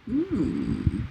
Hmm.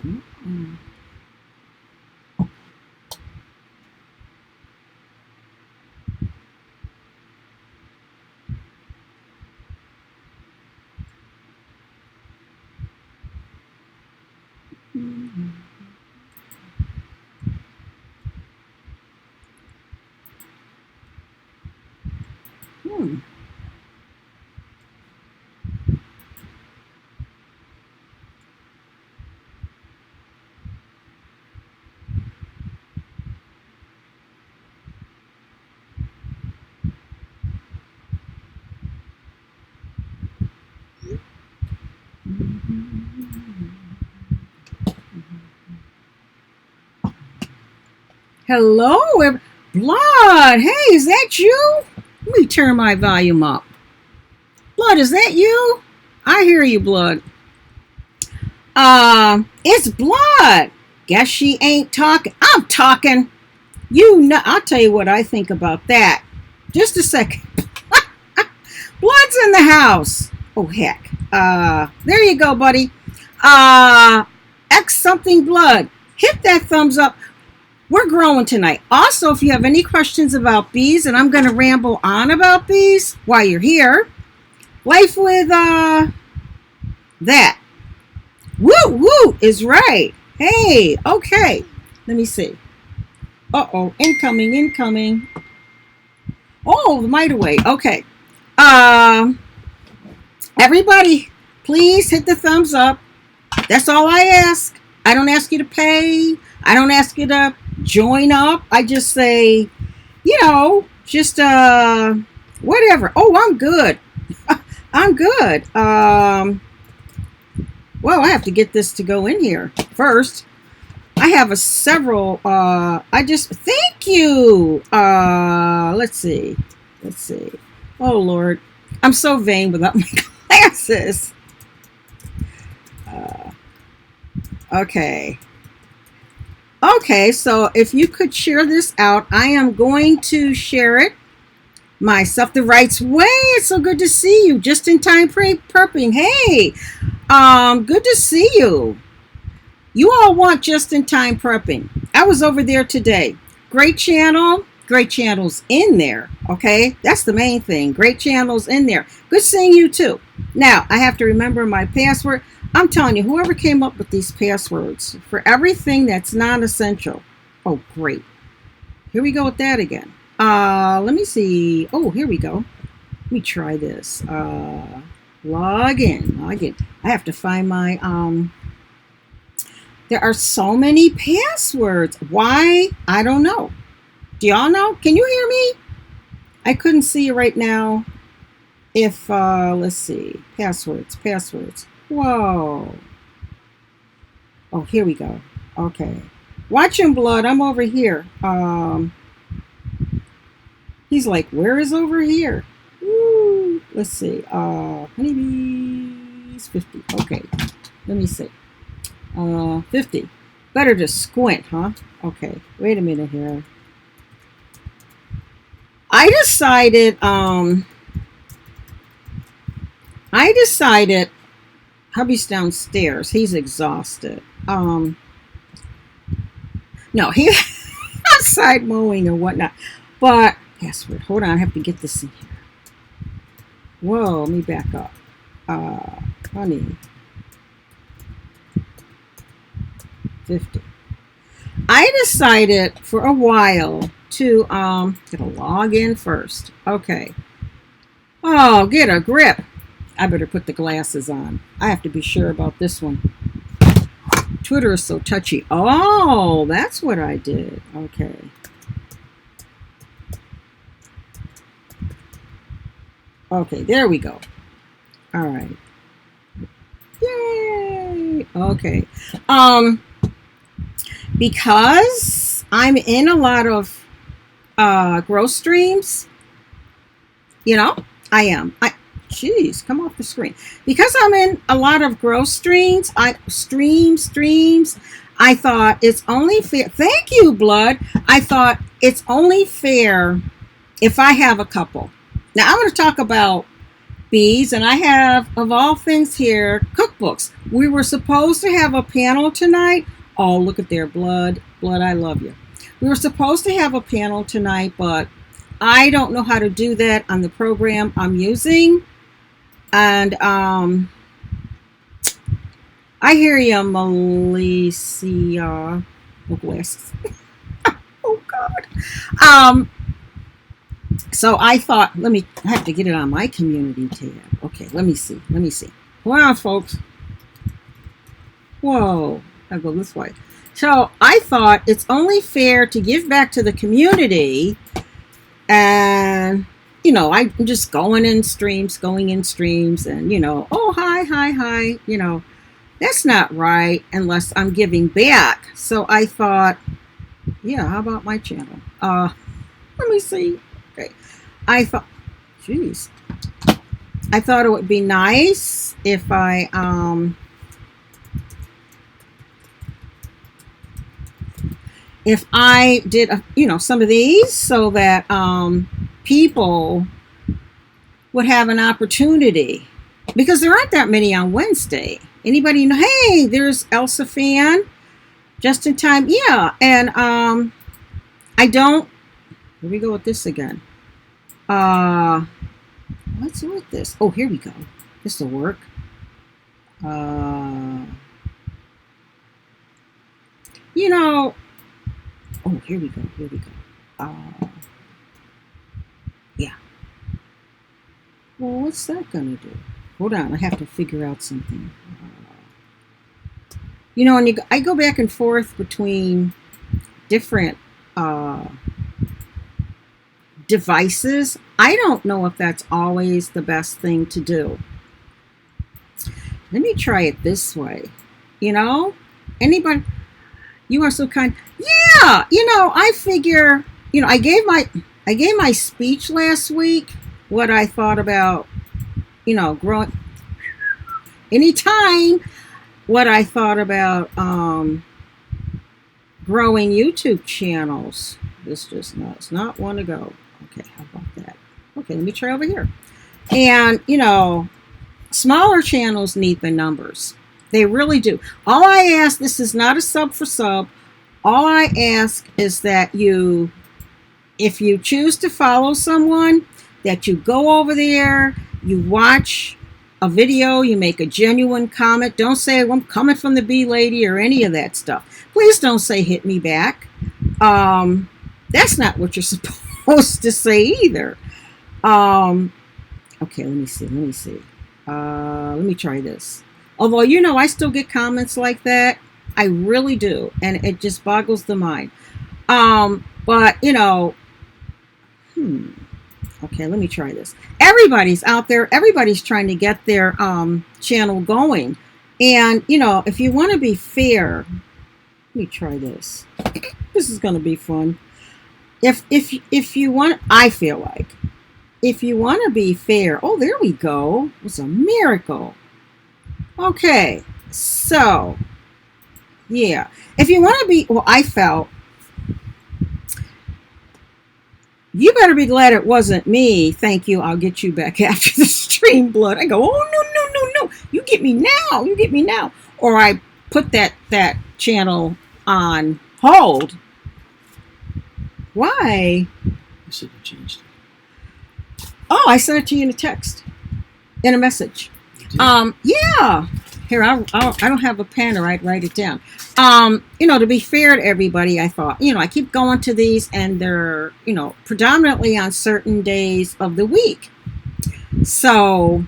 Hmm. Hmm. Hello, Blood. Hey, is that you? Let me turn my volume up. Blood, is that you? I hear you, Blood. It's Blood. Guess she ain't talking. I'm talking. You know, I'll tell you what I think about that. Just a second. Blood's in the house. Oh heck. There you go, buddy. X something blood. Hit that thumbs up. We're growing tonight. Also, if you have any questions about bees, and I'm going to ramble on about bees while you're here, life with that. Woo woo is right. Hey, okay. Let me see. Uh-oh, incoming, incoming. Oh, the might away. Okay. Um, Everybody, please hit the thumbs up. That's all I ask. I don't ask you to pay. I don't ask you to join up. I just say, just whatever. Oh, I'm good. I'm good. Well, I have to get this to go in here first. I have a several. I just thank you. Let's see. Let's see. Oh Lord, I'm so vain without my glasses. Uh, okay. Okay, so if you could share this out, I am going to share it myself the right way. It's so good to see you. Just in time prepping. Hey, good to see you. You all want just in time prepping. I was over there today. Great channel. Great channels in there. Okay, that's the main thing. Great channels in there. Good seeing you too. Now I have to remember my password. I'm telling you, whoever came up with these passwords for everything that's non-essential. Oh, great. Here we go with that again. Let me see. Oh, here we go. Let me try this. Log in. Log in. I have to find my there are so many passwords. Why? I don't know. Do y'all know? Can you hear me? I couldn't see you right now. If let's see. Passwords. Whoa. Oh, here we go. Okay. Watching blood. I'm over here. He's like, where is over here? Woo. Let's see. Honeybees 50. Okay. Let me see. 50. Better to squint, huh? Okay. Wait a minute here. I decided hubby's downstairs. He's exhausted. No, he outside mowing or whatnot. But password. Hold on, I have to get this in here. Whoa, let me back up. Honey. 50. I decided for a while to get a log in first. Okay. Oh, get a grip. I better put the glasses on. I have to be sure about this one. Twitter is so touchy. Oh, that's what I did. Okay. Okay, there we go. All right. Yay. Okay. Because I'm in a lot of growth streams, you know, I am. Jeez, come off the screen. Because I'm in a lot of growth streams, streams, I thought it's only fair. Thank you, Blood. I thought it's only fair if I have a couple. Now, I'm going to talk about bees, and I have, of all things here, cookbooks. We were supposed to have a panel tonight. Oh, look at their Blood. Blood, I love you. We were supposed to have a panel tonight, but I don't know how to do that on the program I'm using. And I hear you, Melissa. West. Oh, God. So I thought, I have to get it on my community tab. Okay, let me see. Hold on, folks. Whoa, I'll go this way. So I thought it's only fair to give back to the community, and I'm just going in streams, and oh, hi, that's not right unless I'm giving back. So I thought, yeah, how about my channel? Let me see. Okay, I thought it would be nice if I did some of these, so that people would have an opportunity, because there aren't that many on Wednesday. Anybody know? Hey, there's Elsa Fan, just in time. Yeah, and I don't. Here we go with this again. What's with this? Oh, here we go. This will work. Oh, here we go. Yeah. Well, what's that gonna do? Hold on, I have to figure out something. I go back and forth between different devices. I don't know if that's always the best thing to do. Let me try it this way. Anybody? You are so kind. Yeah, I figure, I gave my speech last week, what I thought about, growing. Anytime, what I thought about growing YouTube channels. This just does not want to go. Okay, how about that? Okay, let me try over here. And, smaller channels need the numbers. They really do. All I ask, this is not a sub for sub. All I ask is that if you choose to follow someone, that you go over there, you watch a video, you make a genuine comment. Don't say, well, I'm coming from the bee lady or any of that stuff. Please don't say hit me back. That's not what you're supposed to say either. Okay, let me see. Let me try this. Although, I still get comments like that. I really do. And it just boggles the mind. But, okay, let me try this. Everybody's out there. Everybody's trying to get their channel going. And, if you want to be fair, let me try this. This is going to be fun. If you want, I feel like, if you want to be fair, oh, there we go. It was a miracle. Okay, so, yeah. If you want to be, well, I felt, you better be glad it wasn't me. Thank you. I'll get you back after the stream, Blood. I go, oh, no. You get me now. Or I put that channel on hold. Why? You said you changed it. Oh, I sent it to you in a text, in a message. Yeah. Here, I don't have a pen, or I'd write it down. To be fair to everybody, I thought, I keep going to these, and they're, predominantly on certain days of the week. So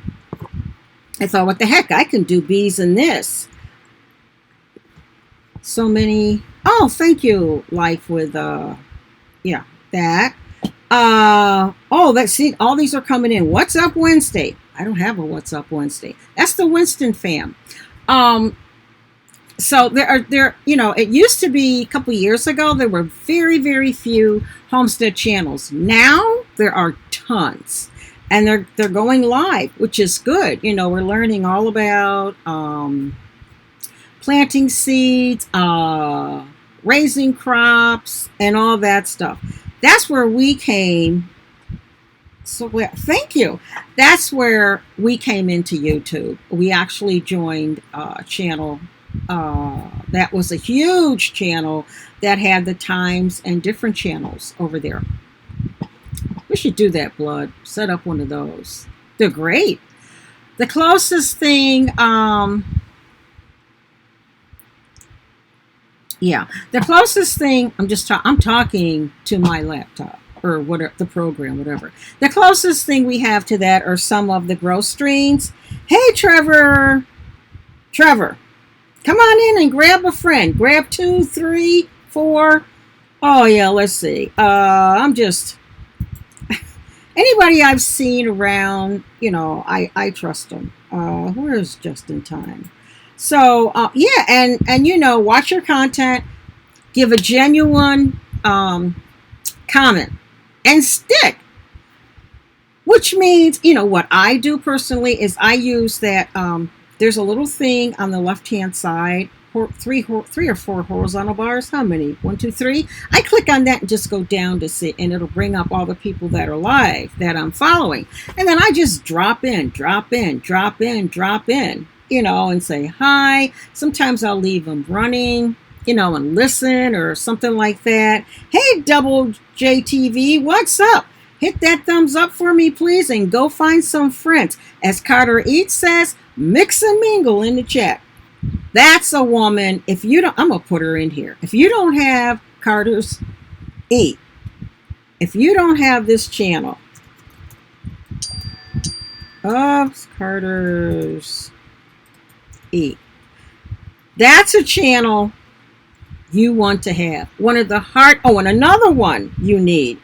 I thought, what the heck? I can do bees in this. So many. Oh, thank you, Life with yeah, that. Oh, let's see. All these are coming in. What's up Wednesday? I don't have a What's Up Wednesday. That's the Winston fam. Um, so there it used to be a couple years ago there were very very few homestead channels. Now there are tons, and they're going live, which is good. We're learning all about planting seeds, raising crops, and all that stuff. That's where we came. So thank you. That's where we came into YouTube. We actually joined a channel that was a huge channel that had the times and different channels over there. We should do that, Blood. Set up one of those. They're great. The closest thing, the closest thing. I'm talking to my laptop or whatever the program, whatever. The closest thing we have to that are some of the growth streams. Hey, Trevor. Come on in and grab a friend. Grab 2, 3, 4. Oh yeah, let's see. I'm just anybody I've seen around. I trust them. Where is Just in Time? So yeah, and watch your content. Give a genuine comment and stick. Which means, what I do personally is I use that. There's a little thing on the left-hand side, three or four horizontal bars. How many? 1, 2, 3. I click on that and just go down to see, and it'll bring up all the people that are live that I'm following. And then I just drop in, and say hi. Sometimes I'll leave them running, and listen or something like that. Hey, Double JTV, what's up? Hit that thumbs up for me, please, and go find some friends. As Carter Eats says, mix and mingle in the chat. That's a woman. If you don't, I'm going to put her in here. If you don't have Carter's Eat, if you don't have this channel of Carter's Eat, that's a channel you want to have. One of the heart. Oh, and another one you need.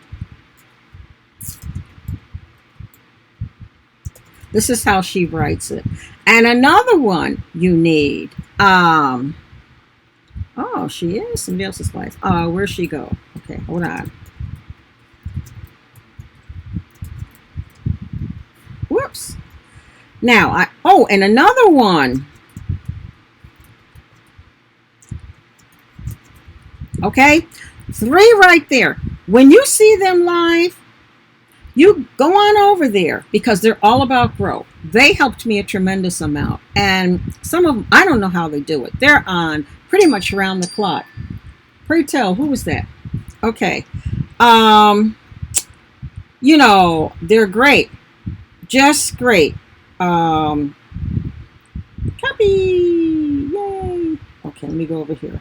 This is how she writes it. And another one you need. Oh, she is somebody else's life. Where'd she go? Okay, hold on. Whoops. Now, and another one. Okay, 3 right there. When you see them live, you go on over there because they're all about growth. They helped me a tremendous amount. And some of them, I don't know how they do it. They're on pretty much around the clock. Pray tell, who was that? Okay. They're great. Just great. Copy. Yay. Okay, let me go over here.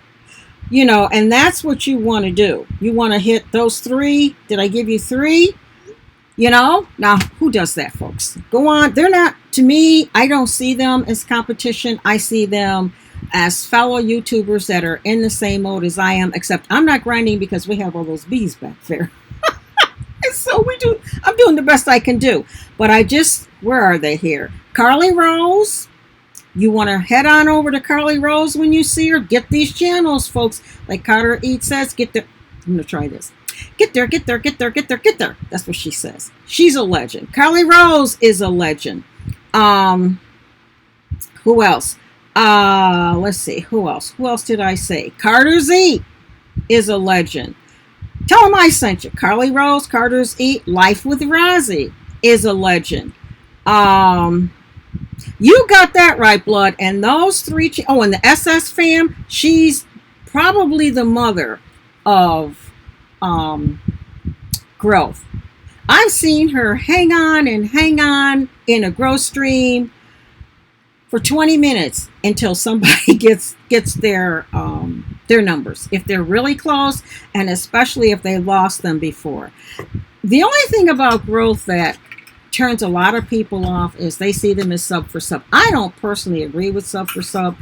And that's what you want to do. You want to hit those 3. Did I give you 3? Now who does that, folks? Go on. They're not, to me, I don't see them as competition. I see them as fellow YouTubers that are in the same mode as I am, except I'm not grinding because we have all those bees back there. And so I'm doing the best I can do. But where are they here? Carly Rose. You want to head on over to Carly Rose when you see her. Get these channels, folks. Like Carter Eats says, get there. I'm going to try this. Get there. That's what she says. She's a legend. Carly Rose is a legend. Who else? Let's see. Who else? Who else did I say? Carter's Eat is a legend. Tell them I sent you. Carly Rose, Carter's Eat, Life with Rozzy is a legend. You got that right, Blood. And those 3. And the SS fam. She's probably the mother of growth. I've seen her hang on in a growth stream for 20 minutes until somebody gets their numbers, if they're really close, and especially if they lost them before. The only thing about growth that turns a lot of people off is they see them as sub for sub. I don't personally agree with sub for sub.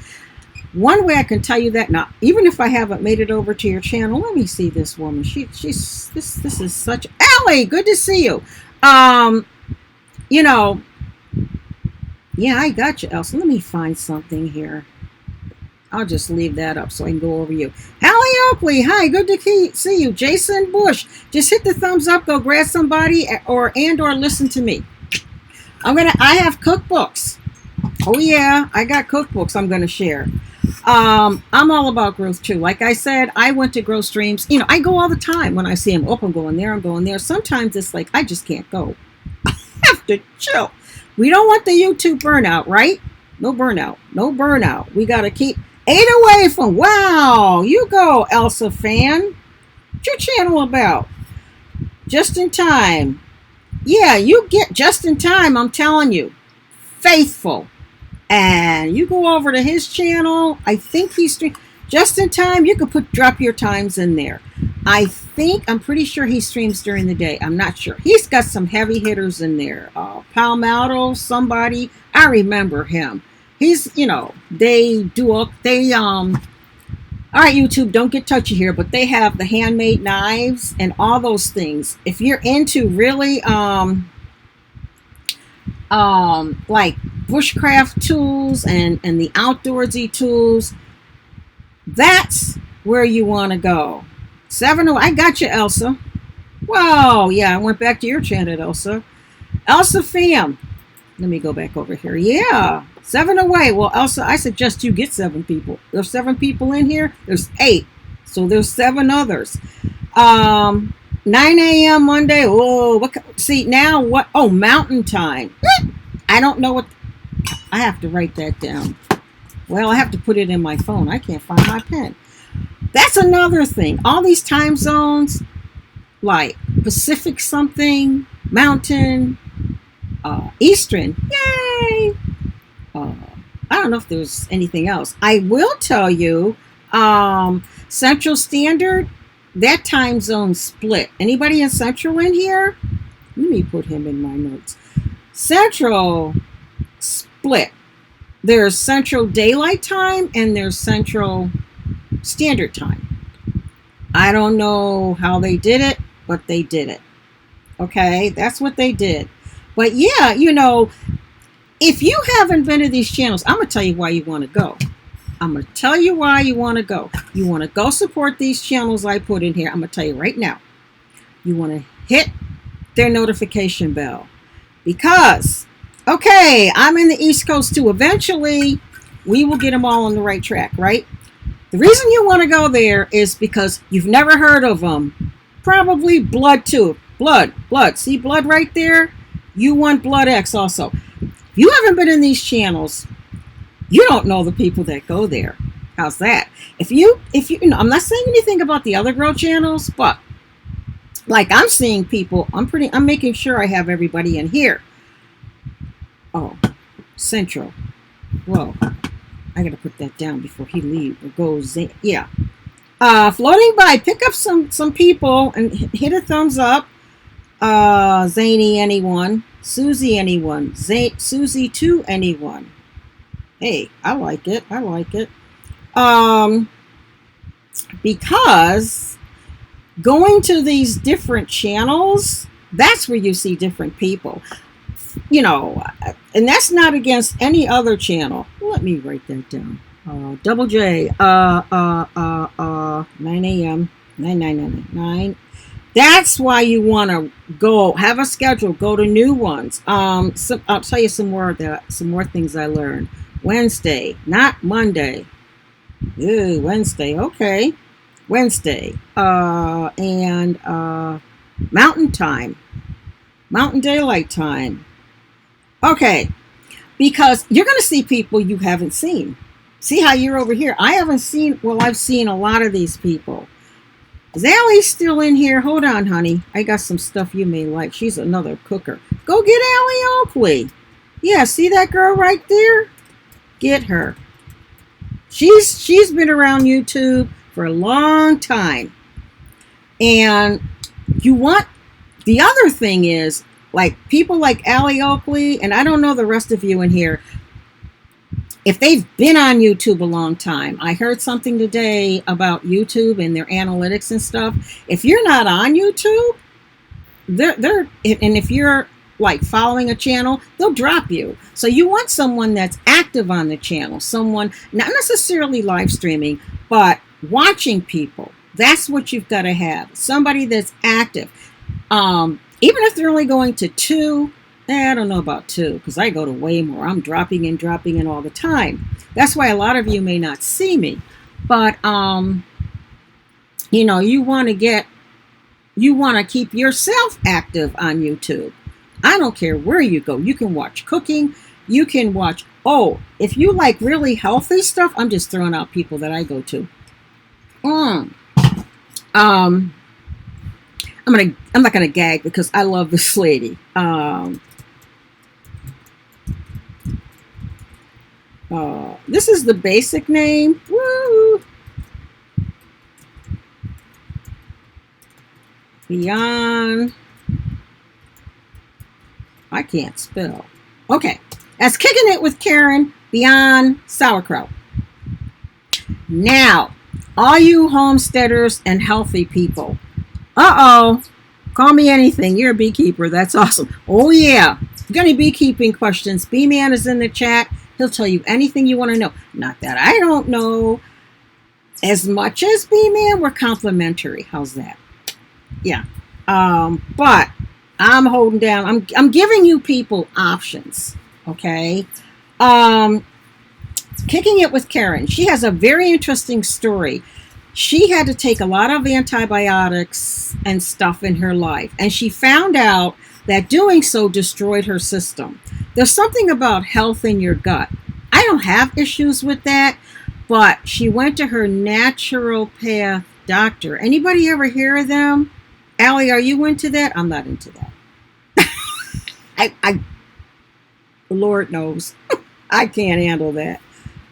One way I can tell you that now, even if I haven't made it over to your channel, let me see this woman. She's this is such Allie. Good to see you. You know, yeah, I got you, Elsa. Let me find something here. I'll just leave that up so I can go over you. Hallie Oakley, hi, good to see you. Jason Bush, just hit the thumbs up. Go grab somebody or listen to me. I have cookbooks. Oh yeah, I got cookbooks I'm gonna share. I'm all about growth too. Like I said, I went to Growth Streams. You know, I go all the time when I see them. Oh, I'm going there. I'm going there. Sometimes it's like I just can't go. I have to chill. We don't want the YouTube burnout, right? No burnout. No burnout. We got to keep 8 away from. Wow, you go, Elsa fan. What's your channel about? Just in time. Yeah, you get just in time. I'm telling you, faithful. And you go over to his channel. I think he's just in time. You could drop your times in there. I'm pretty sure he streams during the day. I'm not sure. He's got some heavy hitters in there. Palmetto, somebody. I remember him. He's, you know, all right, YouTube, don't get touchy here, but they have the handmade knives and all those things. If you're into really, like bushcraft tools and the outdoorsy tools, that's where you want to go. 7 I got you, Elsa. Whoa, yeah, I went back to your channel, Elsa. Elsa fam. Let me go back over here. Yeah, 7 away. Well, Elsa, I suggest you get 7 people. There's 7 people in here. There's 8. So there's 7 others. 9 a.m. Monday. Oh, see now what? Oh, Mountain Time. I don't know what. I have to write that down. Well, I have to put it in my phone. I can't find my pen. That's another thing. All these time zones, like Pacific something, Mountain, Eastern. Yay! I don't know if there's anything else. I will tell you, Central Standard, that time zone split. Anybody in Central in here? Let me put him in my notes. Central split. There's Central Daylight Time and there's Central Standard Time. I don't know how they did it, but they did it. Okay, that's what they did. But yeah, you know, if you haven't been to these channels, I'm going to tell you why you want to go. I'm going to tell you why you want to go. You want to go support these channels I put in here. I'm going to tell you right now. You want to hit their notification bell. Because, okay, I'm in the East Coast too. Eventually, we will get them all on the right track, right? The reason you want to go there is because you've never heard of them. Probably Blood too. Blood. See Blood right there? You want Blood X also. If you haven't been in these channels, you don't know the people that go there. How's that? If you know, I'm not saying anything about the other girl channels, but like I'm seeing people, I'm making sure I have everybody in here. Oh, Central. Whoa. I gotta put that down before he leaves or goes. Yeah. Floating by, pick up some people and hit a thumbs up. Zany anyone. Susie anyone. Susie 2 anyone. Hey, I like it. Because going to these different channels, that's where you see different people. You know, and that's not against any other channel. Let me write that down. Double J, 9 a.m. 9. That's why you want to go, have a schedule, go to new ones. I'll tell you some more things I learned. Wednesday, not Monday. Ooh, Wednesday, okay. Wednesday. And Mountain Time. Mountain Daylight Time. Okay. Because you're going to see people you haven't seen. See how you're over here? I haven't seen, well, I've seen a lot of these people. Is Allie still in here? Hold on, honey. I got some stuff you may like. She's another cooker. Go get Allie Oakley. Yeah, see that girl right there? Get her. She's been around YouTube for a long time. And you want, the other thing is, like people like Allie Oakley, and I don't know the rest of you in here, if they've been on YouTube a long time. I heard something today about YouTube and their analytics and stuff. If you're not on YouTube, and if you're like following a channel, they'll drop you. So you want someone that's active on the channel, someone not necessarily live streaming, but watching people. That's what you've got to have. Somebody that's active. Even if they're only going to 2, I don't know about 2, because I go to way more. I'm dropping in all the time. That's why a lot of you may not see me. But you want to keep yourself active on YouTube. I don't care where you go. You can watch cooking. You can watch, if you like really healthy stuff, I'm just throwing out people that I go to. I'm not gonna gag because I love this lady. This is the basic name. Woo! Beyond. I can't spell. Okay. That's Kicking It with Karen Beyond Sauerkraut. Now, all you homesteaders and healthy people. Call me anything. You're a beekeeper. That's awesome. Oh, yeah. If you got any beekeeping questions, B-Man is in the chat. He'll tell you anything you want to know. Not that I don't know as much as B-Man. We're complimentary. How's that? Yeah. But I'm holding down. I'm giving you people options. Okay. Kicking It with Karen. She has a very interesting story. She had to take a lot of antibiotics and stuff in her life, and she found out that doing so destroyed her system. There's something about health in your gut. I don't have issues with that, but she went to her naturopath doctor. Anybody ever hear of them? Allie, are you into that? I'm not into that. The Lord knows. I can't handle that.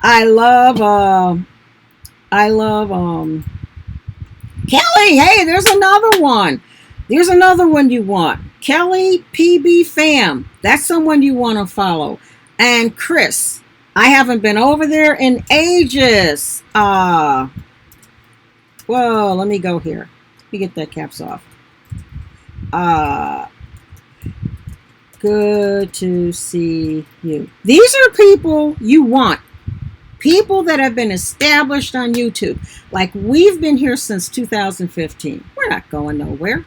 I love Kelly. Hey, there's another one. There's another one you want. Kelly PB Fam. That's someone you want to follow. And Chris. I haven't been over there in ages. Whoa, let me go here. Let me get that caps off. Good to see you. These are people you want. People that have been established on YouTube. Like we've been here since 2015. We're not going nowhere.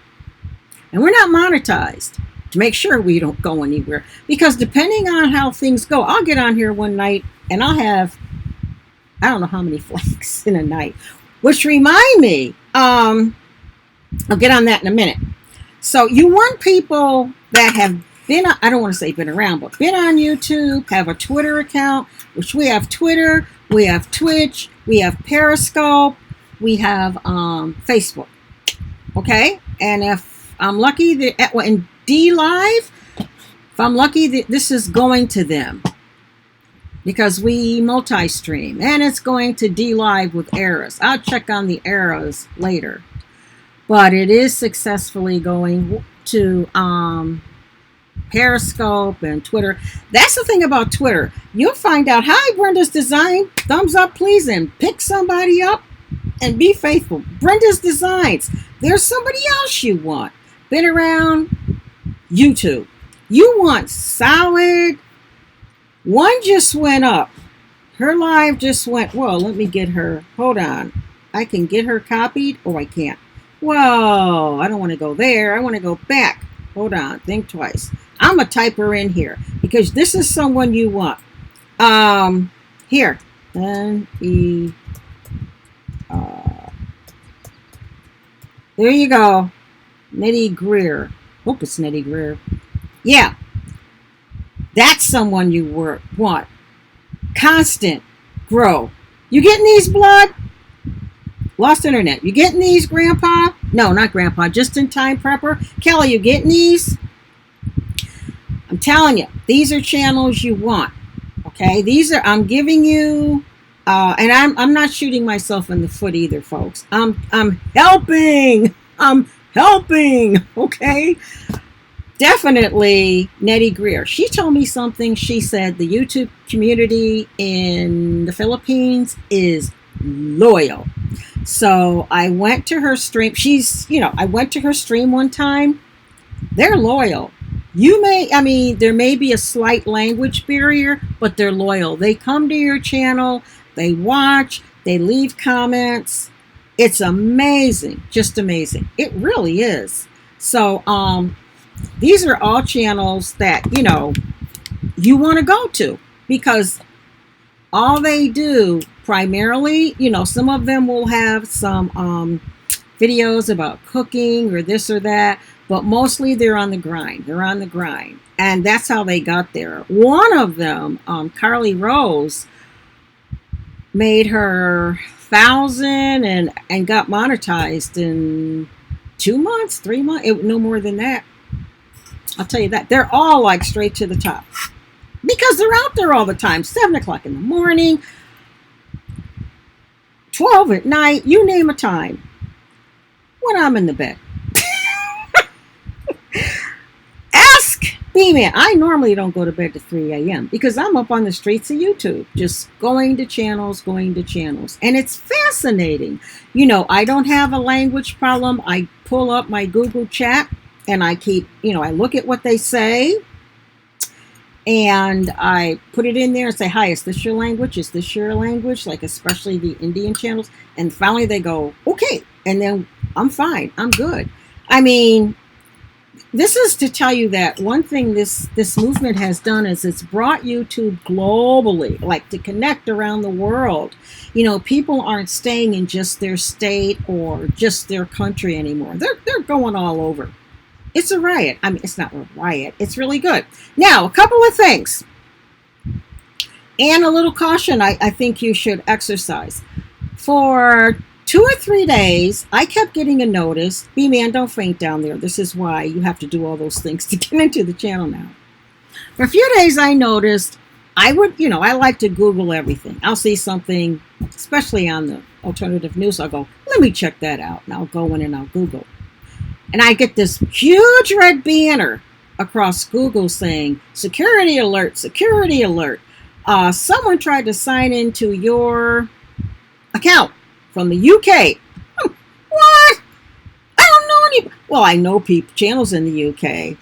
And we're not monetized to make sure we don't go anywhere. Because depending on how things go, I'll get on here one night and I'll have, I don't know how many flags in a night. Which remind me, I'll get on that in a minute. So you want people that have been, I don't want to say been around, but been on YouTube, have a Twitter account, which we have Twitter, we have Twitch, we have Periscope, we have Facebook. Okay? And if I'm lucky, in D Live, if I'm lucky, this is going to them. Because we multi-stream. And it's going to D Live with errors. I'll check on the errors later. But it is successfully going to Periscope and Twitter. That's the thing about Twitter. You'll find out, hi, Brenda's Design. Thumbs up, please, and pick somebody up and be faithful. Brenda's Designs. There's somebody else you want. Been around YouTube. You want solid. One just went up. Her live just went, whoa, let me get her. Hold on. I can get her copied. Oh, I can't. Whoa, I don't want to go there. I want to go back. Hold on. Think twice. I'm going to type her in here because this is someone you want. Here. N-E. There you go. Nettie Greer. Hope it's Nettie Greer. Yeah. That's someone you want. Constant. Grow. You getting these, blood? Lost internet. You getting these, Grandpa? No, not Grandpa. Just in time prepper. Kelly, you getting these? I'm telling you, these are channels you want. Okay, these are. I'm giving you, and I'm not shooting myself in the foot either, folks. I'm helping. I'm helping. Okay. definitely Nettie Greer. She told me something. She said the YouTube community in the Philippines is loyal. So I went to her stream. I went to her stream one time. They're loyal. There may be a slight language barrier, but they're loyal. They come to your channel, they watch, they leave comments. It's amazing, just amazing. It really is. So, these are all channels that, you want to go to because all they do primarily, some of them will have some videos about cooking or this or that, but mostly they're on the grind. They're on the grind. And that's how they got there. One of them, Carly Rose, made her 1,000 and got monetized in 2 months, 3 months, no more than that. I'll tell you that. They're all like straight to the top because they're out there all the time. 7 o'clock in the morning, 12 at night, you name a time. When I'm in the bed. Ask B-Man. I normally don't go to bed to 3 a.m. because I'm up on the streets of YouTube, just going to channels. And it's fascinating. I don't have a language problem. I pull up my Google chat and I look at what they say and I put it in there and say, hi, is this your language? Is this your language? Like, especially the Indian channels. And finally they go, okay. And then I'm fine. I'm good. This is to tell you that one thing this movement has done is it's brought YouTube globally, like to connect around the world. People aren't staying in just their state or just their country anymore. They're going all over. It's a riot. It's not a riot. It's really good. Now, a couple of things. And a little caution I think you should exercise. For 2 or 3 days, I kept getting a notice. B-Man, don't faint down there. This is why you have to do all those things to get into the channel now. For a few days, I noticed I like to Google everything. I'll see something, especially on the alternative news. I'll go, let me check that out. And I'll go in and I'll Google. And I get this huge red banner across Google saying, security alert, security alert. Someone tried to sign into your account from the UK. What? I don't know any. Well, I know channels in the UK.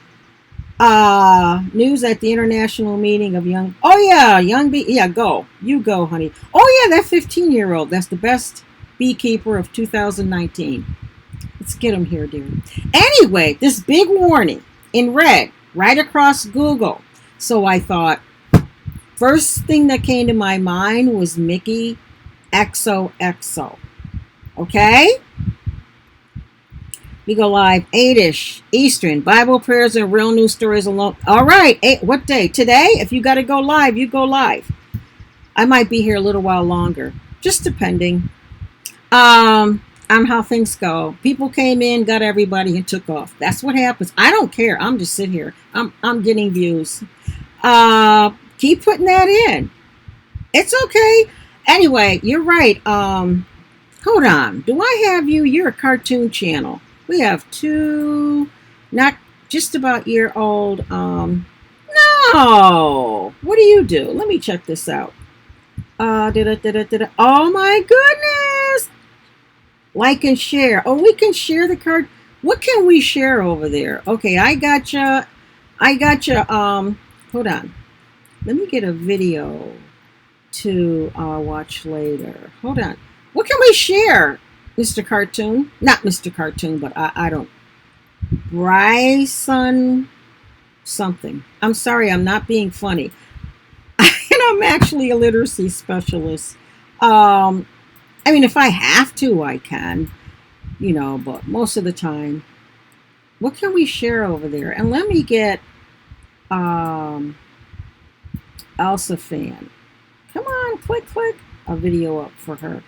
News at the international meeting of young. Oh yeah, young bee. Yeah, go. You go, honey. Oh yeah, that 15-year-old. That's the best beekeeper of 2019. Let's get him here, dear. Anyway, this big warning in red right across Google. So I thought, first thing that came to my mind was Mickey XOXO. Okay? We go live 8-ish Eastern. Bible prayers and real news stories alone. All right. What day? Today? If you got to go live, you go live. I might be here a little while longer. Just depending on how things go. People came in, got everybody, and took off. That's what happens. I don't care. I'm just sitting here. I'm getting views. Keep putting that in. It's okay. Anyway, you're right. Hold on. Do I have you? You're a cartoon channel. We have 2, not just about year old. No. What do you do? Let me check this out. Oh my goodness. Like and share. Oh, we can share the card. What can we share over there? Okay, I gotcha. Hold on. Let me get a video to watch later. Hold on. What can we share, Mr. Cartoon? Not Mr. Cartoon, but I don't. Bryson something. I'm sorry, I'm not being funny. And I'm actually a literacy specialist. If I have to, I can, but most of the time, what can we share over there? And let me get Elsa Fan. Come on, click a video up for her.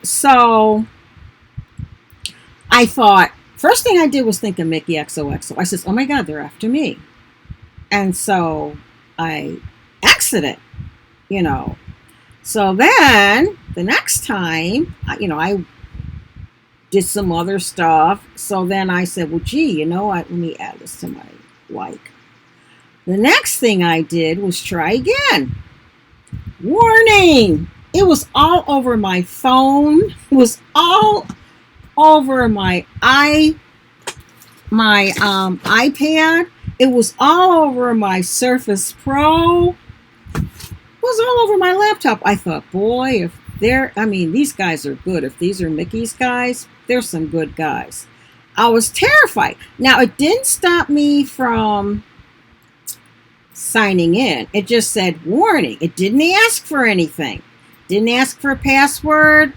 So I thought, first thing I did was think of Mickey XOXO. I says, oh my God, they're after me. And so I exited, So then the next time, I did some other stuff. So then I said, well, gee, you know what? Let me add this to my like. The next thing I did was try again. Warning! It was all over my phone. It was all over my iPad. It was all over my Surface Pro. It was all over my laptop. I thought, boy, if these guys are good. If these are Mickey's guys, they're some good guys. I was terrified. Now, it didn't stop me from signing in. It just said warning. It didn't ask for anything. Didn't ask for a password.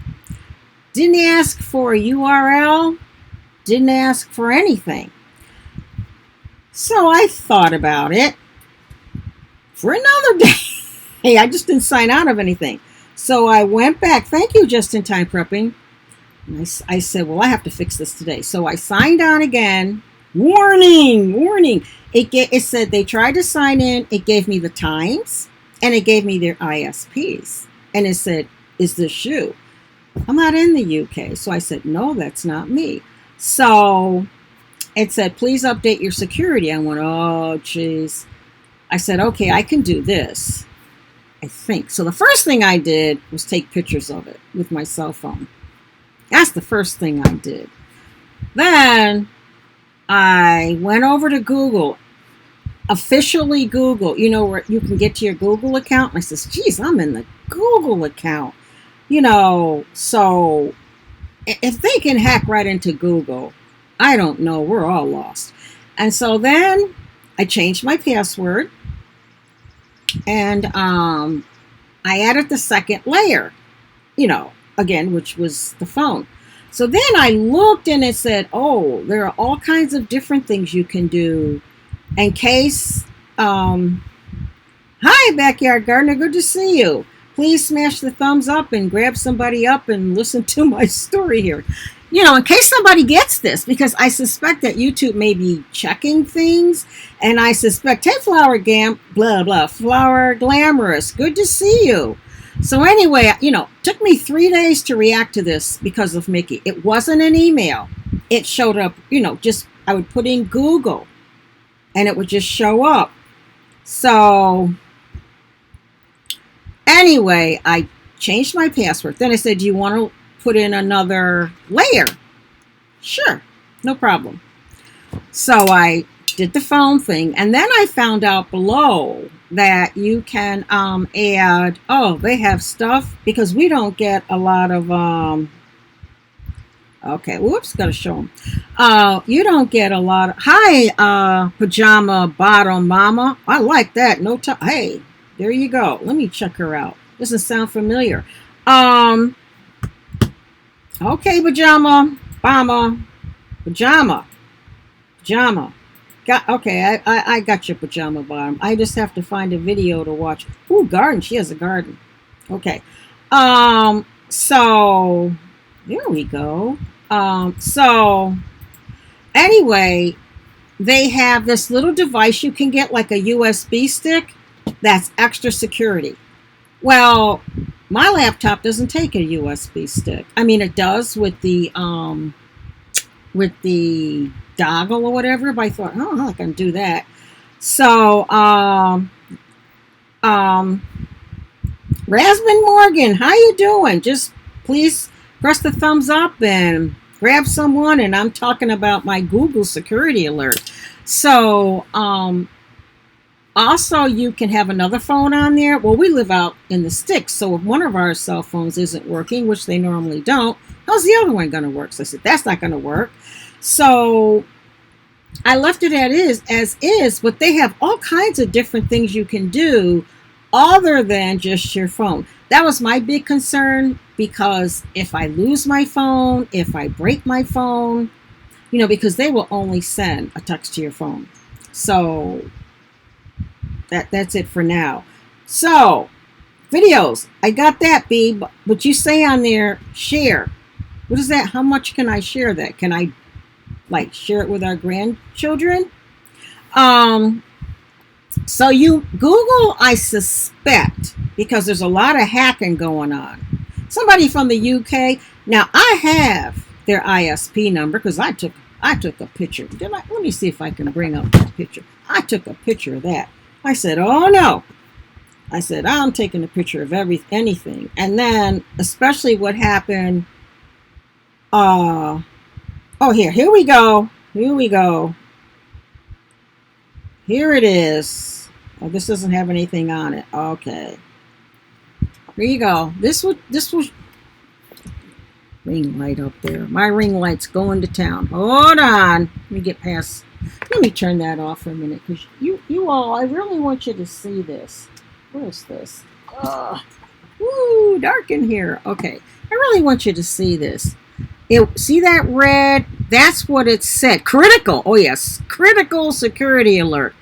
Didn't ask for a URL. Didn't ask for anything. So I thought about it for another day. Hey, I just didn't sign out of anything. So I went back. Thank you, Just in Time Prepping. And I said, well, I have to fix this today. So I signed on again. Warning, warning. It said they tried to sign in. It gave me the times and it gave me their ISPs. And it said, is this you? I'm not in the UK. So I said, no, that's not me. So it said, please update your security. I went, oh, geez. I said, okay, I can do this, I think. So the first thing I did was take pictures of it with my cell phone. That's the first thing I did. Then I went over to Google, officially Google, you know, where you can get to your Google account. And I says, geez, I'm in the Google account. You know, so if they can hack right into Google, I don't know, we're all lost. And so then I changed my password and I added the second layer, you know, again, which was the phone. So then I looked and it said, oh, there are all kinds of different things you can do in case, hi, Backyard Gardener, good to see you. Please smash the thumbs up and grab somebody up and listen to my story here. You know, in case somebody gets this, because I suspect that YouTube may be checking things, and I suspect, hey, Flower Glamorous, good to see you. So anyway, you know, took me 3 days to react to this because of Mickey. It wasn't an email. It showed up, you know, just I would put in Google, and it would just show up. So anyway, I changed my password. Then I said, do you want to put in another layer? Sure, no problem. So I did the phone thing, and then I found out below that you can add, oh, they have stuff, because we don't get a lot of, okay, whoops, gotta show them. You don't get a lot of, hi, Pajama Bottom Mama. I like that. No time. Hey, there you go. Let me check her out. Doesn't sound familiar. Okay, Pajama, Pajama. Okay, I got your Pajama Bottom. I just have to find a video to watch. Ooh, garden. She has a garden. Okay. So there we go. So anyway, they have this little device you can get, like a USB stick, that's extra security. Well, my laptop doesn't take a USB stick. I mean, it does with the dongle or whatever, but I thought, oh, I can do that. So, Rasmus Morgan, how you doing? Just please press the thumbs up and grab someone, and I'm talking about my Google security alert. So, also, you can have another phone on there. Well, we live out in the sticks, so if one of our cell phones isn't working, which they normally don't, how's the other one going to work? So I said, that's not going to work. So I left it as is, but they have all kinds of different things you can do other than just your phone. That was my big concern, because if I lose my phone, if I break my phone, you know, because they will only send a text to your phone. So that's it for now. So videos, I got that, B, but you say on there, share. What is that? How much can I share that? Can I like share it with our grandchildren? So you Google, I suspect, because there's a lot of hacking going on. Somebody from the UK. Now I have their ISP number because I took a picture. Let me see if I can bring up that picture. I took a picture of that. I said, "Oh no." I said, "I'm taking a picture of anything." And then especially what happened here we go. Here we go. Here it is. Oh, this doesn't have anything on it. Okay. Here you go. This was ring light up there. My ring light's going to town. Hold on. Let me get past. Let me turn that off for a minute because you all, I really want you to see this. Where is this? Woo, dark in here. Okay. I really want you to see this. See that red? That's what it said. Critical. Oh, yes. Critical security alert.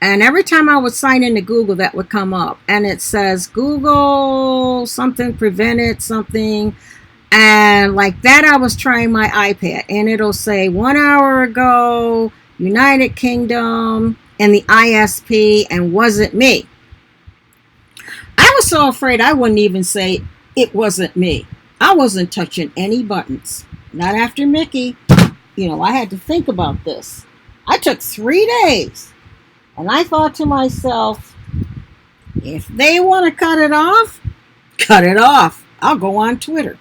And every time I would sign into Google, that would come up. And it says, Google something prevented something. And like that, I was trying my iPad. And it'll say 1 hour ago, United Kingdom, and the ISP, and was it me? I was so afraid I wouldn't even say it wasn't me. I wasn't touching any buttons. Not after Mickey. I had to think about this. I took 3 days. And I thought to myself, if they want to cut it off, cut it off. I'll go on Twitter.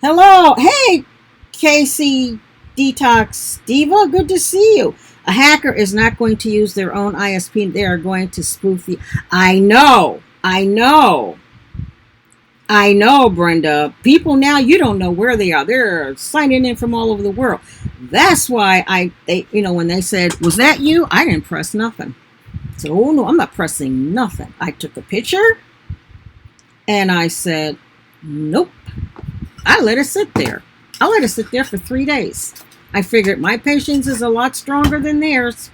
Hello. Hey, Casey Detox Diva. Good to see you. A hacker is not going to use their own ISP. They are going to spoof you. I know, Brenda. People now, you don't know where they are. They're signing in from all over the world. That's why when they said, was that you? I didn't press nothing. So, oh no, I'm not pressing nothing. I took a picture and I said, nope. I let it sit there. I let it sit there for 3 days. I figured my patience is a lot stronger than theirs.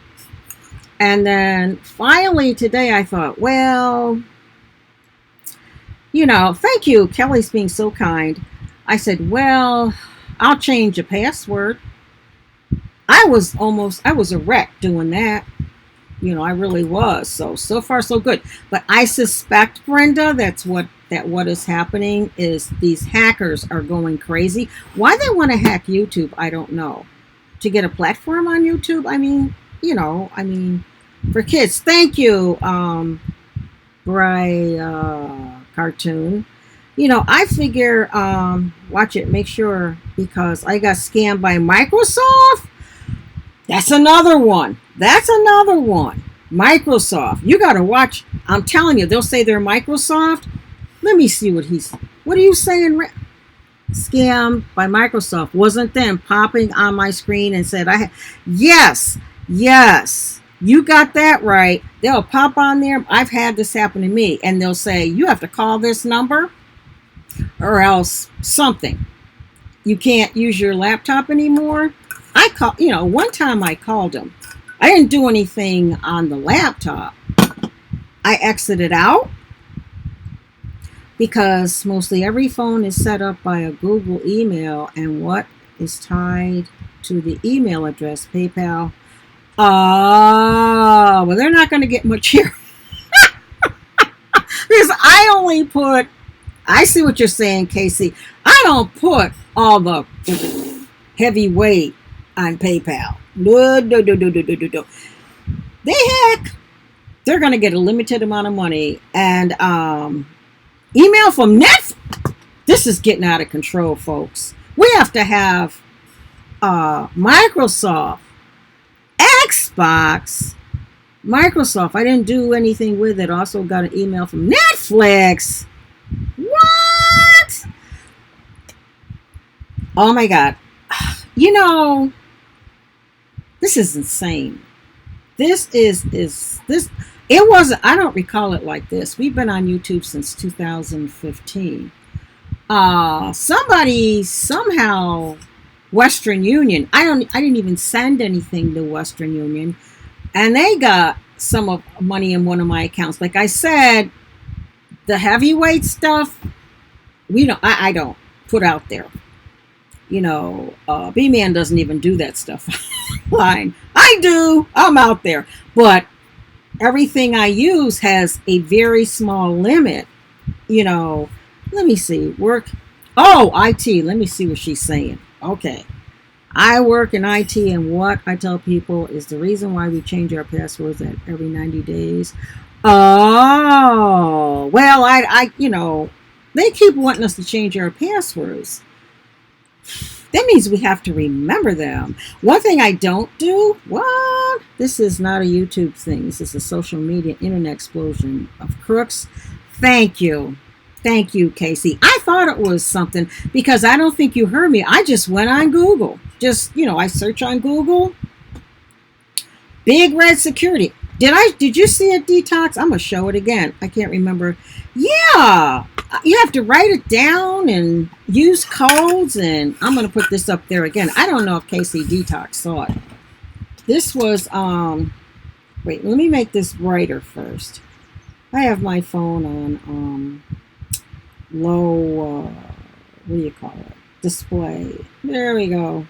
And then finally today I thought, well, thank you. Kelly's being so kind. I said, well, I'll change a password. I was a wreck doing that. I really was. So far so good. But I suspect, Brenda, that what is happening is these hackers are going crazy. Why they want to hack YouTube, I don't know. To get a platform on YouTube? For kids. Thank you, Cartoon. I figure, watch it, make sure, because I got scammed by Microsoft. That's another one. Microsoft. You got to watch. I'm telling you, they'll say they're Microsoft. Let me see what are you saying? Scam by Microsoft. Wasn't them popping on my screen and said, yes, you got that right. They'll pop on there. I've had this happen to me. And they'll say, you have to call this number or else something. You can't use your laptop anymore. One time I called them. I didn't do anything on the laptop. I exited out because mostly every phone is set up by a Google email, and what is tied to the email address, PayPal. Well, they're not going to get much here. Because I see what you're saying, Casey. I don't put all the heavy weight on PayPal. No. They hack. They're going to get a limited amount of money. And email from Netflix. This is getting out of control, folks. We have to have Microsoft, Xbox, Microsoft. I didn't do anything with it. Also got an email from Netflix. What? Oh my God. This is insane. This. It wasn't, I don't recall it like this. We've been on YouTube since 2015. Somebody, somehow, Western Union, I didn't even send anything to Western Union, and they got some of money in one of my accounts. Like I said, the heavyweight stuff, I don't put out there. B-Man doesn't even do that stuff online. I do. I'm out there. But everything I use has a very small limit. Let me see. Work. Oh, IT. Let me see what she's saying. Okay. I work in IT, and what I tell people is the reason why we change our passwords at every 90 days. Oh, well, they keep wanting us to change our passwords. That means we have to remember them. One thing I don't do, what? This is not a YouTube thing. This is a social media internet explosion of crooks. Thank you. Thank you, Casey. I thought it was something because I don't think you heard me. I just went on Google. I search on Google. Big red security. Did you see a detox? I'm gonna show it again. I can't remember. Yeah. You have to write it down and use codes, and I'm gonna put this up there again. I don't know if Casey Detox saw it. This was wait, let me make this brighter first. I have my phone on low what do you call it? Display. There we go.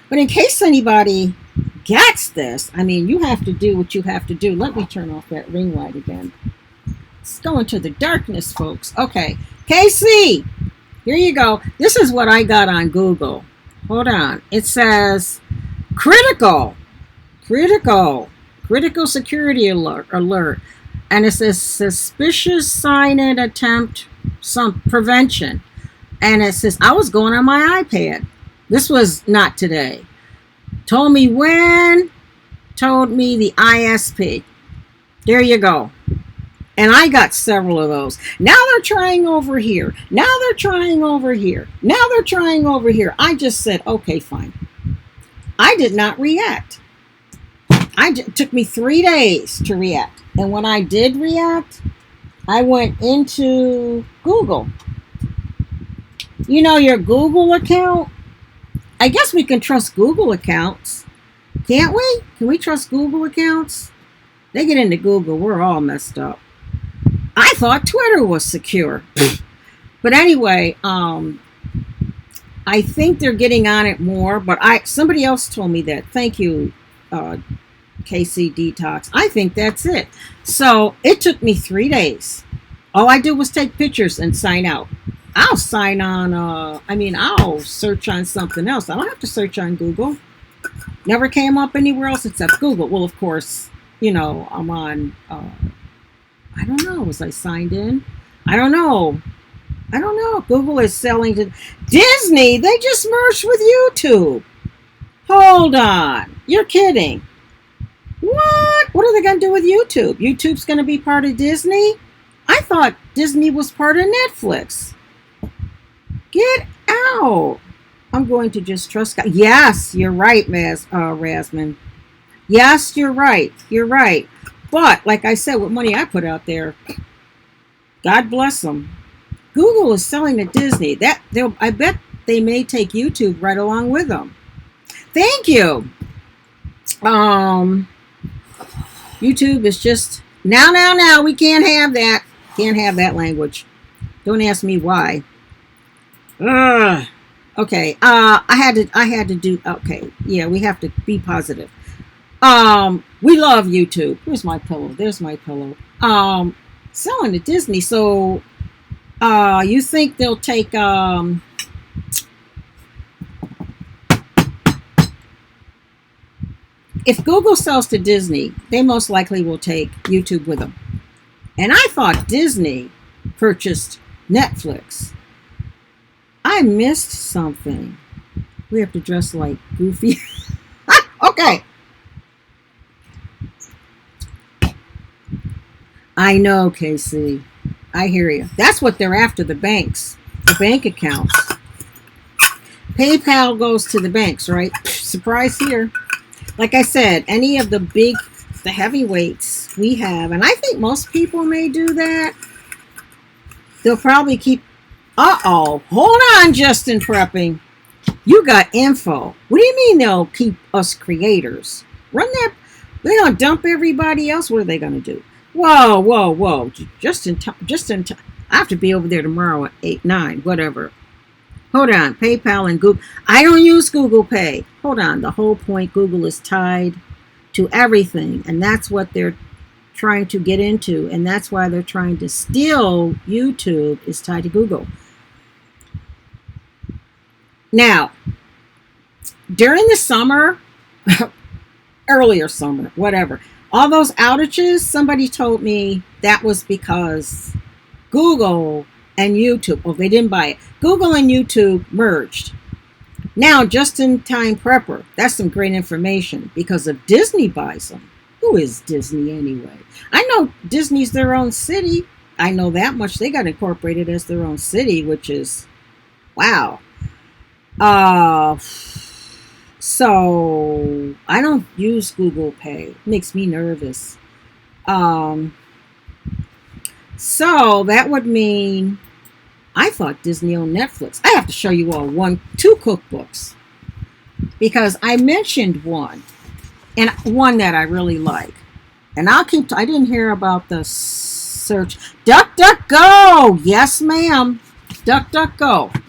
But in case anybody gets this, I mean, you have to do what you have to do. Let me turn off that ring light again. It's going to the darkness, folks. Okay, Casey, here you go. This is what I got on Google. Hold on. It says critical security alert. And it says suspicious sign-in attempt, some prevention. And it says, I was going on my iPad. This was not today. Told me when, told me the ISP. There you go. And I got several of those. Now they're trying over here. Now they're trying over here. Now they're trying over here. I just said, okay, fine. I did not react. It took me 3 days to react. And when I did react, I went into Google. You know, your Google account. I guess we can trust Google accounts. Can't we? Can we trust Google accounts? They get into Google. We're all messed up. I thought Twitter was secure. But anyway, I think they're getting on it more. But somebody else told me that. Thank you, KC Detox. I think that's it. So it took me 3 days. All I did was take pictures and sign out. I'll sign on, I'll search on something else. I don't have to search on Google. Never came up anywhere else except Google. Well, of course, I'm on, I don't know. Was I signed in? I don't know. Google is selling to Disney. They just merged with YouTube. Hold on. You're kidding. What? What are they going to do with YouTube? YouTube's going to be part of Disney? I thought Disney was part of Netflix. Get out. I'm going to just trust God. Yes, you're right, Rasman. Yes, you're right. You're right. But, like I said, what money I put out there, God bless them. Google is selling to Disney. I bet they may take YouTube right along with them. Thank you. YouTube is just, now, we can't have that. Can't have that language. Don't ask me why. Okay. I had to do. Okay. Yeah, we have to be positive. We love YouTube. Where's my pillow? There's my pillow. Selling to Disney. So, you think they'll take if Google sells to Disney, they most likely will take YouTube with them. And I thought Disney purchased Netflix. I missed something. We have to dress like Goofy. Okay. I know, Casey. I hear you. That's what they're after, the banks. The bank accounts. PayPal goes to the banks, right? Surprise here. Like I said, any of the heavyweights we have, and I think most people may do that, they'll probably keep... Uh-oh. Hold on, Justin Prepping. You got info. What do you mean they'll keep us creators? Run that... They're going to dump everybody else. What are they going to do? Whoa. Just in time. I have to be over there tomorrow at 8, 9, whatever. Hold on. PayPal and Google. I don't use Google Pay. Hold on. The whole point, Google is tied to everything. And that's what they're trying to get into. And that's why they're trying to steal YouTube, is tied to Google. Now, during the summer, earlier summer, whatever, all those outages, somebody told me that was because Google and YouTube, well, they didn't buy it. Google and YouTube merged. Now, just in time prepper, that's some great information because if Disney buys them, who is Disney anyway? I know Disney's their own city. I know that much. They got incorporated as their own city, which is, wow. So I don't use Google Pay. It makes me nervous. So that would mean I thought Disney owned Netflix. I have to show you all two cookbooks because I mentioned one and one that I really like. And I didn't hear about the search. DuckDuckGo. Yes, ma'am. DuckDuckGo.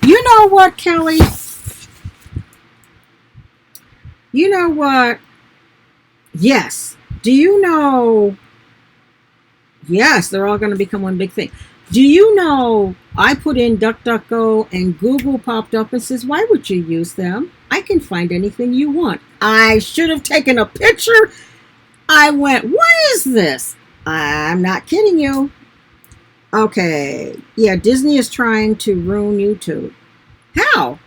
You know what, Kelly? You know what? Yes. Do you know? Yes, they're all going to become one big thing. Do you know I put in DuckDuckGo and Google popped up and says, why would you use them? I can find anything you want. I should have taken a picture. I went, what is this? I'm not kidding you. Okay. Yeah, Disney is trying to ruin YouTube. How?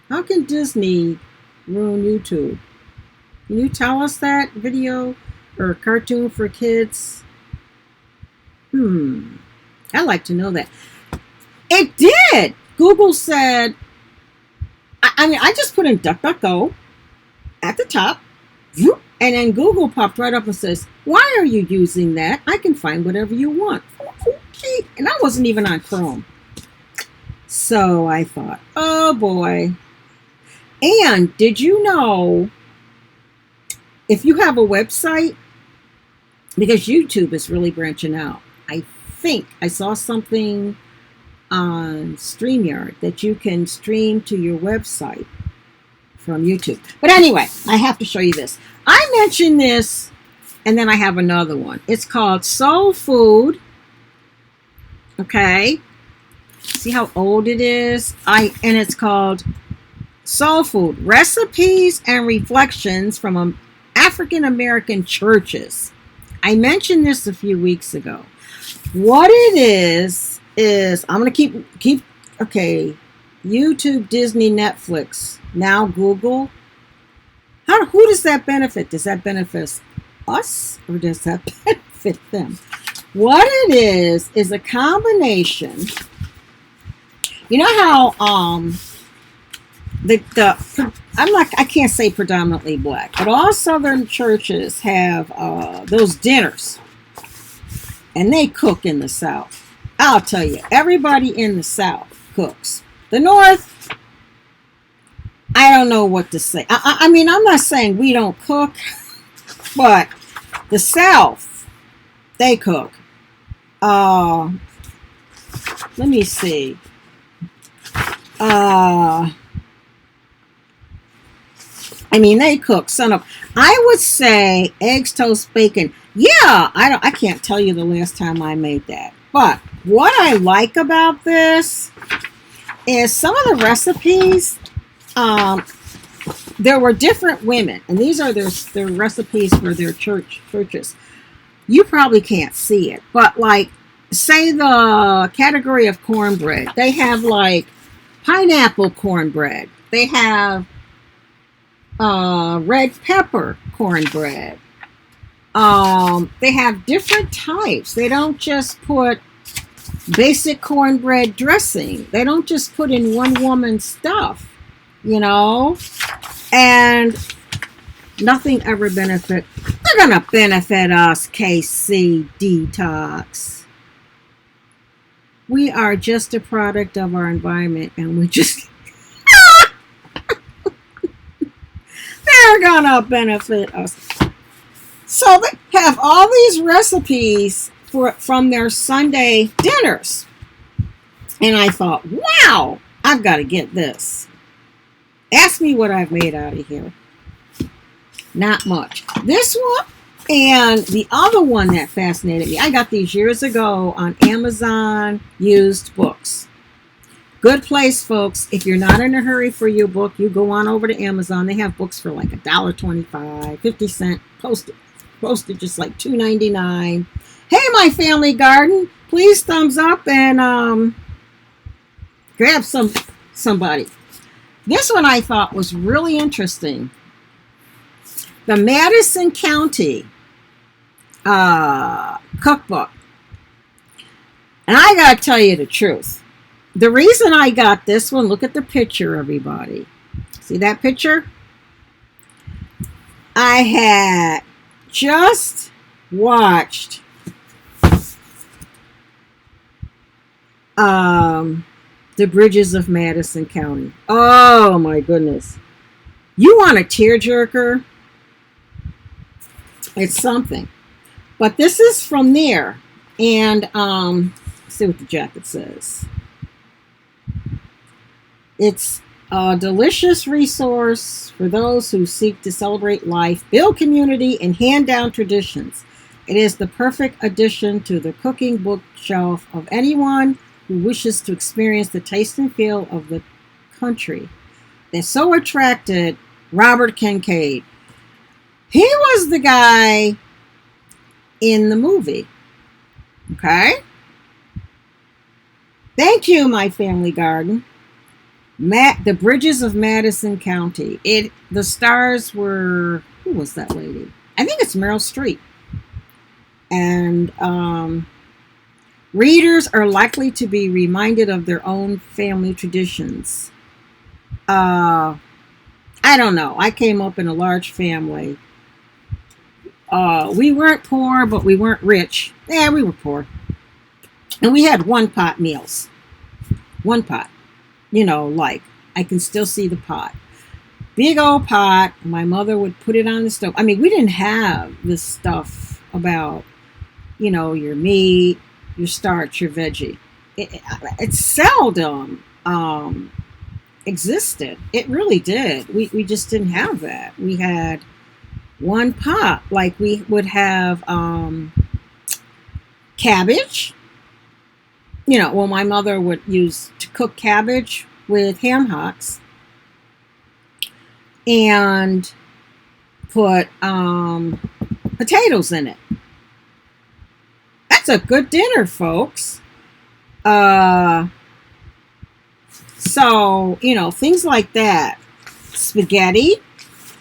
How can Disney ruin YouTube? Can you tell us that video or cartoon for kids? I'd like to know that. It did. Google said, I just put in DuckDuckGo at the top, and then Google popped right up and says, why are you using that? I can find whatever you want. Okay. And I wasn't even on Chrome. So I thought, oh boy. And did you know, if you have a website, because YouTube is really branching out, I think I saw something on StreamYard that you can stream to your website from YouTube. But anyway, I have to show you this. I mentioned this, and then I have another one. It's called Soul Food. Okay. See how old it is? And it's called Soul Food, Recipes and Reflections from African American Churches. I mentioned this a few weeks ago. What it is I'm going to keep, okay, YouTube, Disney, Netflix, now Google. Who does that benefit? Does that benefit us or does that benefit them? What it is a combination. You know how I can't say predominantly black, but all Southern churches have those dinners, and they cook in the South. I'll tell you, everybody in the South cooks. The North, I don't know what to say. I mean, I'm not saying we don't cook, but the South, they cook. Let me see. I mean, they cook. I would say eggs, toast, bacon. Yeah, I can't tell you the last time I made that. But what I like about this is some of the recipes. There were different women, and these are their recipes for their churches. You probably can't see it, but like, say the category of cornbread, they have like pineapple cornbread. They have red pepper cornbread. They have different types. They don't just put basic cornbread dressing. They don't just put in one woman's stuff, you know? And nothing ever benefit. They're going to benefit us, KC Detox. We are just a product of our environment, and we just... They're going to benefit us. So they have all these recipes from their Sunday dinners. And I thought, wow, I've got to get this. Ask me what I've made out of here. Not much. This one and the other one that fascinated me. I got these years ago on Amazon used books. Good place, folks. If you're not in a hurry for your book, you go on over to Amazon. They have books for like $1.25, 50 cents. Postage is like $2.99. Hey, my family garden, please thumbs up and grab somebody. This one I thought was really interesting. The Madison County cookbook. And I got to tell you the truth. The reason I got this one, look at the picture, everybody. See that picture? I had just watched The Bridges of Madison County. Oh my goodness. You want a tearjerker? It's something. But this is from there. And let's see what the jacket says. It's a delicious resource for those who seek to celebrate life, build community, and hand down traditions. It is the perfect addition to the cooking bookshelf of anyone who wishes to experience the taste and feel of the country that so attracted Robert Kincaid. He was the guy in the movie. Okay? Thank you, my family garden. The Bridges of Madison County. The stars were, who was that lady? I think it's Meryl Streep. And readers are likely to be reminded of their own family traditions. I don't know. I came up in a large family. We weren't poor, but we weren't rich. Yeah, we were poor. And we had one-pot meals. One pot. You know, like, I can still see the pot. Big old pot. My mother would put it on the stove. I mean, we didn't have this stuff about, you know, your meat, your starch, your veggie. It seldom existed. It really did. We just didn't have that. We had one pot. Like, we would have cabbage. You know, well, my mother would use to cook cabbage with ham hocks and put potatoes in it. That's a good dinner, folks. So, you know, things like that. Spaghetti.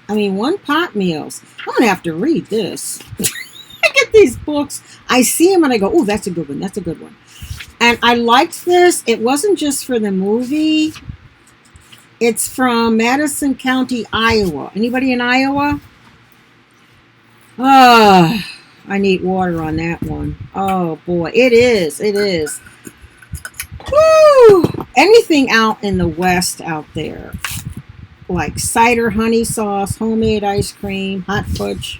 I mean, one pot meals. I'm going to have to read this. I get these books. I see them and I go, oh, that's a good one. That's a good one. And I liked this. It wasn't just for the movie. It's from Madison County, Iowa. Anybody in Iowa? Oh, I need water on that one. Oh, boy. It is. It is. Woo! Anything out in the West out there. Like cider honey sauce, homemade ice cream, hot fudge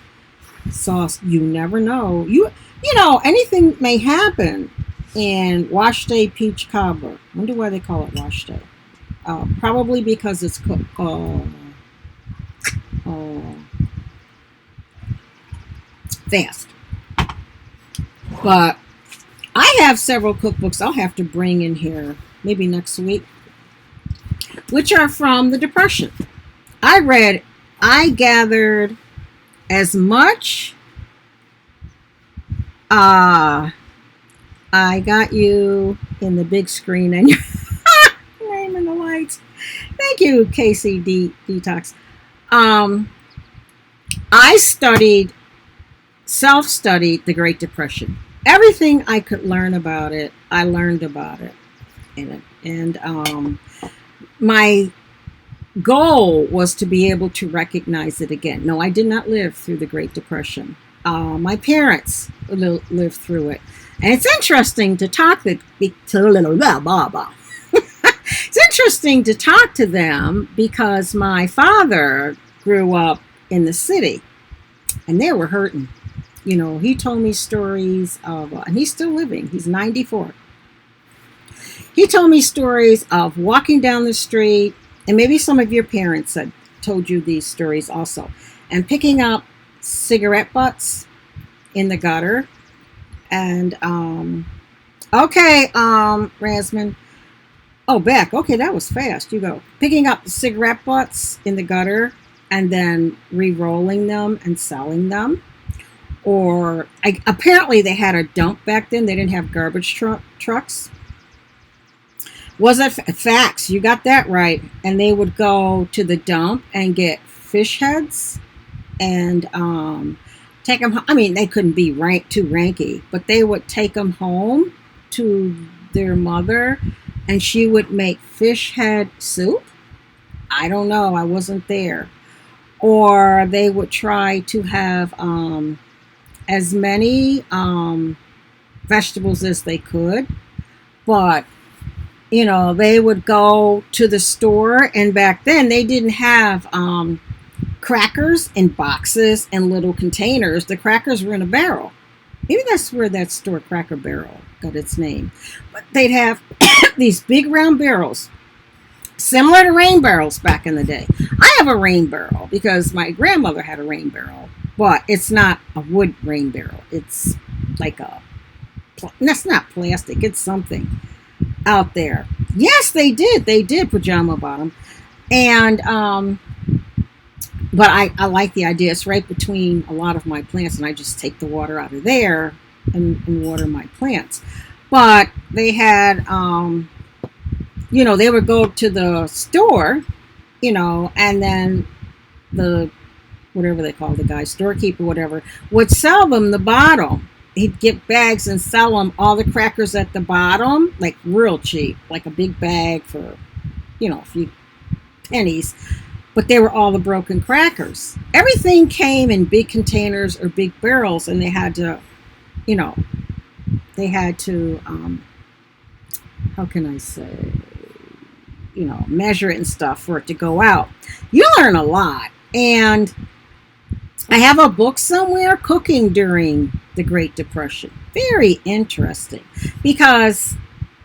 sauce. You never know. You know, anything may happen. And wash day peach cobbler. I wonder why they call it wash day. Probably because it's cooked. Fast. But I have several cookbooks I'll have to bring in here maybe next week, which are from the Depression. I gathered as much. I got you in the big screen and your name in the lights. Thank you, Casey Detox. I self-studied the Great Depression. Everything I could learn about it, I learned about it. And my goal was to be able to recognize it again. No, I did not live through the Great Depression. My parents lived through it. And it's interesting to talk it's interesting to talk to them because my father grew up in the city and they were hurting. You know, he told me stories of, and he's still living. He's 94. He told me stories of walking down the street, and maybe some of your parents had told you these stories also, and picking up cigarette butts in the gutter. And, okay, Rasman. Oh, back. Okay, that was fast. You go. Picking up cigarette butts in the gutter and then re-rolling them and selling them. Or apparently they had a dump back then. They didn't have garbage trucks. Was it facts? You got that right. And they would go to the dump and get fish heads and take them. I mean, they couldn't be too ranky, but they would take them home to their mother, and she would make fish head soup. I don't know. I wasn't there. Or they would try to have as many vegetables as they could, but they would go to the store, and back then they didn't have crackers in boxes and little containers. The crackers were in a barrel. Maybe that's where that store, Cracker Barrel, got its name. But they'd have these big round barrels, similar to rain barrels back in the day. I have a rain barrel because my grandmother had a rain barrel, but it's not a wood rain barrel. It's like that's not plastic. It's something out there. Yes, they did. They did pajama bottom. And but I like the idea. It's right between a lot of my plants, and I just take the water out of there and water my plants. But they had, they would go to the store, and then whatever they call the guy, storekeeper, whatever, would sell them the bottom. He'd get bags and sell them all the crackers at the bottom, like real cheap, like a big bag for, a few pennies. But they were all the broken crackers. Everything came in big containers or big barrels, and they had to, how can I say, measure it and stuff for it to go out. You learn a lot. And I have a book somewhere, Cooking During the Great Depression. Very interesting, because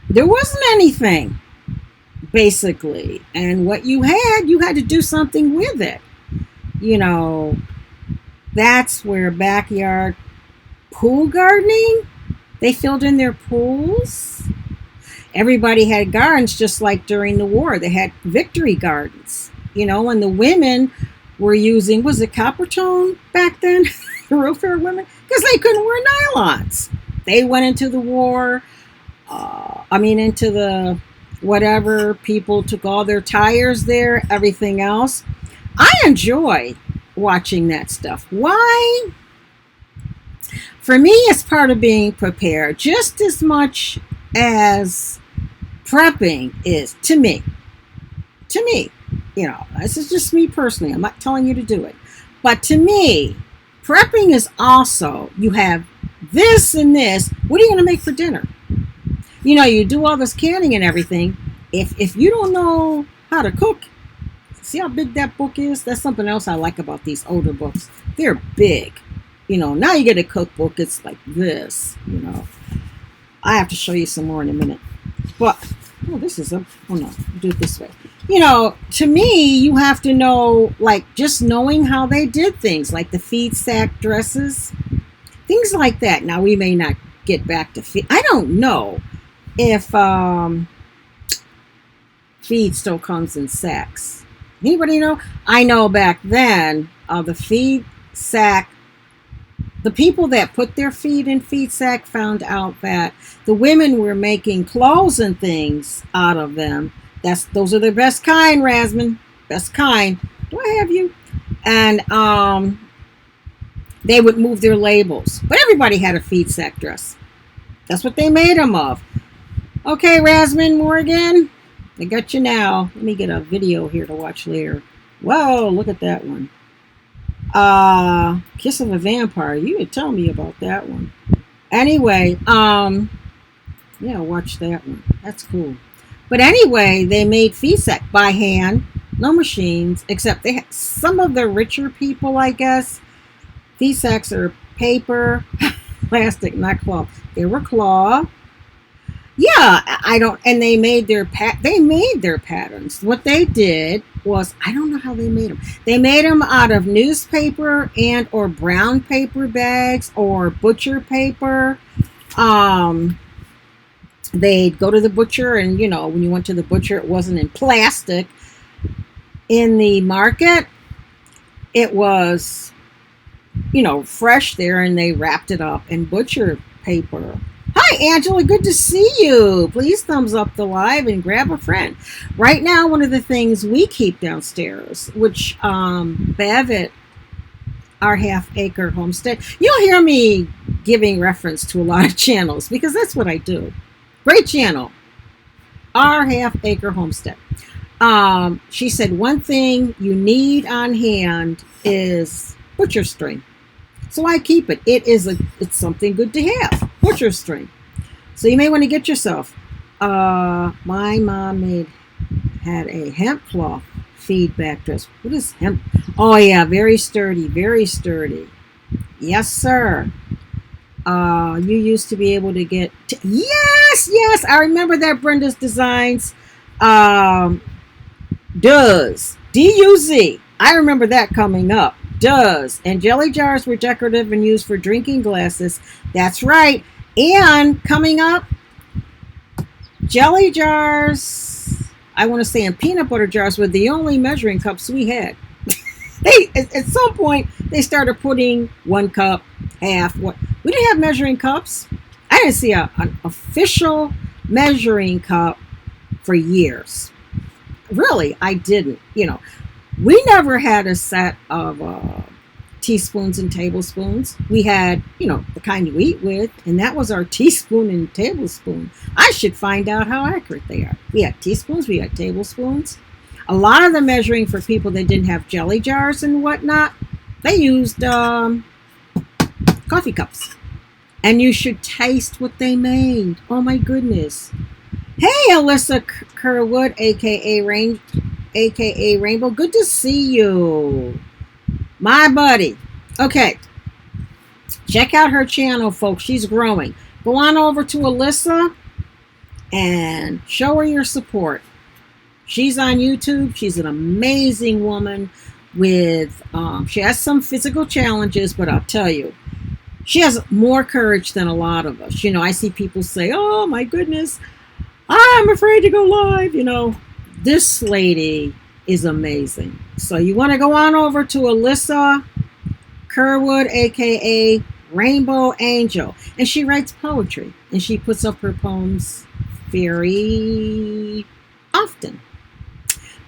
there wasn't anything, basically. And what you had to do something with it. That's where backyard pool gardening, they filled in their pools. Everybody had gardens, just like during the war. They had victory gardens, and the women were using, was it copper tone back then? The real fair women? Because they couldn't wear nylons. They went into the war, into the whatever, people took all their tires there, everything else. I enjoy watching that stuff. Why? For me, it's part of being prepared, just as much as prepping is to me. This is just me personally. I'm not telling you to do it. But to me, prepping is also, you have this and this. What are you going to make for dinner? You do all this canning and everything. If you don't know how to cook, see how big that book is? That's something else I like about these older books. They're big. Now you get a cookbook, it's like this, I have to show you some more in a minute. But, do it this way. To me, you have to know, like, just knowing how they did things, like the feed sack dresses, things like that. Now, we may not get back to feed. I don't know if feed still comes in sacks. Anybody know? I know back then, the feed sack, the people that put their feed in feed sack found out that the women were making clothes and things out of them. Those are the best kind, Rasmin. Best kind. Do I have you? And they would move their labels. But everybody had a feed sack dress. That's what they made them of. Okay, Rasmin Morgan. I got you now. Let me get a video here to watch later. Whoa, look at that one. Kiss of a Vampire. You could tell me about that one. Anyway, watch that one. That's cool. But anyway, they made feed sack by hand, no machines, except they had some of the richer people, I guess. Feed sacks are paper, plastic, not cloth. They were cloth. Yeah, and they made their patterns. What they did was, I don't know how they made them. They made them out of newspaper and or brown paper bags or butcher paper. they'd go to the butcher, and when you went to the butcher, it wasn't in plastic. In the market, it was fresh there, and they wrapped it up in butcher paper. Hi, Angela. Good to see you. Please thumbs up the live and grab a friend. Right now, one of the things we keep downstairs, which Bev at our half-acre homestead, you'll hear me giving reference to a lot of channels because that's what I do. Great channel. Our half-acre homestead. She said one thing you need on hand is butcher string. So I keep it. It's something good to have. Butcher string. So you may want to get yourself. My mom had a hemp cloth feedback dress. What is hemp? Oh yeah, very sturdy, very sturdy. Yes, sir. You used to be able to get. Yes. I remember that Brenda's Designs. DUZ. I remember that coming up. Does. And jelly jars were decorative and used for drinking glasses. That's right. And coming up, jelly jars, I want to say, and peanut butter jars were the only measuring cups we had. At some point, they started putting 1 cup, half. We didn't have measuring cups. I didn't see an official measuring cup for years. Really, I didn't. We never had a set of teaspoons and tablespoons. We had, the kind you eat with, and that was our teaspoon and tablespoon. I should find out how accurate they are. We had teaspoons, we had tablespoons. A lot of the measuring for people that didn't have jelly jars and whatnot, they used coffee cups. And you should taste what they made. Oh my goodness. Hey, Alyssa Kerwood, aka Rainbow. Good to see you. My buddy. Okay. Check out her channel, folks. She's growing. Go on over to Alyssa and show her your support. She's on YouTube. She's an amazing woman with, she has some physical challenges, but I'll tell you, she has more courage than a lot of us. I see people say, oh my goodness, I'm afraid to go live. This lady is amazing. So you want to go on over to Alyssa Kerwood, aka Rainbow Angel, and she writes poetry, and she puts up her poems very often.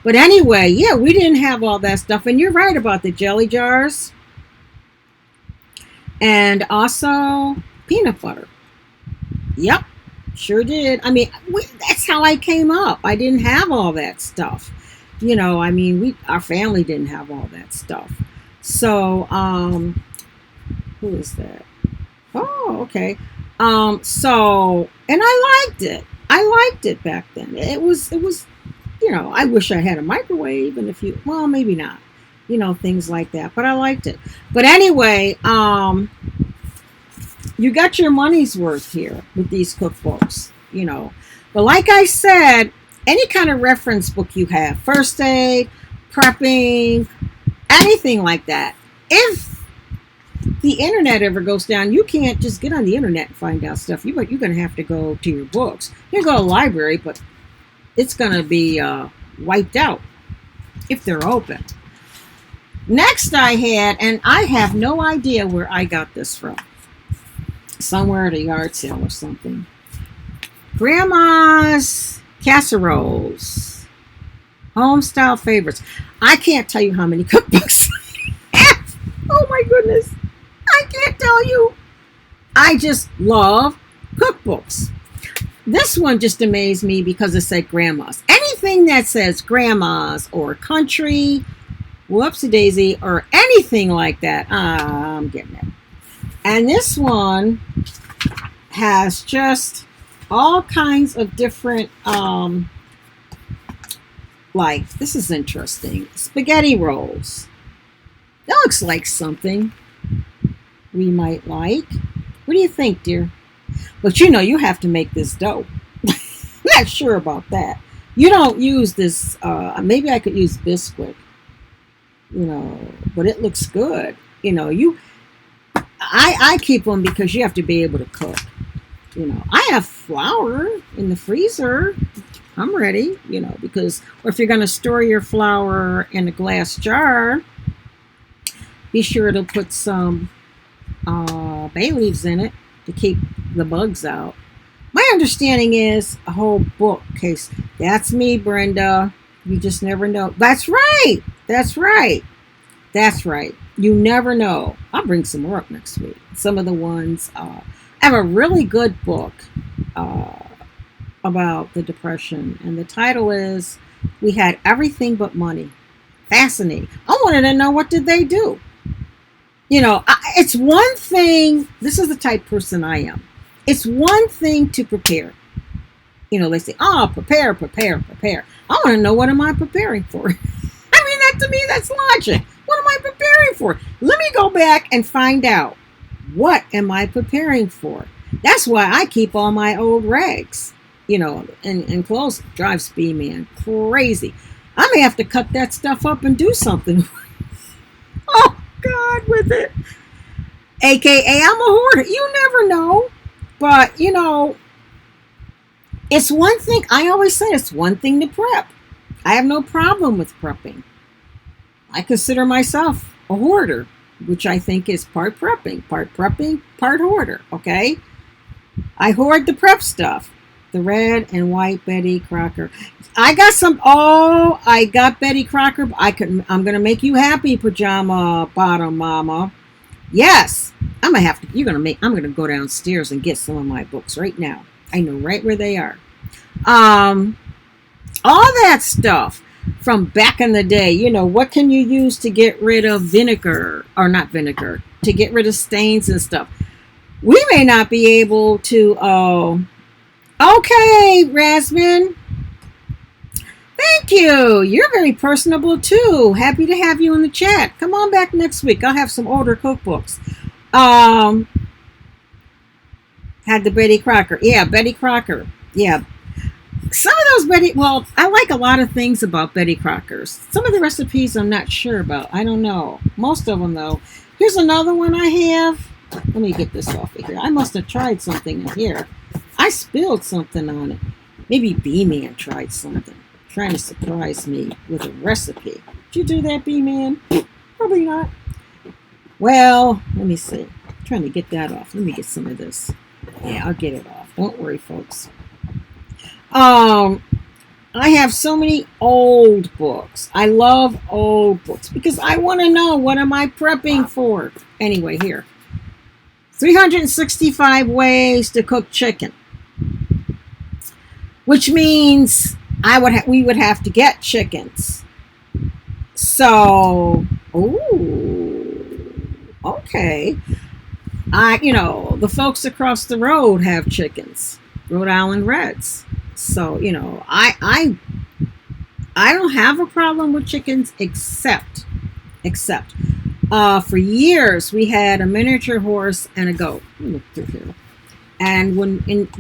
But anyway, yeah, we didn't have all that stuff, and you're right about the jelly jars, and also peanut butter. Yep, sure did. I mean, that's how I came up. I didn't have all that stuff. Our family didn't have all that stuff. So, who is that? Oh, okay. So, and I liked it. I liked it back then. It was, I wish I had a microwave and maybe not, things like that, but I liked it. But anyway, you got your money's worth here with these cookbooks, But like I said, any kind of reference book you have, first aid, prepping, anything like that. If the internet ever goes down, you can't just get on the internet and find out stuff. You're going to have to go to your books. You can go to the library, but it's going to be wiped out if they're open. Next I had, and I have no idea where I got this from. Somewhere at a yard sale or something. Grandma's casseroles. Home style favorites. I can't tell you how many cookbooks I have. Oh my goodness. I can't tell you. I just love cookbooks. This one just amazed me because it said grandma's. Anything that says grandma's or country, whoopsie daisy, or anything like that, I'm getting it. And this one has just all kinds of different, this is interesting. Spaghetti rolls. That looks like something we might like. What do you think, dear? But you have to make this dough. Not sure about that. You don't use this, maybe I could use Bisquick, but it looks good. I keep them because you have to be able to cook. I have flour in the freezer. I'm ready, because or if you're going to store your flour in a glass jar, be sure to put some bay leaves in it to keep the bugs out. My understanding is a whole bookcase. That's me, Brenda. You just never know. That's right. That's right. That's right. You never know. I'll bring some more up next week. Some of the ones. I have a really good book uh, about the Depression, and the title is "We Had Everything But Money." Fascinating. I wanted to know, what did they do? It's one thing. This is the type person I am. It's one thing to prepare. They say, "Oh, prepare, prepare, prepare." I want to know, what am I preparing for? That to me, that's logic. What am I preparing for? Let me go back and find out, what am I preparing for? That's why I keep all my old rags, and clothes. Drives B man crazy. I may have to cut that stuff up and do something. Oh God, with it. AKA, I'm a hoarder. You never know. But, it's one thing. I always say it's one thing to prep. I have no problem with prepping. I consider myself a hoarder, which I think is part prepping, part hoarder, okay? I hoard the prep stuff. The red and white Betty Crocker. I got Betty Crocker. I'm going to make you happy, pajama bottom mama. Yes, I'm going to go downstairs and get some of my books right now. I know right where they are. All that stuff from back in the day. What can you use to get rid of vinegar, or not vinegar, to get rid of stains and stuff? We may not be able to. Okay, Rasmin. Thank you. You're very personable too. Happy to have you in the chat. Come on back next week. I'll have some older cookbooks. Had the Betty Crocker. Yeah, Betty Crocker. Yeah. Some of those well, I like a lot of things about Betty Crocker's. Some of the recipes I'm not sure about. I don't know. Most of them, though. Here's another one I have. Let me get this off of here. I must have tried something in here. I spilled something on it. Maybe B-Man tried something. Trying to surprise me with a recipe. Did you do that, B-Man? Probably not. Well, let me see. I'm trying to get that off. Let me get some of this. Yeah, I'll get it off. Don't worry, folks. I have so many old books. I love old books because I want to know, what am I prepping for? Anyway, here. 365 ways to cook chicken. Which means we would have to get chickens. So, okay. The folks across the road have chickens, Rhode Island Reds. So, I don't have a problem with chickens except for years we had a miniature horse and a goat. Look through here. And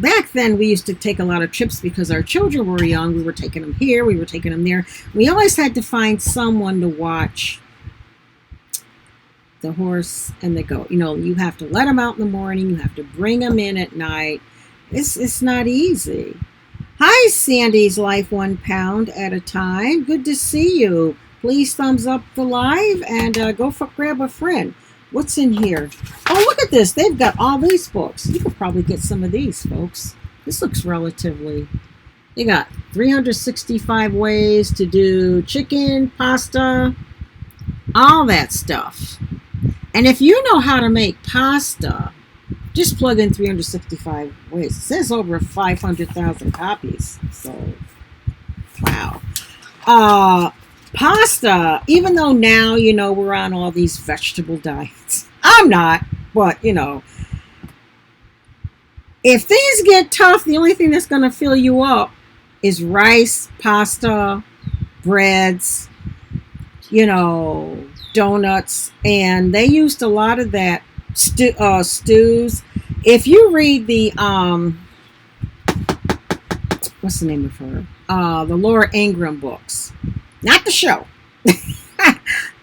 back then we used to take a lot of trips because our children were young. We were taking them here, we were taking them there. We always had to find someone to watch the horse and the goat. You have to let them out in the morning. You have to bring them in at night. It's not easy. Hi, Sandy's Life 1 pound at a time. Good to see you. Please thumbs up the live and grab a friend. What's in here? Oh, look at this. They've got all these books. You could probably get some of these, folks. This looks relatively... They got 365 ways to do chicken, pasta, all that stuff. And if you know how to make pasta, just plug in 365 ways. It says over 500,000 copies. So, wow. Pasta, even though now, we're on all these vegetable diets. I'm not, but, if things get tough, the only thing that's going to fill you up is rice, pasta, breads, donuts. And they used a lot of that stews. If you read the, what's the name of her? The Laura Ingraham books. Not the show.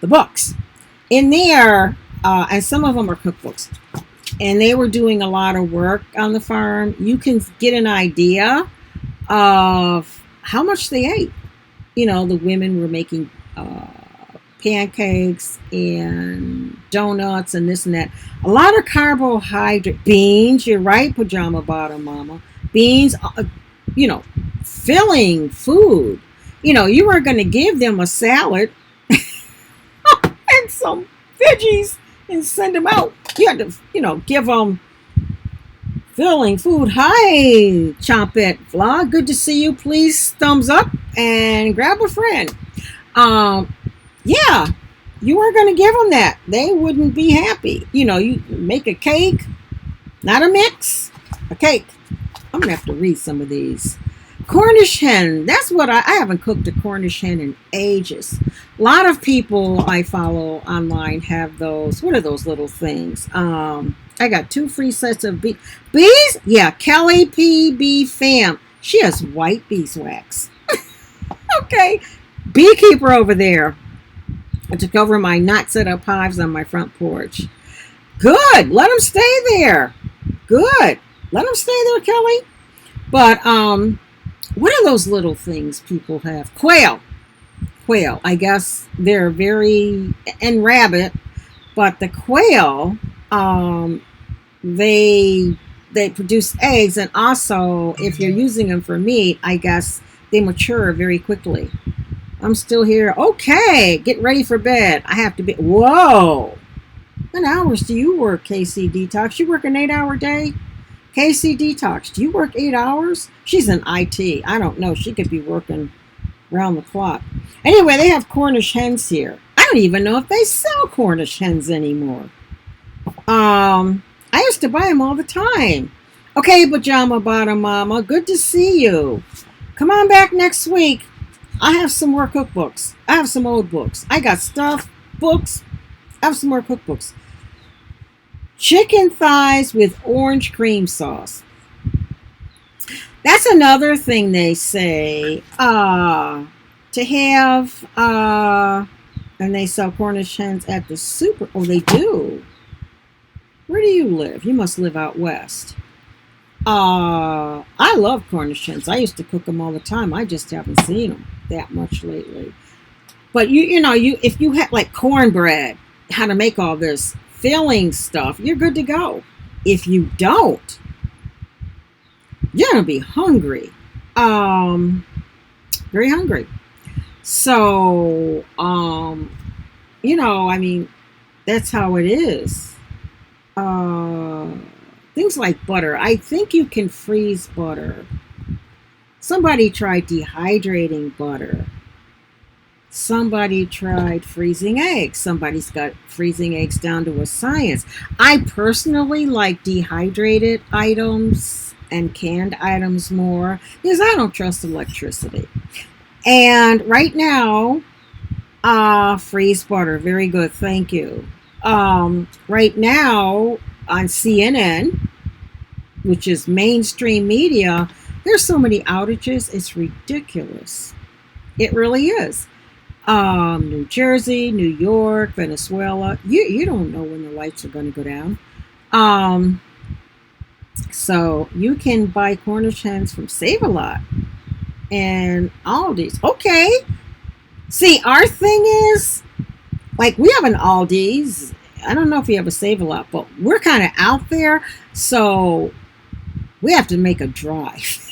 The books. In there, and some of them are cookbooks. and they were doing a lot of work on the farm, you can get an idea of how much they ate. The women were making pancakes and donuts and this and that. A lot of carbohydrate. Beans, you're right, pajama bottom mama. Beans, filling food. You weren't going to give them a salad and some veggies and send them out. You had to, give them filling food. Hi, Chompet Vlog. Good to see you. Please thumbs up and grab a friend. Yeah, you weren't going to give them that. They wouldn't be happy. You make a cake, not a mix, a cake. I'm going to have to read some of these. Cornish hen. That's what I haven't cooked a Cornish hen in ages. A lot of people I follow online have those. What are those little things? I got 2 free sets of bees. Yeah, Kelly PB Fam. She has white beeswax. Okay, beekeeper over there. I took over my not set up hives on my front porch. Good. Let them stay there. Good. Let them stay there, Kelly. But what are those little things people have? Quail. I guess they're and rabbit, but the quail, they produce eggs, and also if you're using them for meat, I guess they mature very quickly. I'm still here. Okay, get ready for bed. I have to be. Whoa. What hours do you work, KC Detox? You work an 8-hour day? KC Detox, do you work 8 hours? She's in IT. I don't know. She could be working around the clock. Anyway, they have Cornish hens here. I don't even know if they sell Cornish hens anymore. I used to buy them all the time. Okay, Pajama Bottom Mama, good to see you. Come on back next week. I have some more cookbooks. I have some old books. I got stuff, books. I have some more cookbooks. Chicken thighs with orange cream sauce. That's another thing they say. To have, and they sell Cornish hens at the super. Oh, they do. Where do you live? You must live out west. I love Cornish hens. I used to cook them all the time. I just haven't seen them that much lately. But if you had like cornbread, how to make all this filling stuff, you're good to go. If you don't, you're gonna be hungry. Very hungry. So, that's how it is. Things like butter. I think you can freeze butter. Somebody tried dehydrating butter. Somebody tried freezing eggs. Somebody's got freezing eggs down to a science. I personally like dehydrated items and canned items more because I don't trust electricity. And right now, freeze butter. Very good. Thank you. Right now on CNN, which is mainstream media, there's so many outages. It's ridiculous. It really is. New Jersey, New York, Venezuela. You don't know when the lights are going to go down. So you can buy Cornish hens from Save-A-Lot and Aldi's. Okay. See, our thing is, like, we have an Aldi's. I don't know if you have a Save-A-Lot, but we're kind of out there, so we have to make a drive.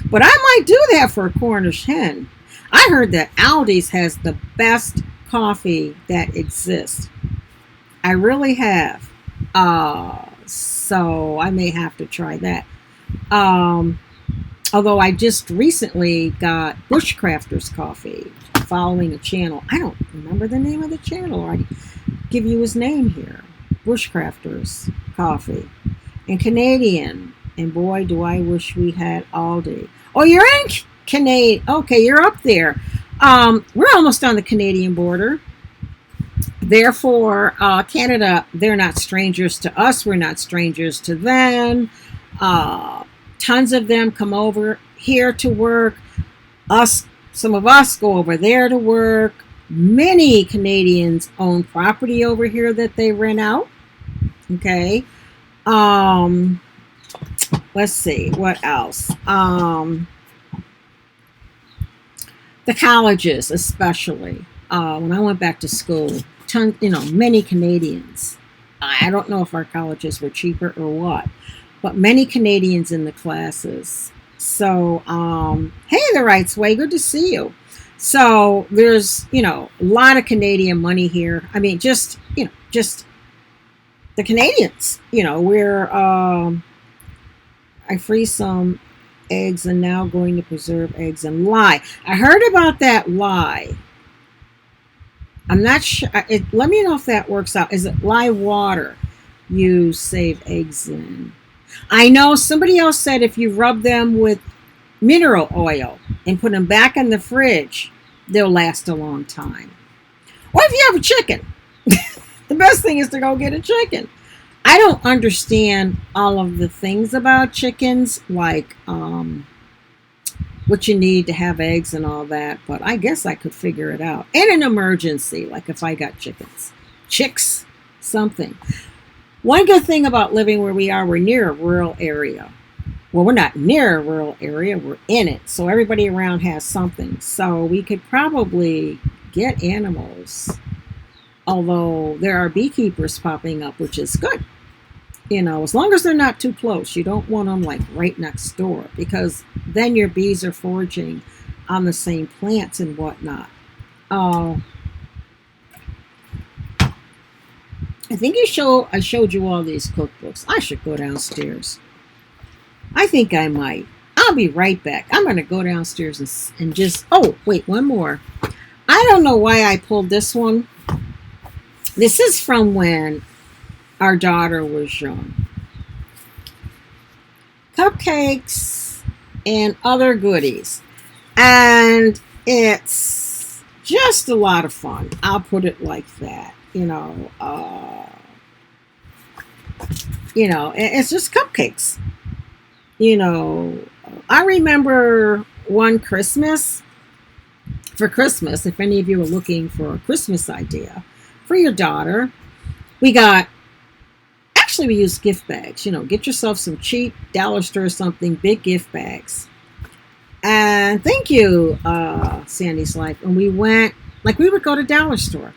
But I might do that for a Cornish hen. I heard that Aldi's has the best coffee that exists. I really have. So I may have to try that. Although I just recently got Bushcrafters coffee, following a channel. I don't remember the name of the channel. I give you his name here. Bushcrafters coffee. And Canadian. And boy, do I wish we had Aldi. Oh, you're in Canada. Okay, you're up there. We're almost on the Canadian border. Therefore, Canada, they're not strangers to us. We're not strangers to them. Tons of them come over here to work. Some of us go over there to work. Many Canadians own property over here that they rent out. Okay. Um, let's see what else. The colleges, especially when I went back to school, many Canadians. I don't know if our colleges were cheaper or what, but many Canadians in the classes. So, hey, the Rights Way, good to see you. So there's, a lot of Canadian money here. I mean, just the Canadians. I freeze some eggs and now going to preserve eggs and lye. I heard about that lye. I'm not sure. Let me know if that works out. Is it lye water you save eggs in? I know somebody else said if you rub them with mineral oil and put them back in the fridge, they'll last a long time. Or if you have a chicken, the best thing is to go get a chicken. I don't understand all of the things about chickens, like what you need to have eggs and all that, but I guess I could figure it out. In an emergency, like if I got chicks, something. One good thing about living where we are, we're near a rural area. Well, we're not near a rural area, we're in it. So everybody around has something. So we could probably get animals. Although there are beekeepers popping up, which is good. As long as they're not too close. You don't want them like right next door, because then your bees are foraging on the same plants and whatnot. I think I showed you all these cookbooks. I should go downstairs. I think I might. I'll be right back. I'm going to go downstairs and just... Oh, wait, one more. I don't know why I pulled this one. This is from when our daughter was young. Cupcakes and other goodies. And it's just a lot of fun. I'll put it like that. It's just cupcakes. I remember one Christmas, if any of you are looking for a Christmas idea for your daughter, we used gift bags. Get yourself some cheap dollar store or something, big gift bags. And thank you, Sandy's Life. And we went, we would go to dollar store.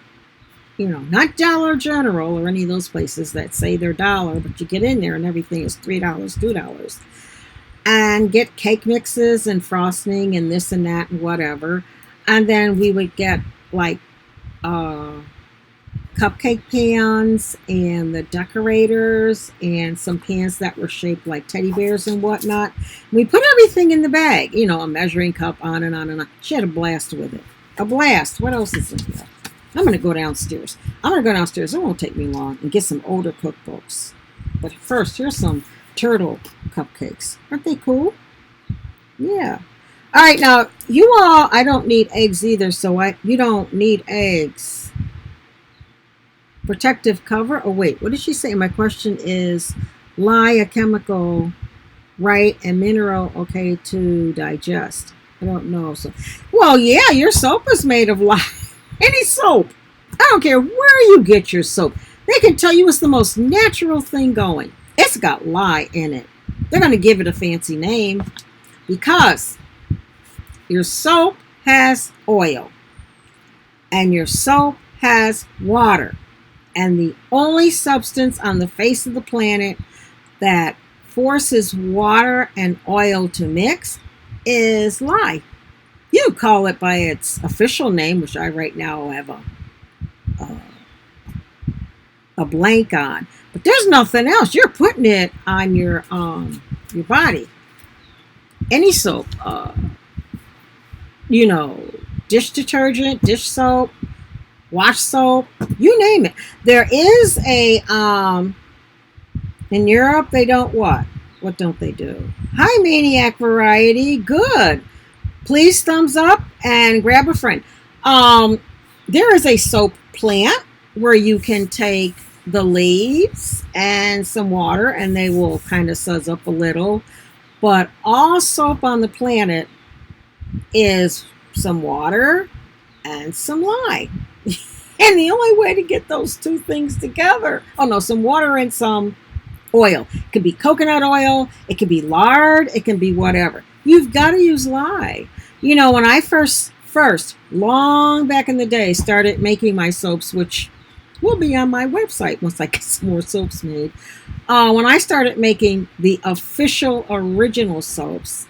Not Dollar General or any of those places that say they're dollar, but you get in there and everything is $3, $2. And get cake mixes and frosting and this and that and whatever. And then we would get cupcake pans and the decorators and some pans that were shaped like teddy bears and whatnot. We put everything in the bag, a measuring cup, on and on and on. She had a blast with it. A blast. What else is in here? I'm going to go downstairs. It won't take me long, and get some older cookbooks. But first, here's some turtle cupcakes. Aren't they cool? Yeah. All right, now, you all, I don't need eggs either, so you don't need eggs. Protective cover? Oh, wait, what did she say? My question is, lye, a chemical, right, and mineral, okay, to digest. I don't know. So, well, yeah, your soap is made of lye. Any soap. I don't care where you get your soap. They can tell you it's the most natural thing going. It's got lye in it. They're going to give it a fancy name because your soap has oil and your soap has water. And the only substance on the face of the planet that forces water and oil to mix is lye. You call it by its official name, which I right now have a blank on. But there's nothing else. You're putting it on your body. Any soap, dish detergent, dish soap, wash soap, you name it. There is a in Europe they don't what? What don't they do? Hi, Maniac Variety. Good. Please thumbs up and grab a friend. There is a soap plant where you can take the leaves and some water and they will kind of suzz up a little. But all soap on the planet is some water and some lye. And the only way to get those two things together, some water and some oil. It could be coconut oil, it could be lard, it can be whatever. You've got to use lye. When I first long back in the day started making my soaps, which will be on my website once I get some more soaps made. When I started making the official original soaps,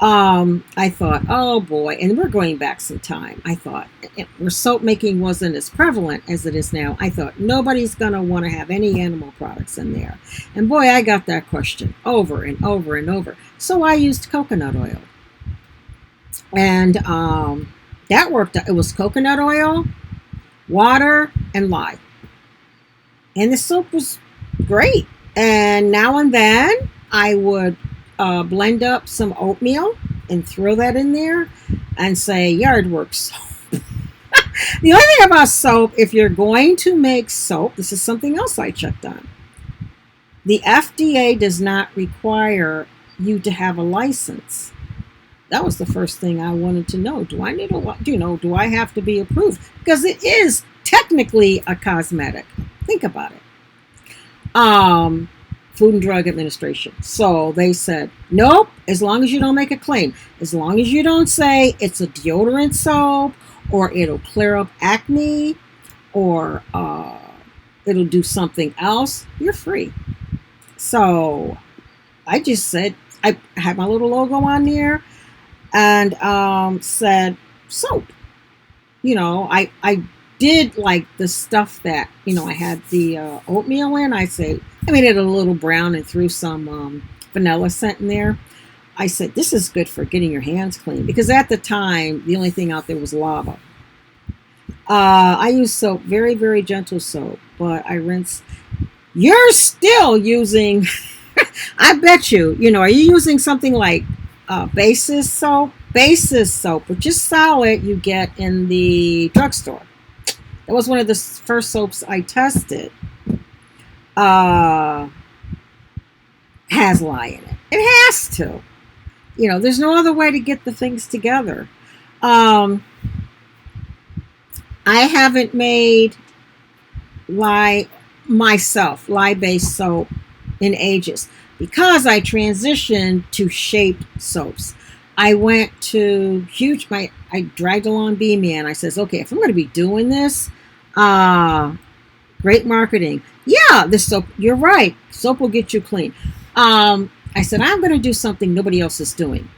I thought, oh boy, and we're going back some time. I thought, where soap making wasn't as prevalent as it is now, I thought nobody's going to want to have any animal products in there. And boy, I got that question over and over and over. So I used coconut oil. And that worked. It was coconut oil, water, and lye. And the soap was great. And now and then I would blend up some oatmeal and throw that in there and say yard work soap. The only thing about soap, if you're going to make soap, this is something else I checked on. The FDA does not require you to have a license. That was the first thing I wanted to know. Do I need do I have to be approved? Because it is technically a cosmetic. Think about it. Food and Drug Administration. So they said, nope, as long as you don't make a claim, as long as you don't say it's a deodorant soap, or it'll clear up acne, or it'll do something else, you're free. So I just said, I had my little logo on there and said soap. I did like the stuff that, I had the oatmeal in. I made it a little brown and threw some vanilla scent in there. I said, this is good for getting your hands clean, because at the time, the only thing out there was lava. I use soap, very, very gentle soap, but I rinse. You're still using, I bet you, are you using something like Basis soap? Basis soap, which is solid, you get in the drugstore. That was one of the first soaps I tested. Has lye in it. It has to. There's no other way to get the things together. I haven't made lye-based soap in ages, because I transitioned to shaped soaps. I went to I dragged along B-Man. I says, okay, if I'm going to be doing this, great marketing. Yeah, this soap, you're right. Soap will get you clean. I said, I'm going to do something nobody else is doing.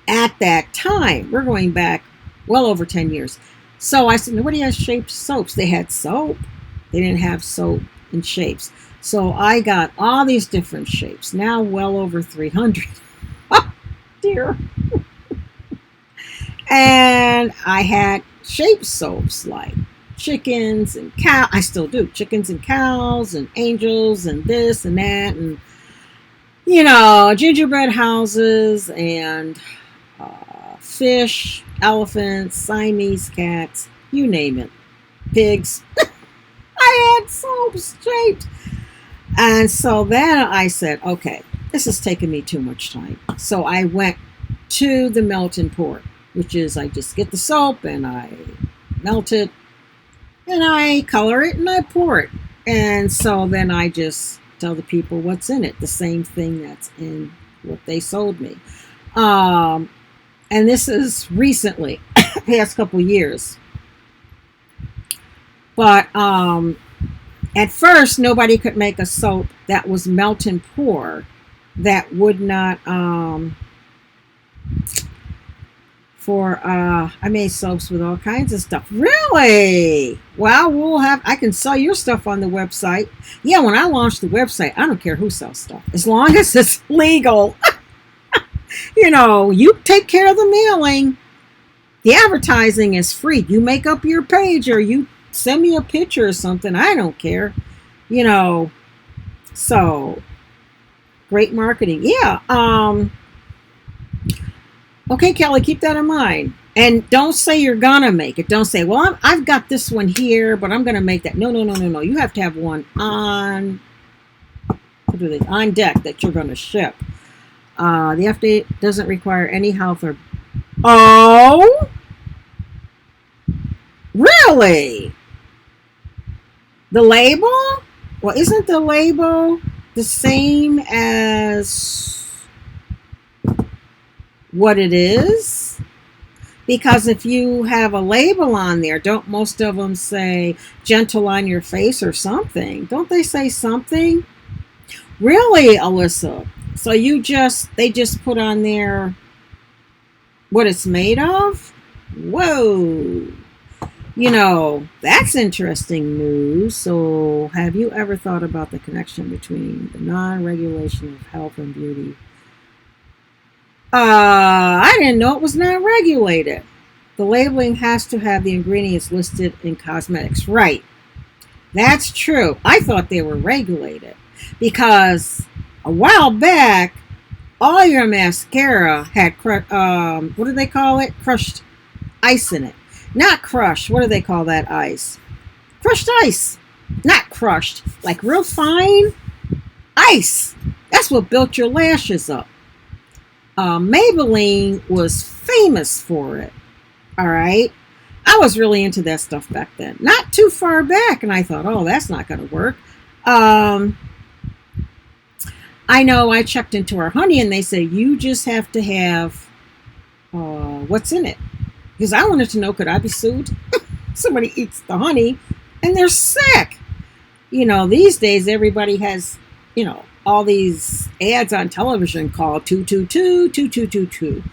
At that time, we're going back well over 10 years. So I said, nobody has shaped soaps. They had soap. They didn't have soap in shapes. So I got all these different shapes. Now well over 300. Oh, dear. And I had shaped soaps like chickens and cow. I still do. Chickens and cows and angels and this and that. And, gingerbread houses and fish, elephants, Siamese cats, you name it. Pigs. I had soaps shaped. And so then I said, okay, this is taking me too much time. So I went to the melt and pour, which is I just get the soap and I melt it and I color it and I pour it. And so then I just tell the people what's in it, the same thing that's in what they sold me. And this is recently, past couple years. But at first, nobody could make a soap that was melt and pour that would not, I made soaps with all kinds of stuff. Really? Well, I can sell your stuff on the website. Yeah, when I launch the website, I don't care who sells stuff, as long as it's legal. You take care of the mailing. The advertising is free. You make up your page or you send me a picture or something. I don't care. So great marketing. Yeah. Okay, Kelly, keep that in mind. And don't say you're gonna make it. Don't say, well, I've got this one here, but I'm gonna make that. No. You have to have one on deck that you're gonna ship. The FDA doesn't require any health or... Oh? Really? The label? Well, isn't the label the same as what it is? Because if you have a label on there, don't most of them say gentle on your face or something? Don't they say something? Really, Alyssa? So they just put on there what it's made of? Whoa. That's interesting news. So, have you ever thought about the connection between the non-regulation of health and beauty? I didn't know it was non-regulated. The labeling has to have the ingredients listed in cosmetics. Right. That's true. I thought they were regulated because a while back, all your mascara had what do they call it? Crushed ice in it. Not crushed. What do they call that ice? Crushed ice. Not crushed. Like real fine ice. That's what built your lashes up. Maybelline was famous for it. All right. I was really into that stuff back then. Not too far back. And I thought, oh, that's not going to work. I know I checked into our honey and they say you just have to have what's in it. Because I wanted to know, could I be sued? Somebody eats the honey and they're sick. These days everybody has, all these ads on television called 222, 2222.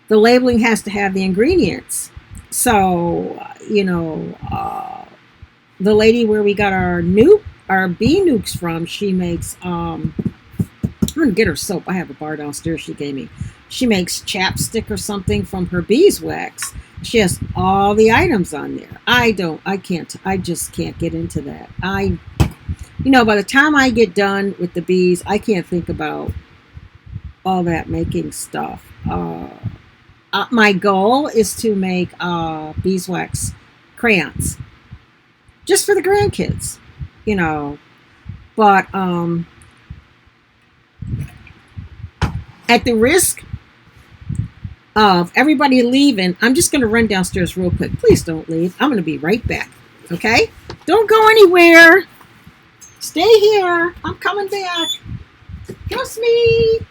The labeling has to have the ingredients. So, the lady where we got our bee nukes from, she makes, I'm going to get her soap. I have a bar downstairs she gave me. She makes chapstick or something from her beeswax. She has all the items on there. I just can't get into that. By the time I get done with the bees, I can't think about all that making stuff. My goal is to make beeswax crayons just for the grandkids, but at the risk of everybody leaving, I'm just going to run downstairs real quick. Please don't leave. I'm going to be right back. Okay? Don't go anywhere. Stay here. I'm coming back. Trust me.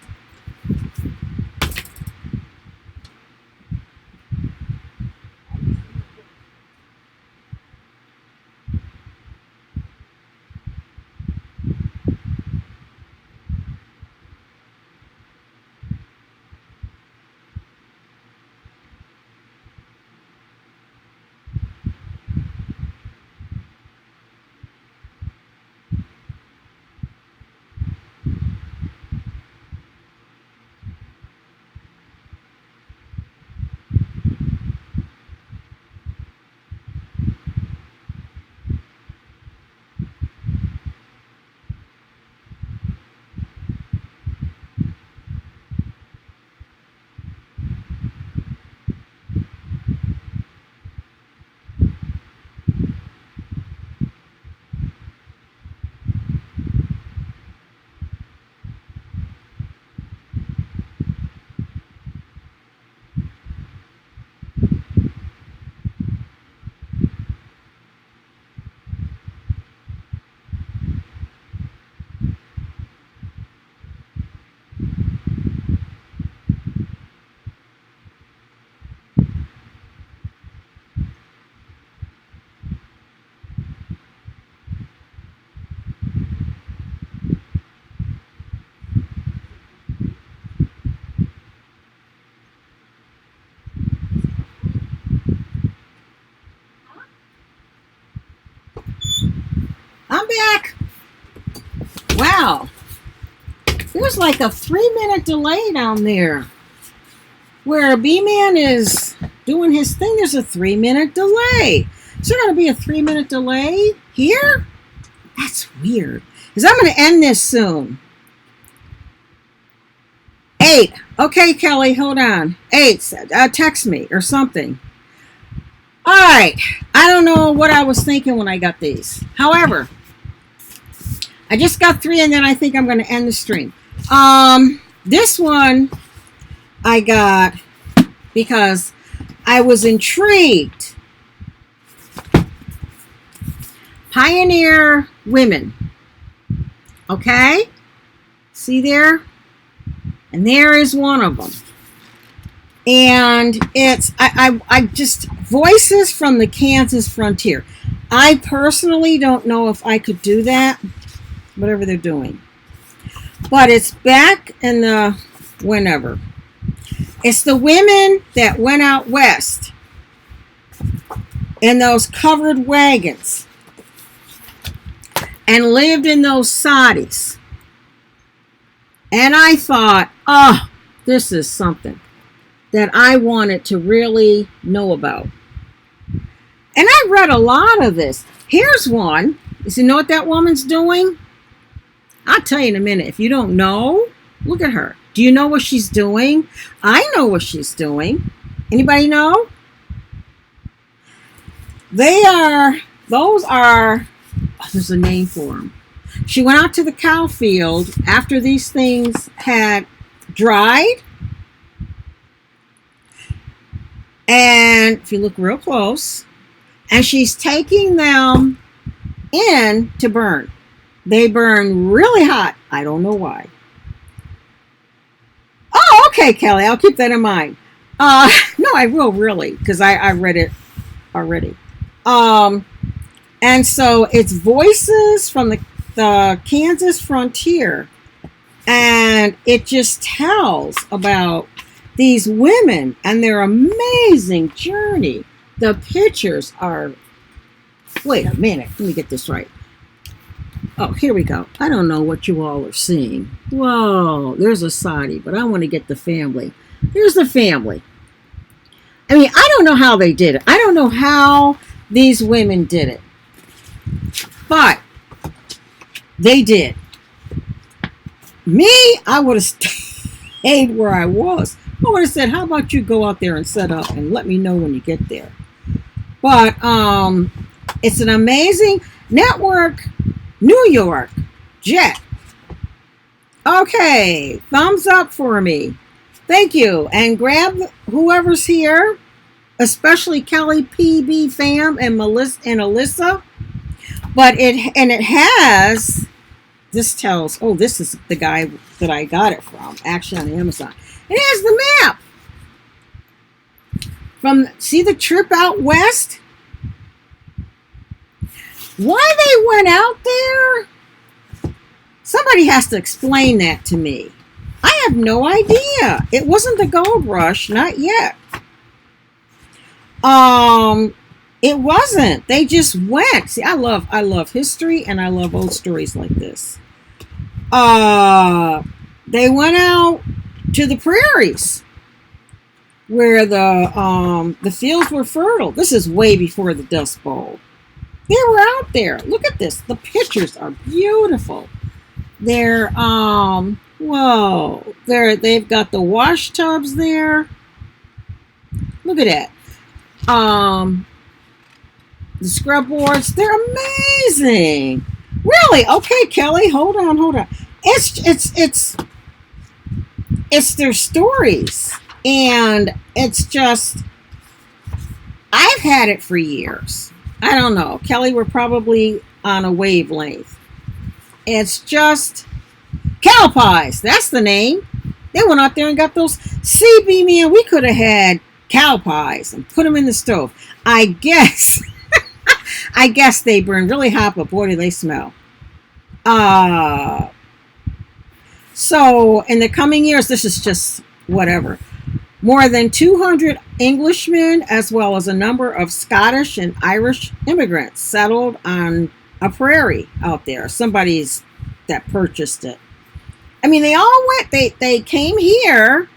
I'm back. Wow. There's like a 3-minute delay down there. Where a B-Man is doing his thing, there's a 3-minute delay. Is there going to be a 3-minute delay here? That's weird. Because I'm going to end this soon. 8. Okay, Kelly, hold on. 8. Text me or something. All right. I don't know what I was thinking when I got these. However, I just got 3 and then I think I'm going to end the stream. This one I got because I was intrigued. Pioneer Women. Okay? See there? And there is one of them. And it's, I just, voices from the Kansas frontier. I personally don't know if I could do that, whatever they're doing. But it's back in the, whenever. It's the women that went out west in those covered wagons and lived in those saddis. And I thought, oh, this is something that I wanted to really know about. And I read a lot of this. Here's one. You know what that woman's doing? I'll tell you in a minute. If you don't know, look at her. Do you know what she's doing? I know what she's doing. Anybody know? Those are, there's a name for them. She went out to the cow field after these things had dried. And if you look real close, and she's taking them in to burn. They burn really hot. I don't know why. Oh, okay, Kelly. I'll keep that in mind. No, I will really, because I read it already. And so it's voices from the Kansas frontier, and it just tells about these women and their amazing journey. The pictures are, wait a minute, let me get this right. Oh, here we go. I don't know what you all are seeing. Whoa, there's a sadi, but I want to get the family. Here's the family. I mean, I don't know how they did it. I don't know how these women did it. But they did. Me, I would have stayed where I was. I would have said, how about you go out there and set up and let me know when you get there. But it's an amazing network. New York Jet. Okay, thumbs up for me. Thank you. And grab whoever's here, especially Kelly PB fam and Melissa and Alyssa. But it has, this tells, oh, this is the guy that I got it from, actually on Amazon. It has the map. See the trip out west? Why they went out there? Somebody has to explain that to me. I have no idea. It wasn't the gold rush, not yet. It wasn't. They just went. See, I love history and I love old stories like this. They went out to the prairies where the fields were fertile. This is way before the Dust Bowl. They were out there. Look at this. The pictures are beautiful. They're whoa. They've got the wash tubs there. Look at that. The scrub boards, they're amazing. Really? Okay, Kelly, hold on. It's their stories. And it's just, I've had it for years. I don't know. Kelly, we're probably on a wavelength. It's just cow pies. That's the name. They went out there and got those. CB, man, we could have had cow pies and put them in the stove. I guess they burn really hot, but boy, do they smell. So in the coming years, this is just whatever. More than 200 Englishmen, as well as a number of Scottish and Irish immigrants, settled on Apiary out there. Somebody's that purchased it. I mean, they all went. They came here,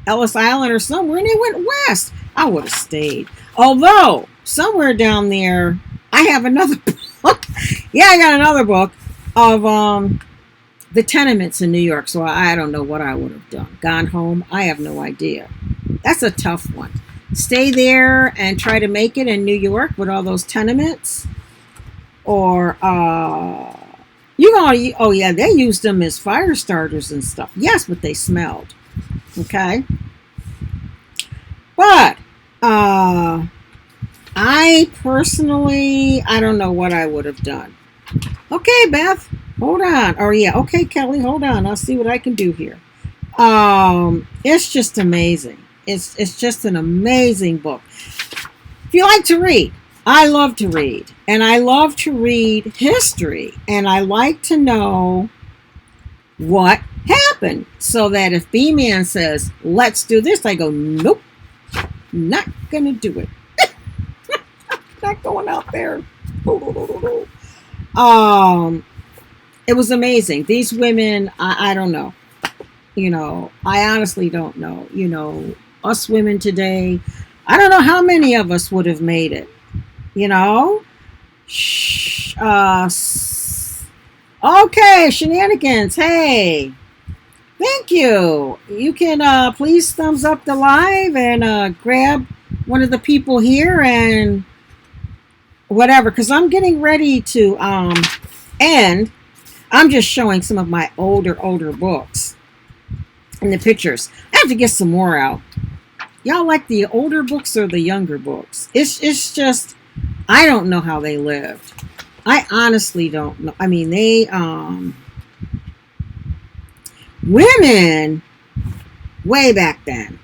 Ellis Island or somewhere, and they went west. I would have stayed. Although somewhere down there, I have another book. Yeah, I got another book of the tenements in New York. So I don't know what I would have done. Gone home? I have no idea. That's a tough one. Stay there and try to make it in New York with all those tenements, or oh yeah, they used them as fire starters and stuff. Yes, but they smelled. Okay, but I personally, I don't know what I would have done. Okay, Beth. Hold on. Oh yeah. Okay, Kelly. Hold on. I'll see what I can do here. It's just amazing. It's just an amazing book. If you like to read, I love to read, and I love to read history, and I like to know what happened, so that if B-Man says, "Let's do this," I go, "Nope, not gonna do it. Not going out there." It was amazing. These women, I don't know. I honestly don't know. Us women today, I don't know how many of us would have made it. You know? Okay, shenanigans. Hey, thank you. You can please thumbs up the live and grab one of the people here and whatever, because I'm getting ready to end. I'm just showing some of my older books and the pictures. I have to get some more out. Y'all like the older books or the younger books? It's just, I don't know how they lived. I honestly don't know. I mean, they women way back then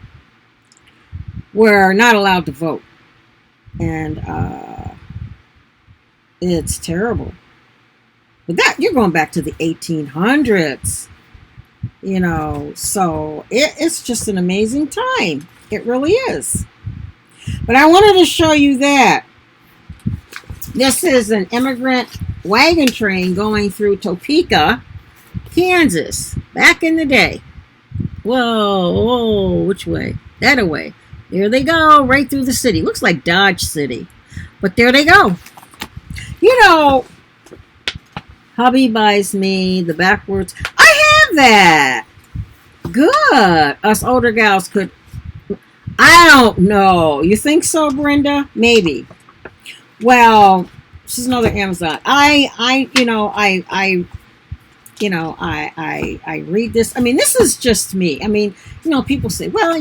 were not allowed to vote, and it's terrible. But that, you're going back to the 1800s, so it's just an amazing time. It really is. But I wanted to show you that. This is an immigrant wagon train going through Topeka, Kansas, back in the day. Whoa, which way? That way. There they go, right through the city. Looks like Dodge City. But there they go. Hubby buys me the backwards. I have that. Good. Us older gals could. I don't know. You think so, Brenda? Maybe. Well, this is another Amazon. I read this. I mean, this is just me. I mean, people say, well,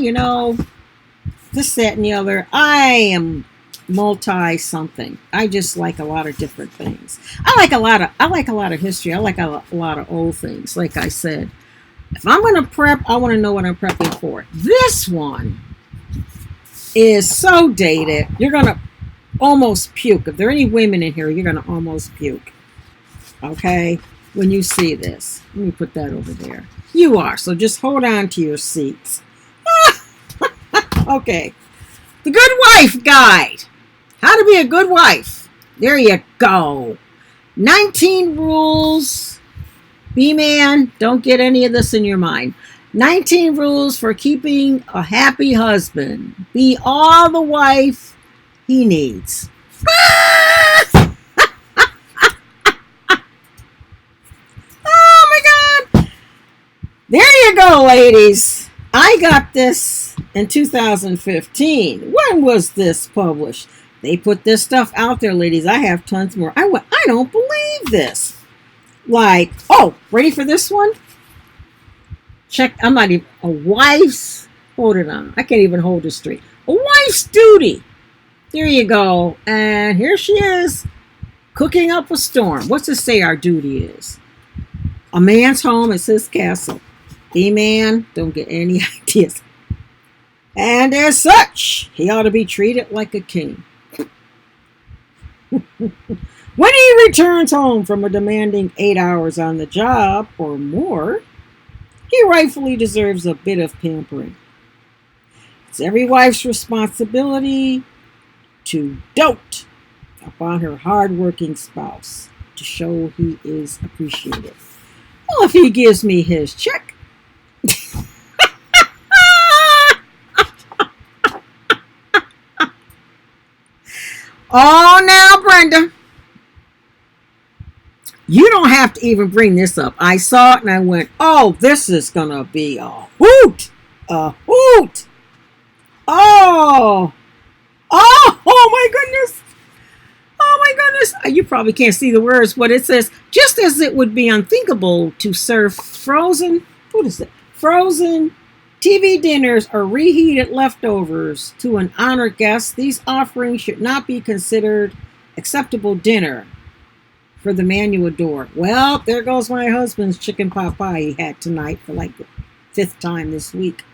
this, that, and the other. I am multi something. I just like a lot of different things. I like a lot of history. I like a lot of old things. Like I said, if I'm going to prep, I want to know what I'm prepping for. This one is so dated. You're going to almost puke. If there are any women in here, you're going to almost puke. Okay? When you see this. Let me put that over there. You are. So just hold on to your seats. Okay. The Good Wife Guide. How to be a good wife. There you go. 19 rules. B-Man, don't get any of this in your mind. 19 rules for keeping a happy husband. Be all the wife he needs. Oh my God. There you go, ladies. I got this in 2015. When was this published? They put this stuff out there, ladies. I have tons more. I don't believe this. Like, oh, ready for this one? Check, I'm not even, a wife's, hold it on. I can't even hold it straight. A wife's duty. There you go. And here she is, cooking up a storm. What's it say our duty is? A man's home is his castle. B-Man, don't get any ideas. And as such, he ought to be treated like a king. When he returns home from a demanding 8 hours on the job or more, he rightfully deserves a bit of pampering. It's every wife's responsibility to dote upon her hard-working spouse to show he is appreciated. Well, if he gives me his check. Oh, now, Brenda. You don't have to even bring this up. I saw it and I went, oh, this is going to be a hoot. A hoot. Oh. Oh my goodness. Oh my goodness. You probably can't see the words, but it says, just as it would be unthinkable to serve frozen TV dinners or reheated leftovers to an honored guest, these offerings should not be considered acceptable dinner for the manual door. Well, there goes my husband's chicken pot pie he had tonight for like the 5th time this week.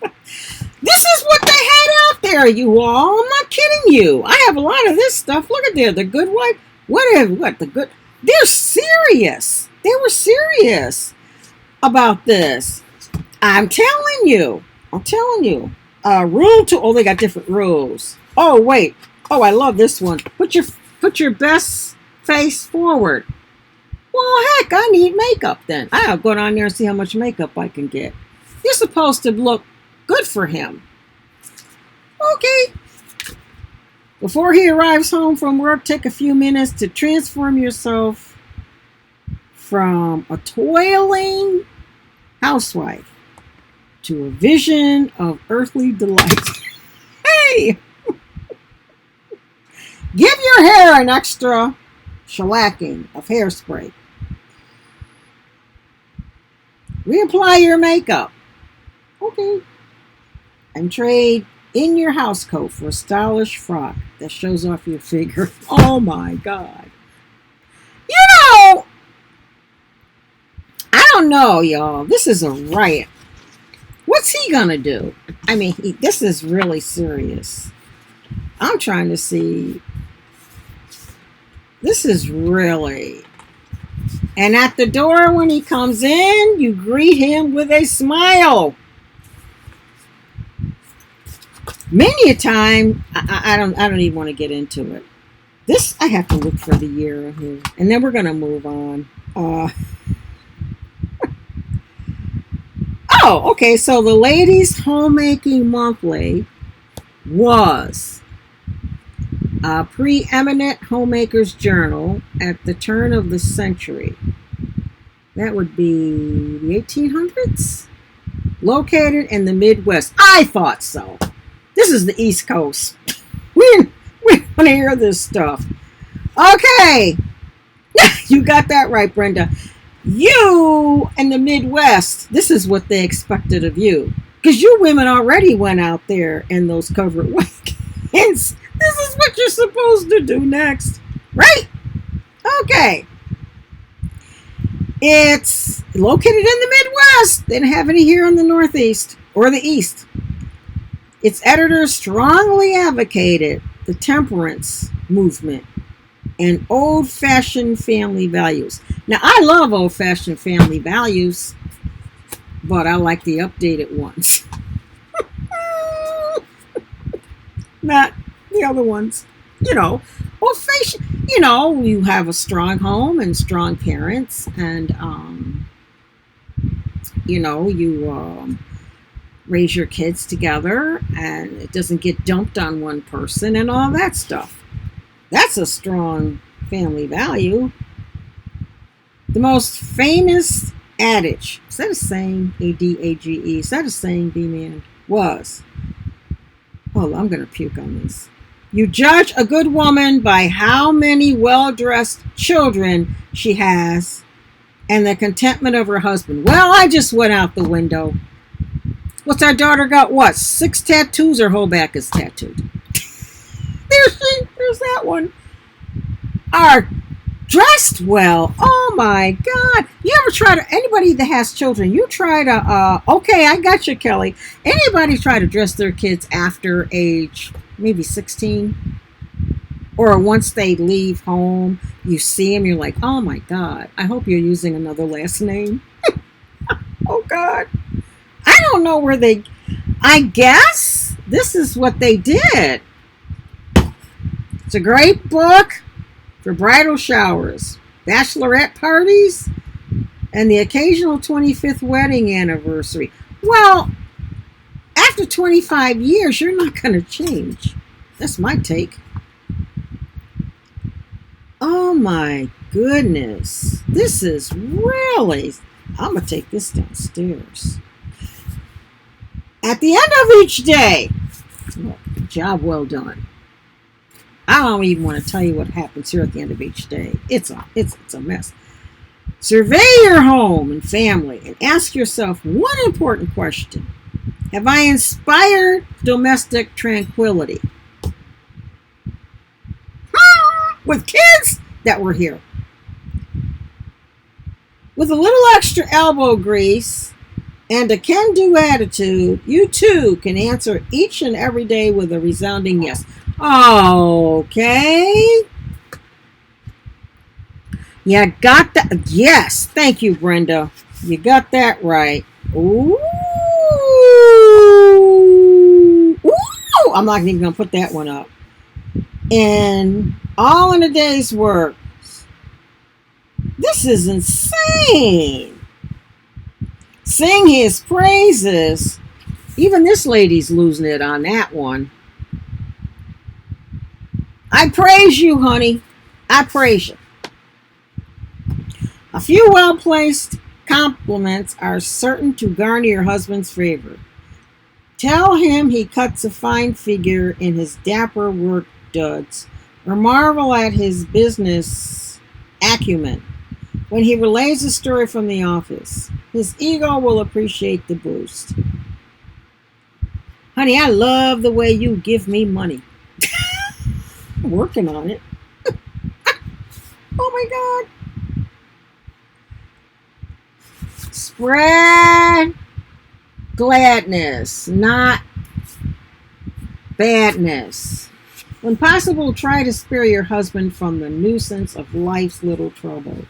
This is what they had out there, you all. I'm not kidding you. I have a lot of this stuff. Look at there, the good wife. What the good? They're serious. They were serious about this. I'm telling you. Rule 2. Oh, they got different rules. Oh, wait. Oh, I love this one. Put your best face forward. Well, heck, I need makeup then. I'll go down there and see how much makeup I can get. You're supposed to look good for him. Okay. Before he arrives home from work, take a few minutes to transform yourself from a toiling housewife to a vision of earthly delight. Hey! Give your hair an extra shellacking of hairspray. Reapply your makeup. Okay. And trade in your house coat for a stylish frock that shows off your figure. Oh my God. You know, I don't know, y'all. This is a riot. What's he gonna do? I mean, this is really serious. I'm trying to see. This is really. And at the door when he comes in, you greet him with a smile. Many a time, I don't even want to get into it. This, I have to look for the year here. And then we're going to move on. Oh, okay. So the Ladies Homemaking Monthly was a preeminent homemaker's journal at the turn of the century. That would be the 1800s? Located in the Midwest. I thought so. This is the East Coast. We want to hear this stuff. Okay. You got that right, Brenda. You and the Midwest, this is what they expected of you. Because you women already went out there in those covered wagons. This is what you're supposed to do next. Right? Okay. It's located in the Midwest. They didn't have any here in the Northeast or the East. Its editor strongly advocated the temperance movement and old-fashioned family values. Now, I love old-fashioned family values, but I like the updated ones. Not the other ones. You know, old-fashioned, you have a strong home and strong parents, and, you raise your kids together, and it doesn't get dumped on one person and all that stuff. That's a strong family value. The most famous adage, is that a saying? A-D-A-G-E. Is that a saying, B-Man? Was. Oh, I'm going to puke on this. You judge a good woman by how many well-dressed children she has and the contentment of her husband. Well, I just went out the window. What's our daughter got? What? 6 tattoos? Her whole back is tattooed. There's that one. Are dressed well. Oh my God. You ever try to, anybody that has children, you try to, okay, I got you, Kelly. Anybody try to dress their kids after age maybe 16? Or once they leave home, you see them, you're like, oh my God, I hope you're using another last name. Oh God. I don't know where I guess this is what they did. It's a great book for bridal showers, bachelorette parties, and the occasional 25th wedding anniversary. Well, after 25 years, you're not going to change. That's my take. Oh my goodness. This is really, I'm going to take this downstairs. At the end of each day, job well done. I don't even want to tell you what happens here at the end of each day. It's a mess. Survey your home and family and ask yourself one important question. Have I inspired domestic tranquility? with kids that were here. With a little extra elbow grease and a can-do attitude, you too can answer each and every day with a resounding yes. Okay. You got that. Yes. Thank you, Brenda. You got that right. Ooh. Ooh. I'm not even going to put that one up. And all in a day's work. This is insane. Sing his praises. Even this lady's losing it on that one. I praise you, honey. I praise you. A few well-placed compliments are certain to garner your husband's favor. Tell him he cuts a fine figure in his dapper work duds, or marvel at his business acumen. When he relays a story from the office, his ego will appreciate the boost. Honey, I love the way you give me money. I'm working on it. Oh my God. Spread gladness, not badness. When possible, try to spare your husband from the nuisance of life's little trouble.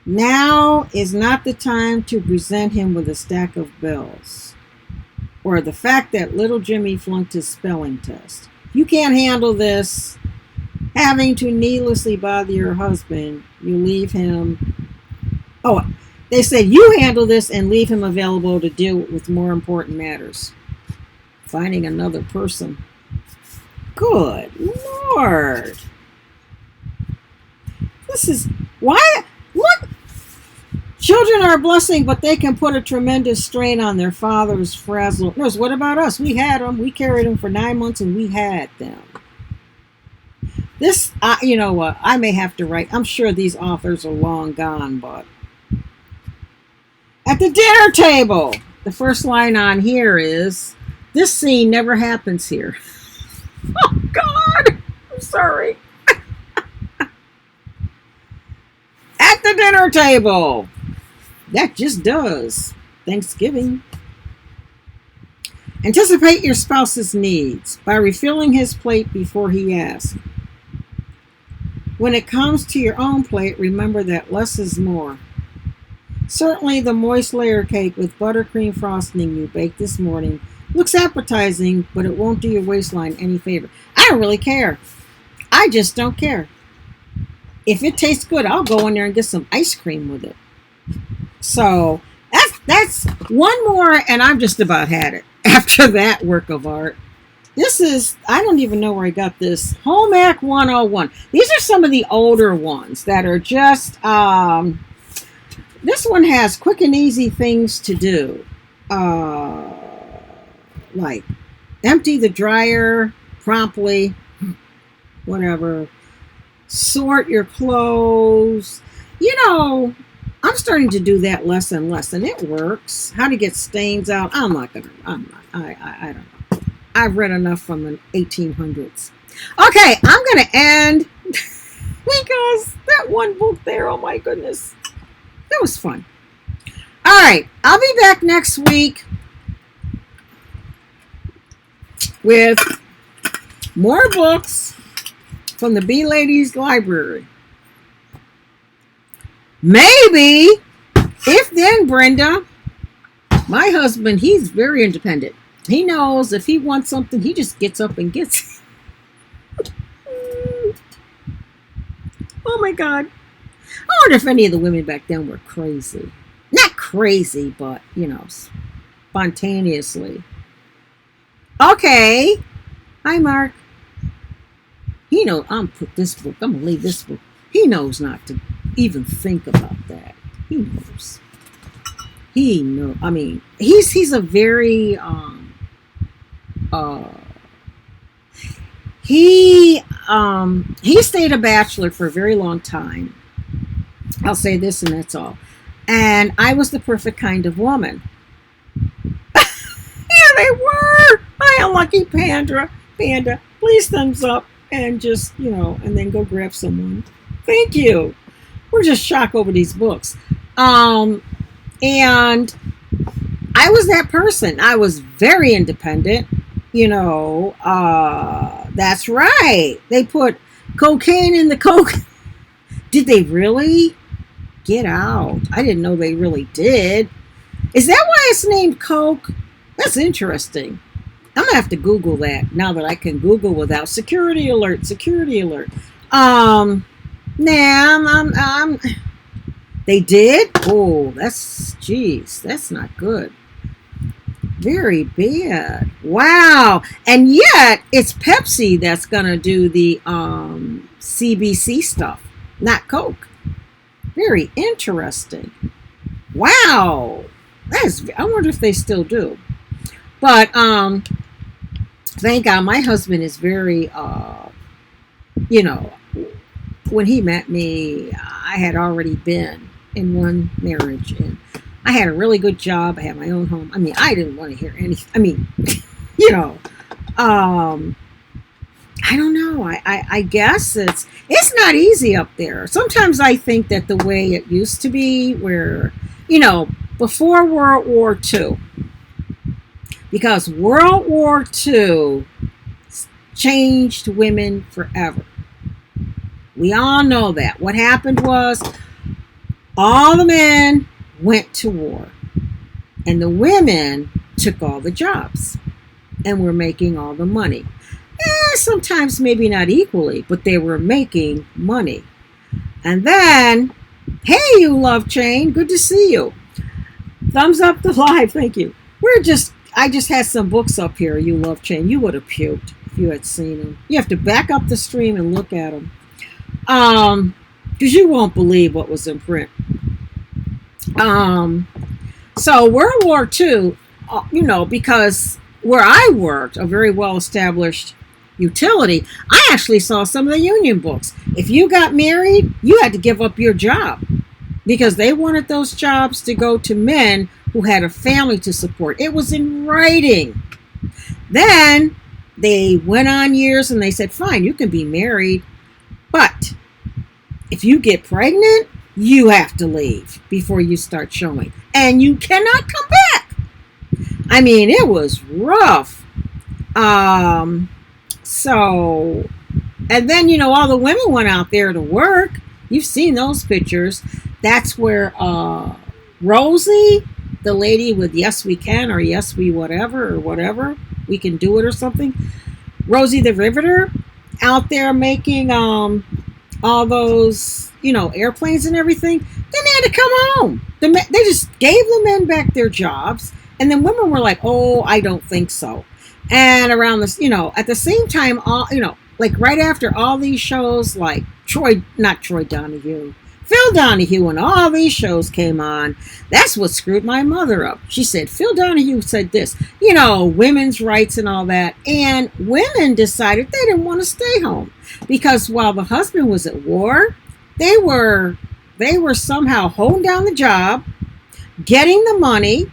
Now is not the time to present him with a stack of bills or the fact that little Jimmy flunked his spelling test. You can't handle this, having to needlessly bother your husband. You leave him. Oh, they said you handle this and leave him available to deal with more important matters. Finding another person. Good Lord. This is why. Look, children are a blessing, but they can put a tremendous strain on their father's frazzled nerves. What about us? We had them. We carried them for 9 months, and we had them. This, you know what? I may have to write. I'm sure these authors are long gone, but at the dinner table, the first line on here is, "This scene never happens here." Oh God, I'm sorry. At the dinner table. That just does. Thanksgiving. Anticipate your spouse's needs by refilling his plate before he asks. When it comes to your own plate, remember that less is more. Certainly the moist layer cake with buttercream frosting you baked this morning looks appetizing, but it won't do your waistline any favor. I don't really care. I just don't care. If it tastes good, I'll go in there and get some ice cream with it. So that's one more, and I've just about had it after that work of art. This is, I don't even know where I got this. Home Ec 101. These are some of the older ones that are just, this one has quick and easy things to do. Like empty the dryer promptly, whatever. Sort your clothes. You know, I'm starting to do that less and less, and it works. How to get stains out. I don't know. I've read enough from the 1800s. Okay, I'm going to end because that one book there, oh my goodness, that was fun. All right, I'll be back next week with more books from the Bee Ladies Library. Maybe, if then, Brenda, my husband, he's very independent. He knows if he wants something, he just gets up and gets it. Oh my God. I wonder if any of the women back then were crazy. Not crazy, but, you know, spontaneously. Okay. Hi, Mark. He knows I'm put this book. I'm gonna leave this book. He knows not to even think about that. He knows. He knows. I mean, he's a very he stayed a bachelor for a very long time. I'll say this and that's all. And I was the perfect kind of woman. Yeah, they were. Hi, unlucky Panda. Please thumbs up. and just, and then go grab someone. Thank you. We're just shocked over these books. And I was that person. I was very independent. That's right. They put cocaine in the coke. Did they really? Get out. I didn't know they really did. Is that why it's named Coke? That's interesting. I'm gonna have to Google that now that I can Google without security alert. Security alert. They did. Oh, that's not good. Very bad. Wow. And yet it's Pepsi that's gonna do the CBC stuff, not Coke. Very interesting. Wow. I wonder if they still do. But thank God my husband is very when he met me, I had already been in one marriage, and I had a really good job. I had my own home. I mean, I didn't want to hear anything. I mean, I don't know. I guess it's not easy up there. Sometimes I think that the way it used to be, where, before World War II, because World War II changed women forever. We all know that. What happened was all the men went to war, and the women took all the jobs and were making all the money. Sometimes maybe not equally, but they were making money. And then, hey, you love chain, good to see you. Thumbs up the live, thank you. I just had some books up here, you love chain. You would have puked if you had seen them. You have to back up the stream and look at them. Because you won't believe what was in print. So World War II, because where I worked, a very well-established utility, I actually saw some of the union books. If you got married, you had to give up your job because they wanted those jobs to go to men who had a family to support. It was in writing. Then they went on years and they said, fine, you can be married, but if you get pregnant, you have to leave before you start showing, and you cannot come back. I mean, it was rough. So, and then, all the women went out there to work. You've seen those pictures. That's where Rosie, the lady with Yes We Can, or Yes We whatever, we can do it or something. Rosie the Riveter out there making all those, airplanes and everything. Then they had to come home. They just gave the men back their jobs. And then women were like, oh, I don't think so. And around this, at the same time, like right after all these shows, like Phil Donahue and all these shows came on, that's what screwed my mother up. She said, Phil Donahue said this, women's rights and all that. And women decided they didn't want to stay home because while the husband was at war, they were somehow holding down the job, getting the money,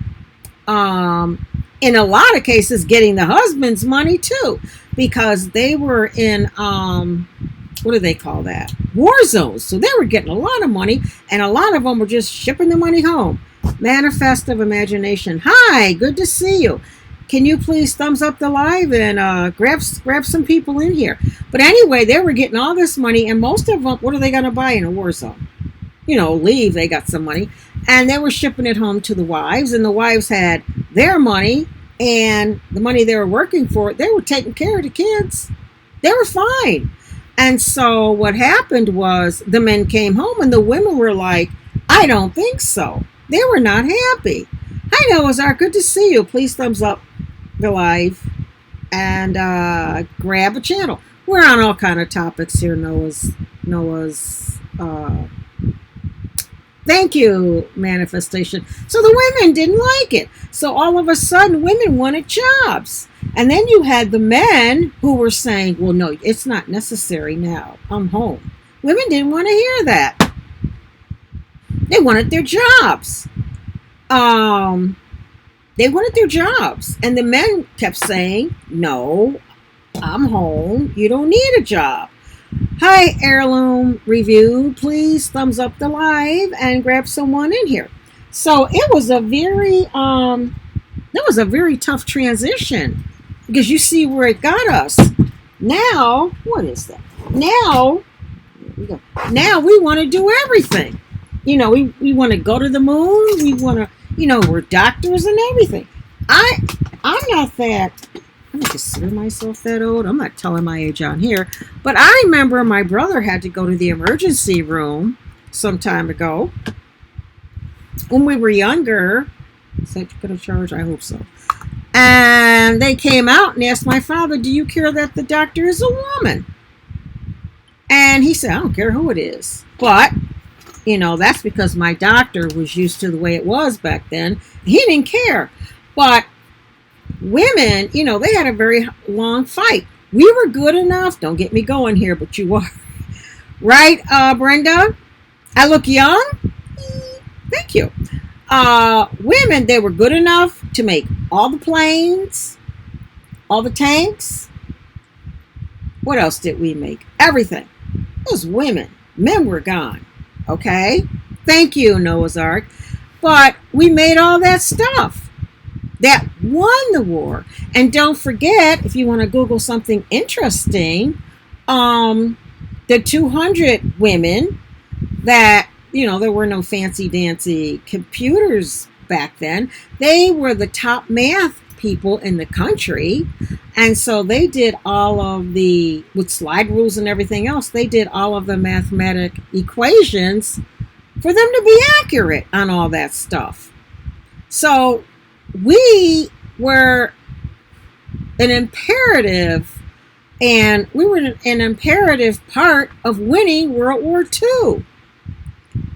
in a lot of cases getting the husband's money too, because they were in what do they call that? War zones. So they were getting a lot of money, and a lot of them were just shipping the money home. Manifest of imagination. Hi, good to see you. Can you please thumbs up the live and grab some people in here? But anyway, they were getting all this money, and most of them, what are they going to buy in a war zone? Leave. They got some money, and they were shipping it home to the wives, and the wives had their money and the money they were working for. They were taking care of the kids. They were fine. And so what happened was the men came home, and the women were like, I don't think so. They were not happy. Hi, Noah's good to see you. Please thumbs up the live and grab a channel. We're on all kind of topics here, Noah's thank you, manifestation. So the women didn't like it. So all of a sudden, women wanted jobs. And then you had the men who were saying, well, no, it's not necessary now. I'm home. Women didn't want to hear that. They wanted their jobs. They wanted their jobs. And the men kept saying, no, I'm home. You don't need a job. Hi, Heirloom Review. Please thumbs up the live and grab someone in here. So it was a very tough transition because you see where it got us. Now, what is that? Now we want to do everything. We want to go to the moon. We want to, we're doctors and everything. I'm not that. I don't consider myself that old. I'm not telling my age on here. But I remember my brother had to go to the emergency room some time ago when we were younger. Is that going to charge? I hope so. And they came out and asked my father, do you care that the doctor is a woman? And he said, I don't care who it is. But, that's because my doctor was used to the way it was back then. He didn't care. But women, they had a very long fight. We were good enough. Don't get me going here, but you are. Right, Brenda? I look young? Thank you. Women, they were good enough to make all the planes, all the tanks. What else did we make? Everything. It was women. Men were gone. Okay? Thank you, Noah's Ark. But we made all that stuff that won the war. And don't forget, if you want to Google something interesting, the 200 women that, there were no fancy dancy computers back then. They were the top math people in the country. And so they did all of with slide rules and everything else, they did all of the mathematic equations for them to be accurate on all that stuff. So we were an imperative, and we were an imperative part of winning World War II.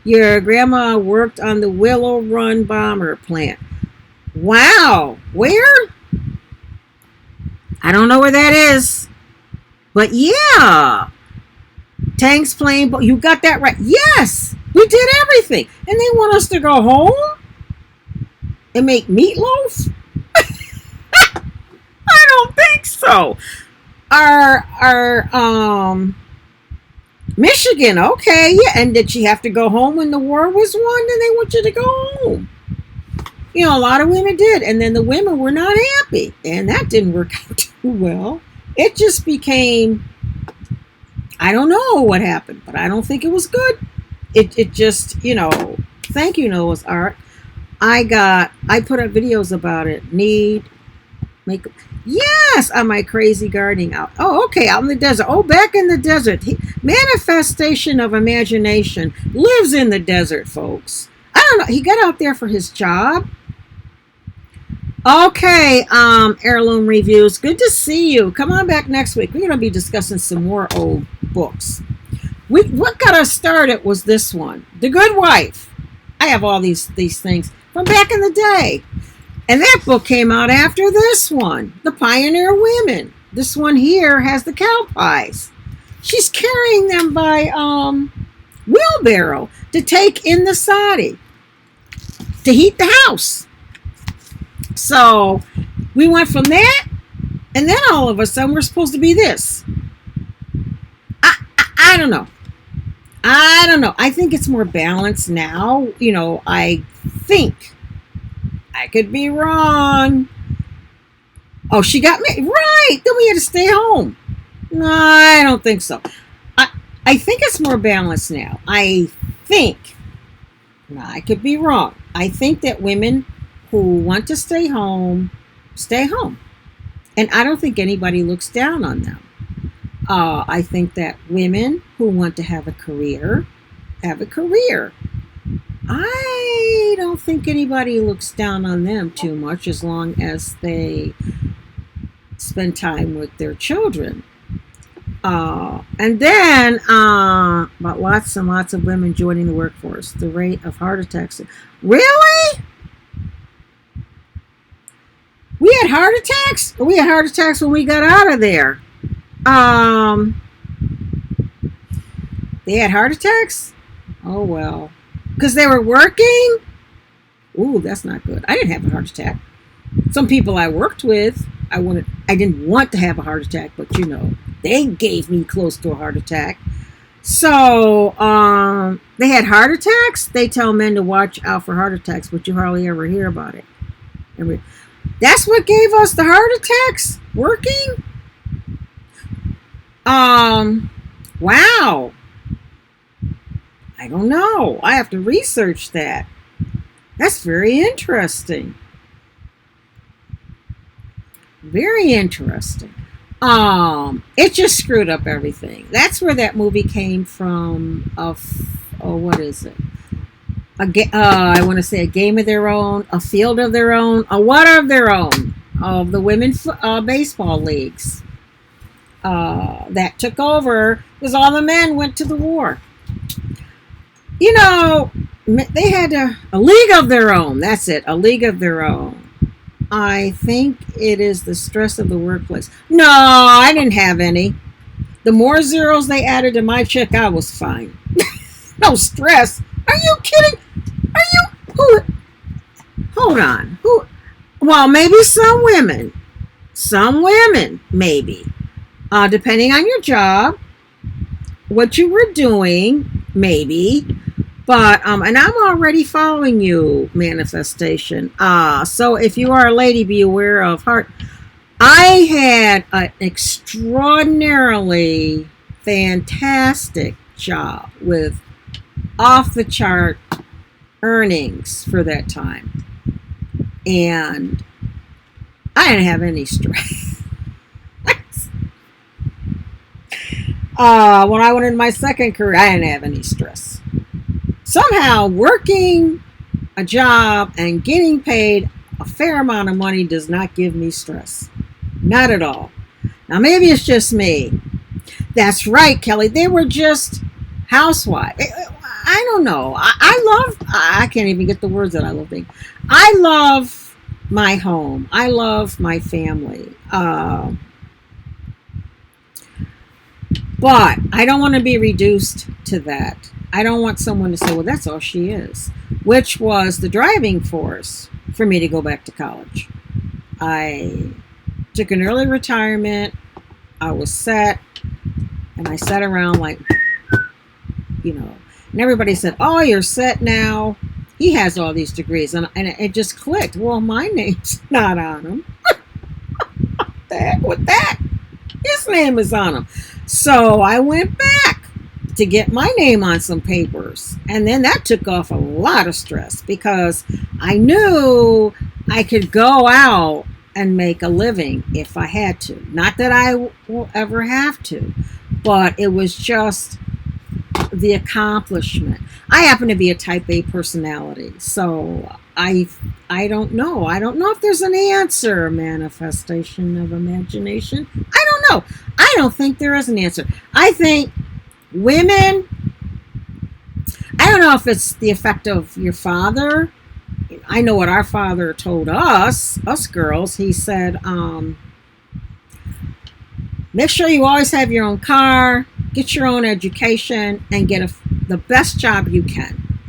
Your grandma worked on the Willow Run bomber plant. Wow. Where? I don't know where that is. But yeah. Tanks, plane, you got that right. Yes. We did everything. And they want us to go home and make meatloaf? I don't think so. Our Michigan, okay, yeah. And did she have to go home when the war was won? Then they want you to go home. A lot of women did. And then the women were not happy. And that didn't work out too well. It just became, I don't know what happened, but I don't think it was good. It just, thank you, Noah's Ark. I put up videos about it. Yes, on my crazy gardening out. Oh, okay, out in the desert. Oh, back in the desert. Manifestation of imagination lives in the desert, folks. I don't know. He got out there for his job. Okay, Heirloom Reviews. Good to see you. Come on back next week. We're going to be discussing some more old books. What got us started was this one, The Good Wife. I have all these things from back in the day. And that book came out after this one, The Pioneer Women. This one here has the cow pies. She's carrying them by wheelbarrow to take in the sari to heat the house. So we went from that, and then all of a sudden we're supposed to be this. I don't know. I think it's more balanced now. I think. I could be wrong. Oh, she got me right. Then we had to stay home. No, I don't think so. I think it's more balanced now. I think. No, I could be wrong. I think that women who want to stay home, stay home. And I don't think anybody looks down on them. I think that women who want to have a career, have a career. I don't think anybody looks down on them too much as long as they spend time with their children. And then, about lots and lots of women joining the workforce. The rate of heart attacks. Really? We had heart attacks? We had heart attacks when we got out of there. They had heart attacks? Oh, well. Because they were working? Ooh, that's not good. I didn't have a heart attack. Some people I worked with I didn't want to have a heart attack, but they gave me close to a heart attack. So they had heart attacks. They tell men to watch out for heart attacks, but you hardly ever hear about it. That's what gave us the heart attacks? Working? Wow. I don't know. I have to research that. That's very interesting. Very interesting. It just screwed up everything. That's where that movie came from. What is it? I want to say A Game of Their Own, A Field of Their Own, A Water of Their Own, of the women baseball leagues that took over because all the men went to the war. They had a league of their own. That's it, a league of their own. I think it is the stress of the workplace. No, I didn't have any. The more zeros they added to my check, I was fine. No stress. Are you kidding? Who? Hold on. Who? Well, maybe some women. Some women, maybe. Depending on your job, what you were doing, maybe. But, and I'm already following you, manifestation. So if you are a lady, be aware of heart. I had an extraordinarily fantastic job with off the chart earnings for that time. And I didn't have any stress. When I went into my second career, I didn't have any stress. Somehow working a job and getting paid a fair amount of money does not give me stress. Not at all. Now maybe it's just me. That's right, Kelly. They were just housewives. I don't know. I can't even get the words that I love being. I love my home. I love my family. But I don't want to be reduced to that. I don't want someone to say, well, that's all she is, which was the driving force for me to go back to college. I took an early retirement. I was set, and I sat around like, and everybody said, oh, you're set now. He has all these degrees, and it just clicked. Well, my name's not on him. What the heck with that? His name is on him. So I went back to get my name on some papers. And then that took off a lot of stress because I knew I could go out and make a living if I had to. Not that I will ever have to, but it was just the accomplishment. I happen to be a type A personality, so I don't know. I don't know if there's an answer, manifestation of imagination. I don't know. I don't think there is an answer. I think women, I don't know if it's the effect of your father. I know what our father told us girls. He said, make sure you always have your own car, get your own education, and get the best job you can.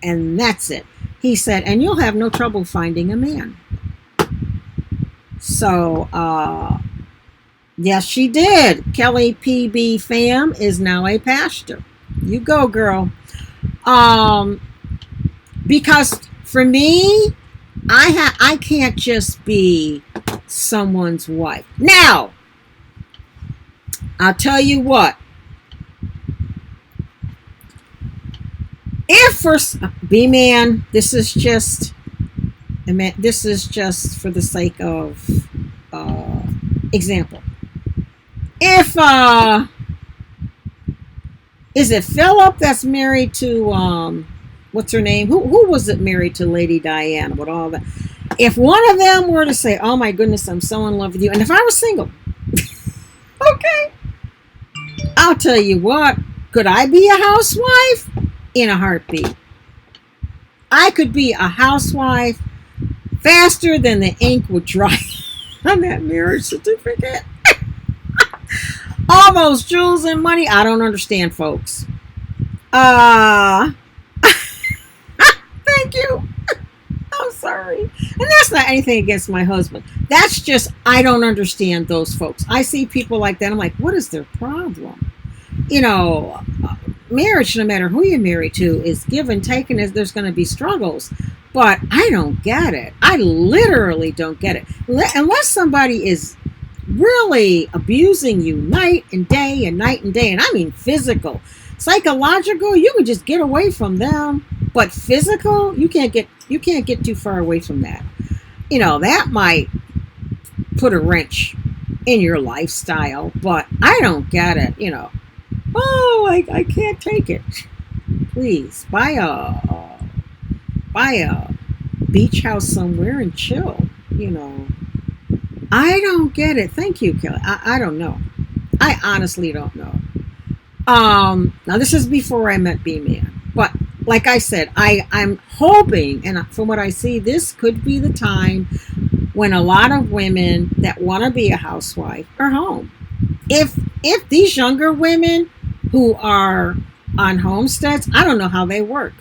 And that's it. He said, and you'll have no trouble finding a man. So, yes, she did. Kelly PB Pham is now a pastor. You go, girl. Because for me, I can't just be someone's wife. Now, I'll tell you what. If for B-man, this is just for the sake of example. If is it Philip that's married to what's her name? Who was it married to Lady Diana with all that? If one of them were to say, "Oh my goodness, I'm so in love with you," and if I was single, okay, I'll tell you what, could I be a housewife? In a heartbeat. I could be a housewife faster than the ink would dry on that marriage certificate. All those jewels and money, I don't understand, folks. Thank you. I'm sorry. And that's not anything against my husband. That's just, I don't understand those folks. I see people like that. I'm like, what is their problem? You know, marriage, no matter who you're married to, is give and take, and there's going to be struggles. But I don't get it. I literally don't get it. Unless somebody is really abusing you night and day and night and day, and I mean physical. Psychological, you can just get away from them, but physical, you can't get too far away from that. You know, that might put a wrench in your lifestyle, but I don't get it. You know, oh, I can't take it. Please buy a beach house somewhere and chill. You know, I don't get it. Thank you, Kelly. I don't know. I honestly don't know. Now this is before I met B-Man, but like I said, I'm hoping, and from what I see, this could be the time when a lot of women that want to be a housewife are home. If these younger women who are on homesteads, I don't know how they work.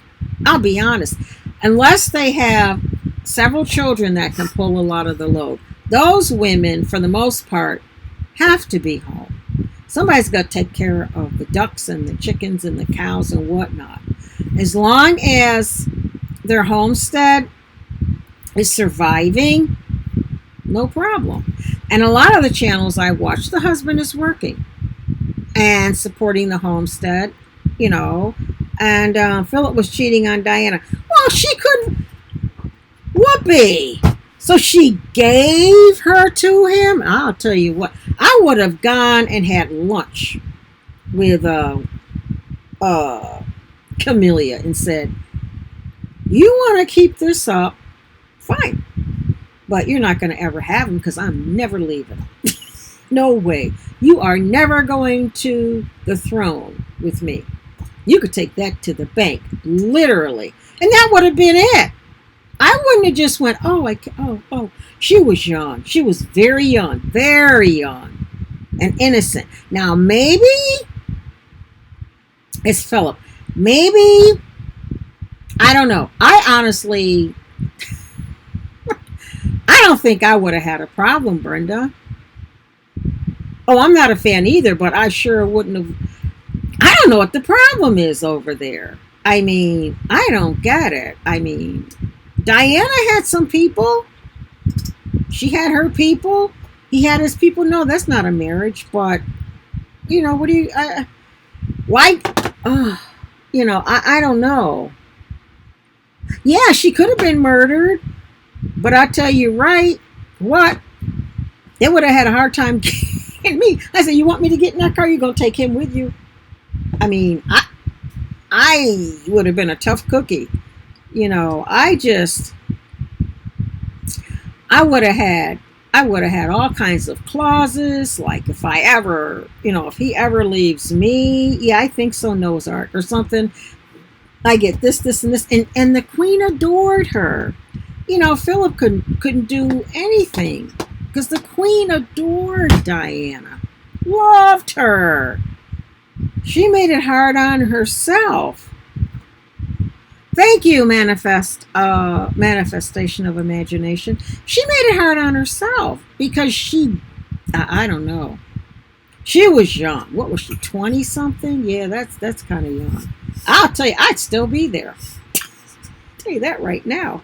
I'll be honest. Unless they have several children that can pull a lot of the load, those women, for the most part, have to be home. Somebody's got to take care of the ducks and the chickens and the cows and whatnot. As long as their homestead is surviving, no problem. And a lot of the channels I watch, the husband is working and supporting the homestead, you know. And Philip was cheating on Diana. Well, she couldn't. Whoopee. So she gave her to him. I'll tell you what, I would have gone and had lunch with Camellia and said, you want to keep this up, fine, but you're not going to ever have him because I'm never leaving. No way. You are never going to the throne with me. You could take that to the bank, literally. And that would have been it. I wouldn't have just went, oh. She was young. She was very young and innocent. Now, maybe it's Philip. Maybe, I don't know. I honestly, I don't think I would have had a problem, Brenda. Oh, I'm not a fan either, but I sure wouldn't have. I don't know what the problem is over there. I mean, I don't get it. I mean, Diana had some people. She had her people. He had his people. No, that's not a marriage. But, you know, what do you... why... you know, I don't know. Yeah, she could have been murdered. But I tell you right, what? They would have had a hard time getting me. I said, you want me to get in that car? You're going to take him with you? I mean, I would have been a tough cookie. You know, I would have had all kinds of clauses, like if I ever, you know, if he ever leaves me, yeah, I think so, Noah's Ark or something, I get this, and this, and the queen adored her. You know, Philip couldn't do anything because the queen adored Diana, loved her. She made it hard on herself. Thank you, manifestation of imagination. She made it hard on herself because I don't know. She was young. What was she, 20 something? Yeah, that's kind of young. I'll tell you, I'd still be there. I'll tell you that right now.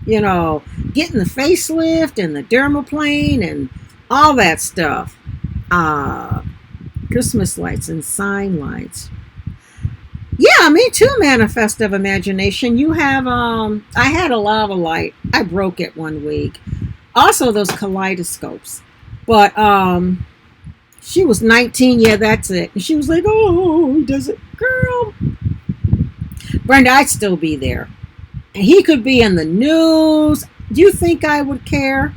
You know, getting the facelift and the dermaplane and all that stuff. Christmas lights and sign lights. Yeah, me too, manifest of imagination. You have, I had a lava light. I broke it one week. Also, those kaleidoscopes. But she was 19. Yeah, that's it. And she was like, oh, he does it. Girl. Brenda, I'd still be there. And he could be in the news. Do you think I would care?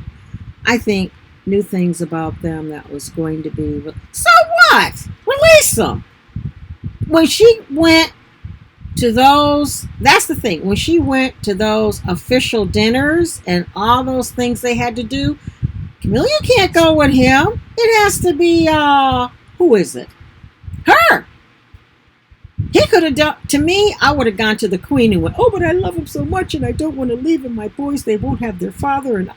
I think new things about them that was going to be. So what? Release them. When she went to those, that's the thing. When she went to those official dinners and all those things they had to do, Camellia can't go with him. It has to be, who is it? Her. He could have done, to me, I would have gone to the queen and went, oh, but I love him so much and I don't want to leave him. My boys, they won't have their father. And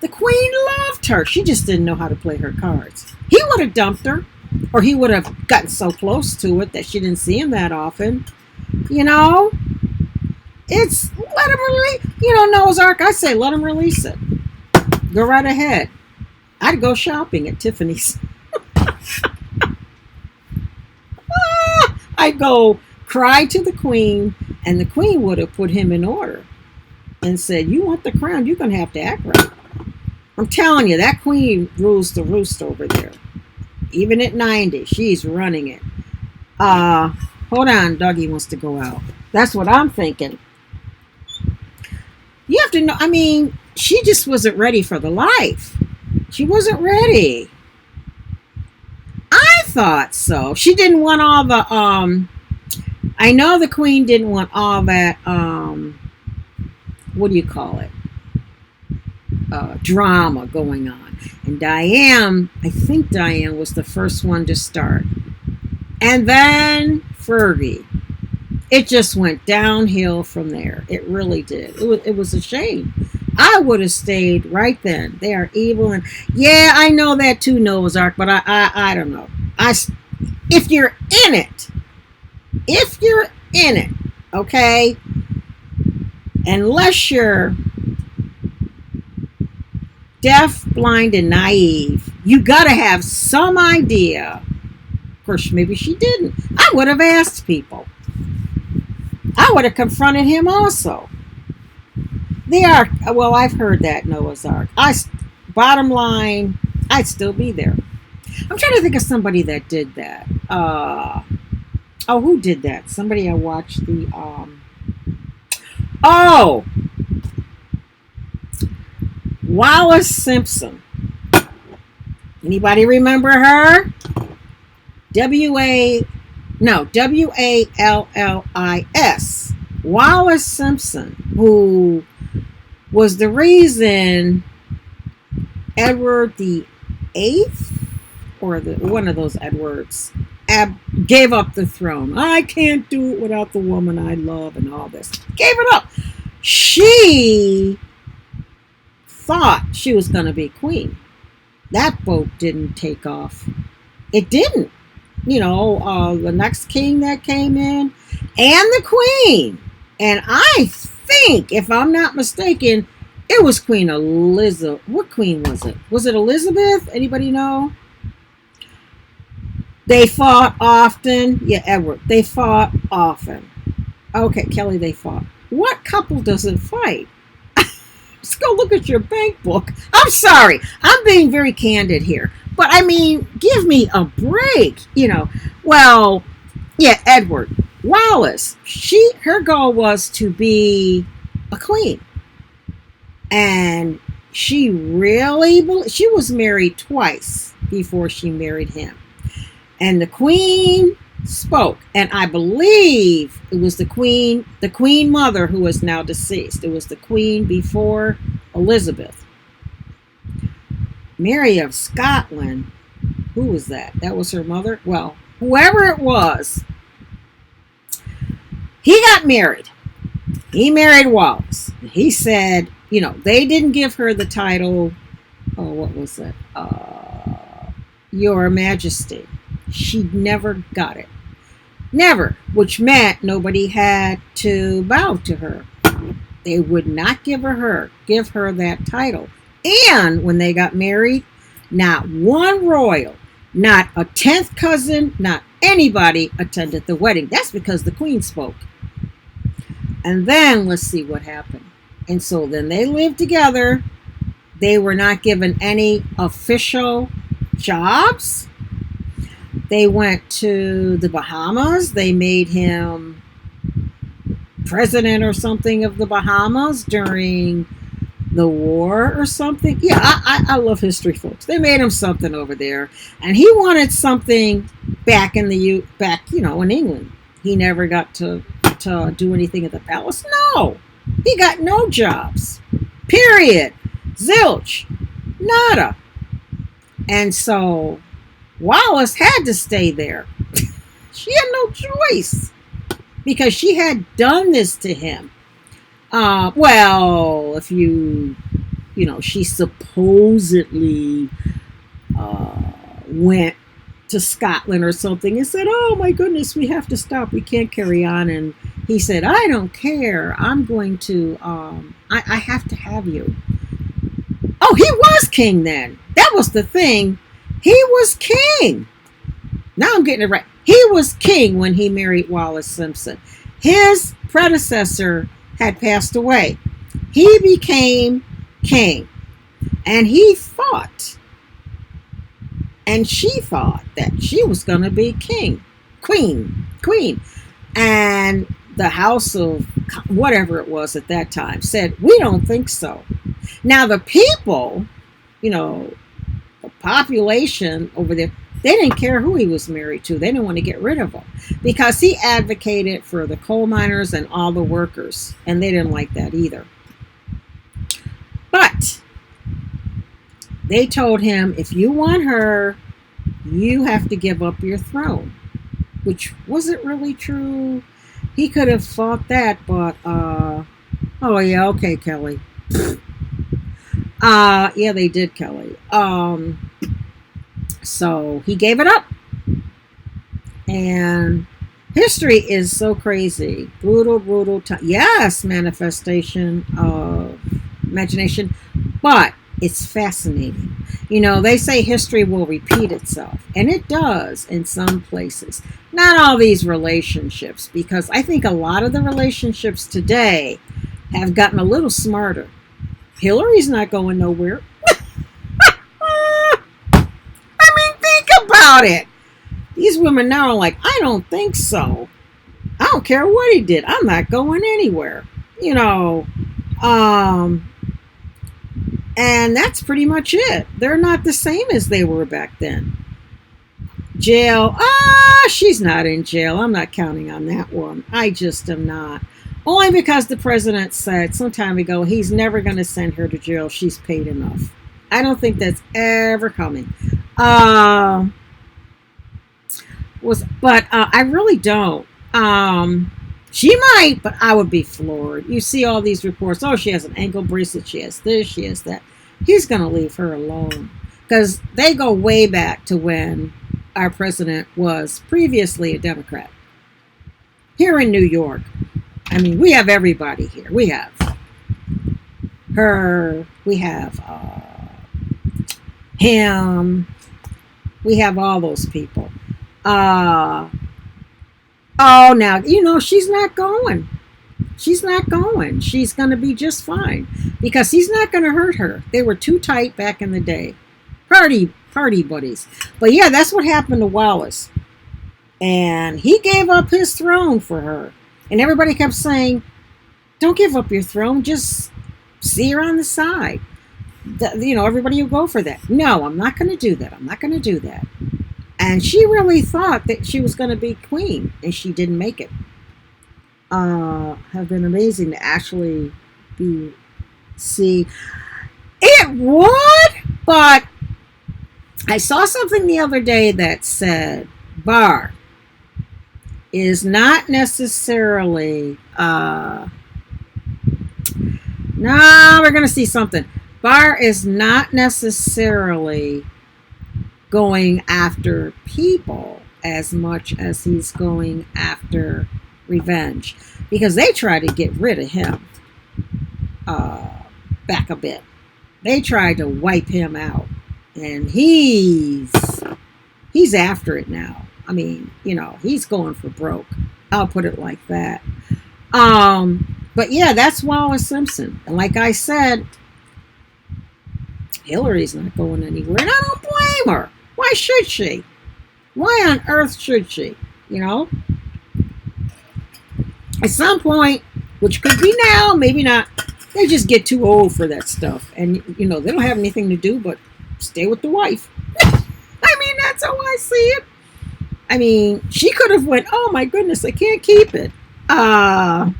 the queen loved her. She just didn't know how to play her cards. He would have dumped her, or he would have gotten so close to it that she didn't see him that often. You know, it's, let him release, Noah's Ark, I say let him release it. Go right ahead. I'd go shopping at Tiffany's. I'd go cry to the queen, and the queen would have put him in order and said, you want the crown, you're going to have to act right. I'm telling you, that queen rules the roost over there. Even at 90, she's running it. Hold on, Dougie wants to go out. That's what I'm thinking. You have to know, I mean, she just wasn't ready for the life. She wasn't ready. I thought so. She didn't want all the, I know the queen didn't want all that, what do you call it? Drama going on. And Diane, I think Diane was the first one to start. And then Fergie. It just went downhill from there. It really did. It was a shame. I would have stayed right then. They are evil, and yeah, I know that too, Noah's Ark, but I don't know. If you're in it, okay, unless you're deaf, blind, and naive, you got to have some idea. Of course, maybe she didn't. I would have asked people. I would have confronted him also. The Ark, well, I've heard that, Noah's Ark. Bottom line, I'd still be there. I'm trying to think of somebody that did that. Who did that? Somebody I watched the, Wallace Simpson. Anybody remember her? W-A-L-L-I-S. Wallace Simpson, who was the reason Edward the Eighth, or one of those Edwards, gave up the throne. I can't do it without the woman I love and all this. Gave it up. She thought she was going to be queen. That boat didn't take off. It didn't. The next king that came in, and the queen. And I think, if I'm not mistaken, it was Queen Elizabeth. What queen was it? Was it Elizabeth? Anybody know? They fought often. Yeah, Edward. They fought often. Okay, Kelly, they fought. What couple doesn't fight? Let's go look at your bank book. I'm sorry. I'm being very candid here. But, I mean, give me a break. Well, yeah, Edward. Wallace, her goal was to be a queen. And she was married twice before she married him. And the queen spoke. And I believe it was the queen mother who is now deceased. It was the queen before Elizabeth. Mary of Scotland. Who was that? That was her mother? Well, whoever it was, he got married. He married Wallace. He said, they didn't give her the title, what was it? Your Majesty. She never got it. Never. Which meant nobody had to bow to her. They would not give her that title. And when they got married, not one royal, not a 10th cousin, not anybody attended the wedding. That's because the queen spoke. And then let's see what happened. And so then they lived together. They were not given any official jobs. They went to the Bahamas. They made him president or something of the Bahamas during the war or something. Yeah, I love history, folks. They made him something over there. And he wanted something back in in England. He never got to do anything at the palace. No, he got no jobs. Period. Zilch. Nada. And so Wallace had to stay there. She had no choice. because she had done this to him. Well, if she supposedly went to Scotland or something and said, "Oh my goodness, we have to stop. We can't carry on." And he said, "I don't care. I'm going to. I have to have you." Oh, he was king then. That was the thing. He was king. Now I'm getting it right. He was king when he married Wallace Simpson. His predecessor had passed away. He became king. And he thought, and she thought that she was going to be queen. And the house of whatever it was at that time said, "We don't think so." Now the people, the population over there, they didn't care who he was married to. They didn't want to get rid of him because he advocated for the coal miners and all the workers, and they didn't like that either. But they told him, if you want her, you have to give up your throne, which wasn't really true. He could have thought that, but, oh yeah, okay, Kelly. Yeah, they did, Kelly. So he gave it up. And history is so crazy. Brutal time. Yes, manifestation of imagination, but it's fascinating. They say history will repeat itself, and it does in some places. Not all these relationships, because I think a lot of the relationships today have gotten a little smarter. Hillary's not going nowhere. I mean, think about it. These women now are like, "I don't think so. I don't care what he did. I'm not going anywhere." And that's pretty much it. They're not the same as they were back then. Jail. She's not in jail. I'm not counting on that one. I just am not. Only because the president said some time ago he's never going to send her to jail. She's paid enough. I don't think that's ever coming. I really don't. She might, but I would be floored. You see all these reports. Oh, she has an ankle bracelet. She has this. She has that. He's going to leave her alone because they go way back to when our president was previously a Democrat. Here in New York, I mean, we have everybody here. We have her. We have him. We have all those people. Oh, now, she's not going. She's not going. She's going to be just fine because he's not going to hurt her. They were too tight back in the day. Party buddies. But yeah, that's what happened to Wallace. And he gave up his throne for her. And everybody kept saying, "Don't give up your throne. Just see her on the side." Everybody will go for that. No, I'm not going to do that. I'm not going to do that. And she really thought that she was going to be queen, and she didn't make it. Have been amazing to actually see. It would, but I saw something the other day that said Barr is not necessarily. We're going to see something. Barr is not necessarily going after people as much as he's going after revenge, because they try to get rid of him back a bit. They tried to wipe him out, and he's after it now. I mean, he's going for broke. I'll put it like that. But yeah, that's Wallace Simpson. And like I said, Hillary's not going anywhere, and I don't blame her. Why should she? Why on earth should she? At some point, which could be now, maybe not, they just get too old for that stuff. And, they don't have anything to do but stay with the wife. I mean, that's how I see it. I mean, she could have went, "Oh my goodness, I can't keep it." But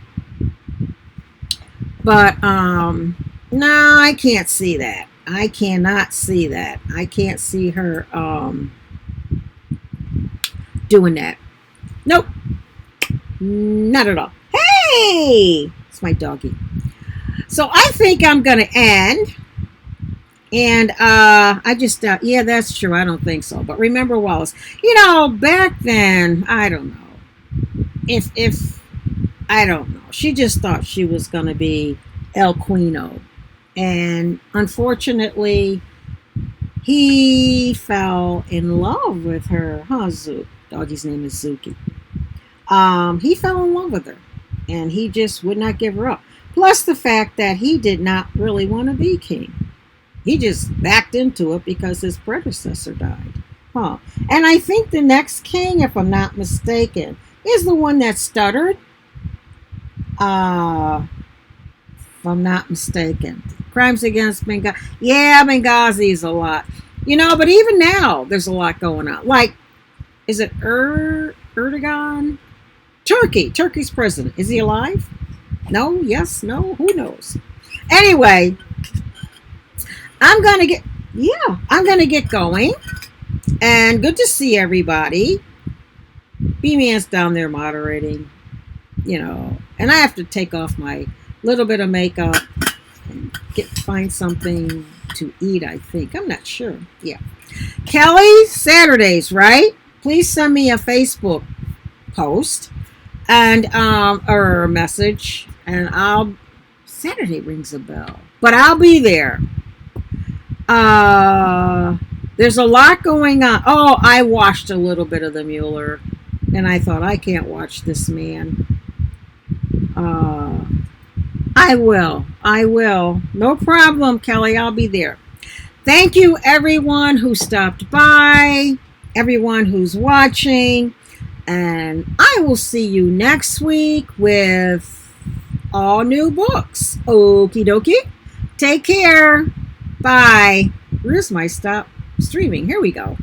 no, I can't see that. I cannot see that. I can't see her doing that. Nope. Not at all. Hey! It's my doggy. So I think I'm going to end. And I just, yeah, that's true. I don't think so. But remember Wallace. Back then, I don't know. If I don't know. She just thought she was going to be El Quino. And unfortunately, he fell in love with her. Huh, Zook? Doggy's name is Zuki. He fell in love with her. And he just would not give her up. Plus the fact that he did not really want to be king. He just backed into it because his predecessor died. Huh. And I think the next king, if I'm not mistaken, is the one that stuttered. If I'm not mistaken. Crimes against Benghazi. Yeah, Benghazi is a lot. But even now, there's a lot going on. Like, is it Erdogan? Turkey's president. Is he alive? No? Yes? No? Who knows? Anyway, I'm going to get going. And good to see everybody. B-Man's down there moderating. And I have to take off my little bit of makeup and find something to eat, I think. I'm not sure. Yeah. Kelly, Saturdays, right? Please send me a Facebook post and or a message, and Saturday rings a bell. But I'll be there. There's a lot going on. Oh, I watched a little bit of the Mueller, and I thought, I can't watch this man. I will. No problem, Kelly. I'll be there. Thank you, everyone who stopped by, everyone who's watching, and I will see you next week with all new books. Okie dokie. Take care. Bye. Where's my stop streaming? Here we go.